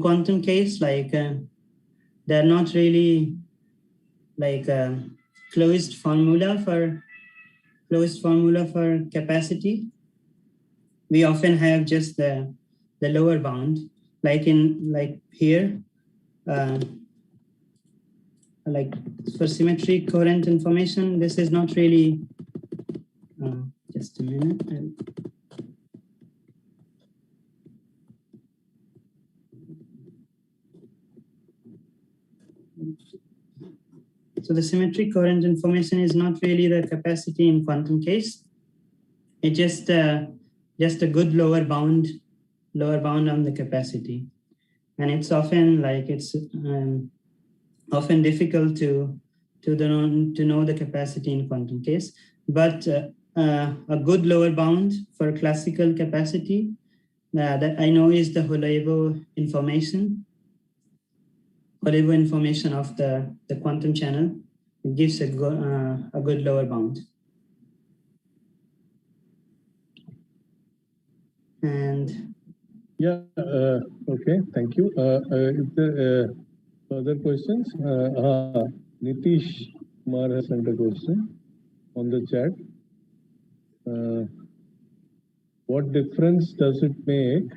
quantum case like they're not really like closed formula for capacity. We often have just the lower bound, like here, like for symmetric coherent information. This is not really. Just a minute. So the symmetric coherent information is not really the capacity in quantum case. It's just a good lower bound on the capacity, and it's often like it's often difficult to know the capacity in quantum case. But a good lower bound for classical capacity that I know is the Holevo information. Whatever information of the quantum channel, it gives a good lower bound. And yeah, okay, thank you. If there further questions, Nitish Kumar has sent a question on the chat. What difference does it make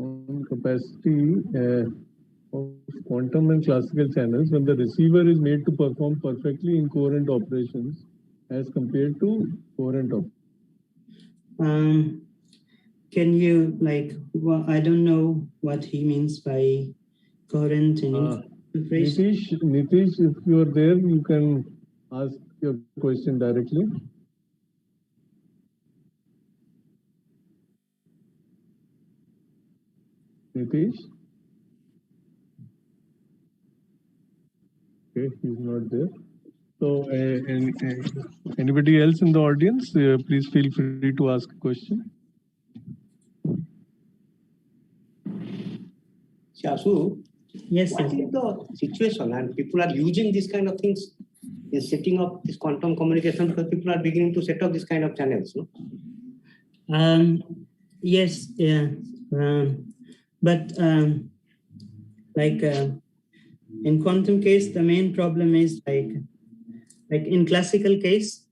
on capacity of quantum and classical channels when the receiver is made to perform perfectly incoherent operations as compared to coherent operations? Can you I don't know what he means by coherent and Nitish, if you are there, you can ask your question directly. Nitish? Okay, he's not there. So, anybody else in the audience, please feel free to ask a question. Shasu, yes, what is the situation? And people are using these kind of things in setting up this quantum communication because people are beginning to set up this kind of channels. No? Yes, yeah. But in quantum case, the main problem is like in classical case,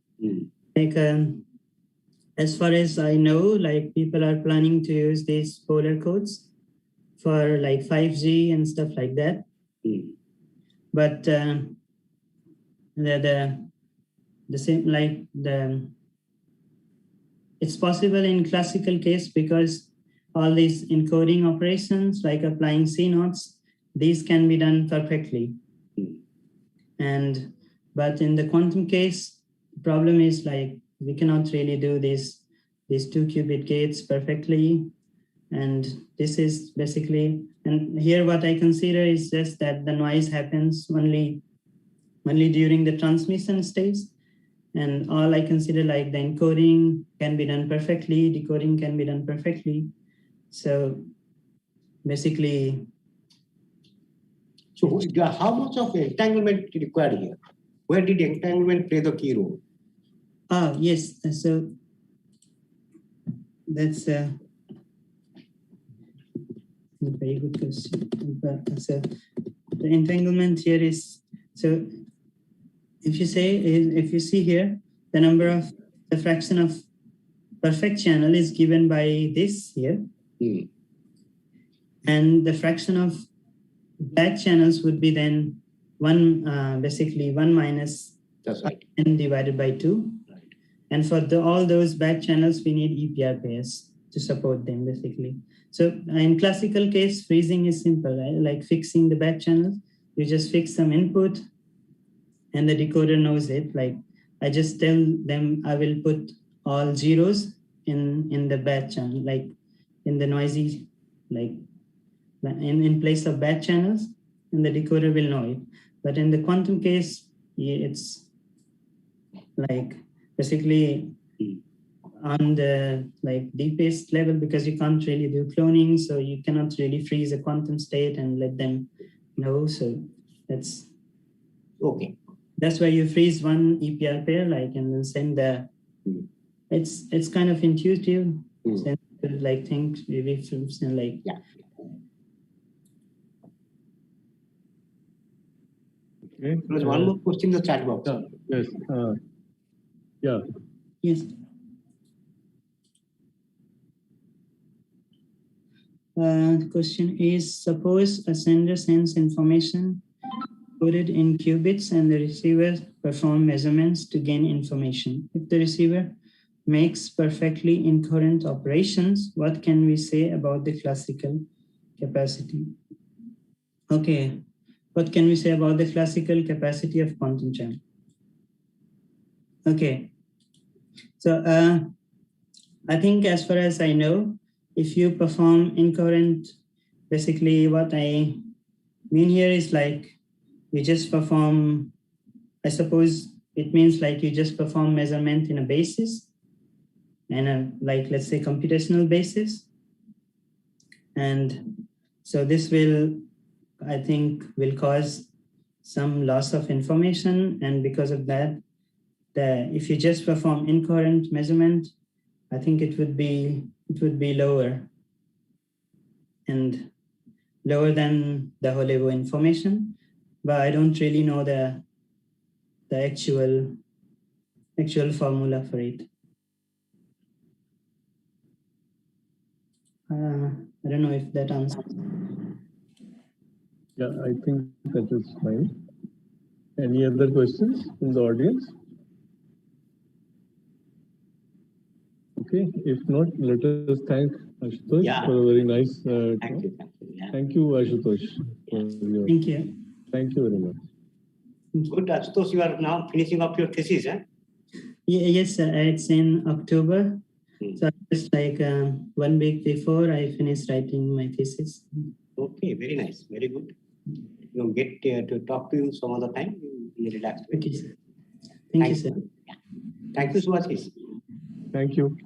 as far as I know, like people are planning to use these polar codes for like 5G and stuff like that. But the same it's possible in classical case because all these encoding operations like applying CNOTs, these can be done perfectly. But in the quantum case, the problem is like we cannot really do these 2-qubit gates perfectly. And this is basically, and here what I consider is just that the noise happens only during the transmission stage. And all I consider like the encoding can be done perfectly, decoding can be done perfectly. So basically, So how much of entanglement required here? Where did entanglement play the key role? Yes. So that's a very good question. But, so the entanglement here is, so if you see here, the fraction of perfect channel is given by this here. And the fraction of bad channels would be then basically 1 minus n divided by 2. Right. And for all those bad channels, we need EPR pairs to support them, basically. So in classical case, freezing is simple, right? Like fixing the bad channels. You just fix some input and the decoder knows it. Like I just tell them I will put all zeros in the bad channel, like in the noisy, like in place of bad channels, and the decoder will know it. But in the quantum case, it's like basically on the like deepest level, because you can't really do cloning, so you cannot really freeze a quantum state and let them know. So that's okay. That's why you freeze one EPR pair, like, and then send the. It's kind of intuitive, like things maybe from like yeah. Okay. There's one more question in the chat box. Yes. Yeah. Yes. The question is, suppose a sender sends information coded in qubits and the receiver performs measurements to gain information. If the receiver makes perfectly incoherent operations, what can we say about the classical capacity? Okay, what can we say about the classical capacity of quantum channel? Okay, so I think as far as I know, if you perform incoherent, basically what I mean here is like you just perform, I suppose it means like you just perform measurement in a basis and a, like, let's say computational basis. And so this will, I think, will cause some loss of information. And because of that, if you just perform incoherent measurement, I think it would be lower and lower than the whole level information. But I don't really know the actual formula for it. I don't know if that answers. Yeah, I think that is fine. Any other questions from the audience? Okay, if not, let us thank Ashutosh for a very nice talk. Thank you. Yeah. Thank you, Ashutosh. Thank you. Thank you very much. Good, Ashutosh, you are now finishing up your thesis, eh? Yes, it's in October. So just like 1 week before I finished writing my thesis. Okay, very nice, very good. You'll get to talk to you some other time in a relaxed way. Okay, sir. Thank you, sir. Yeah. Thank you so much. Thank you.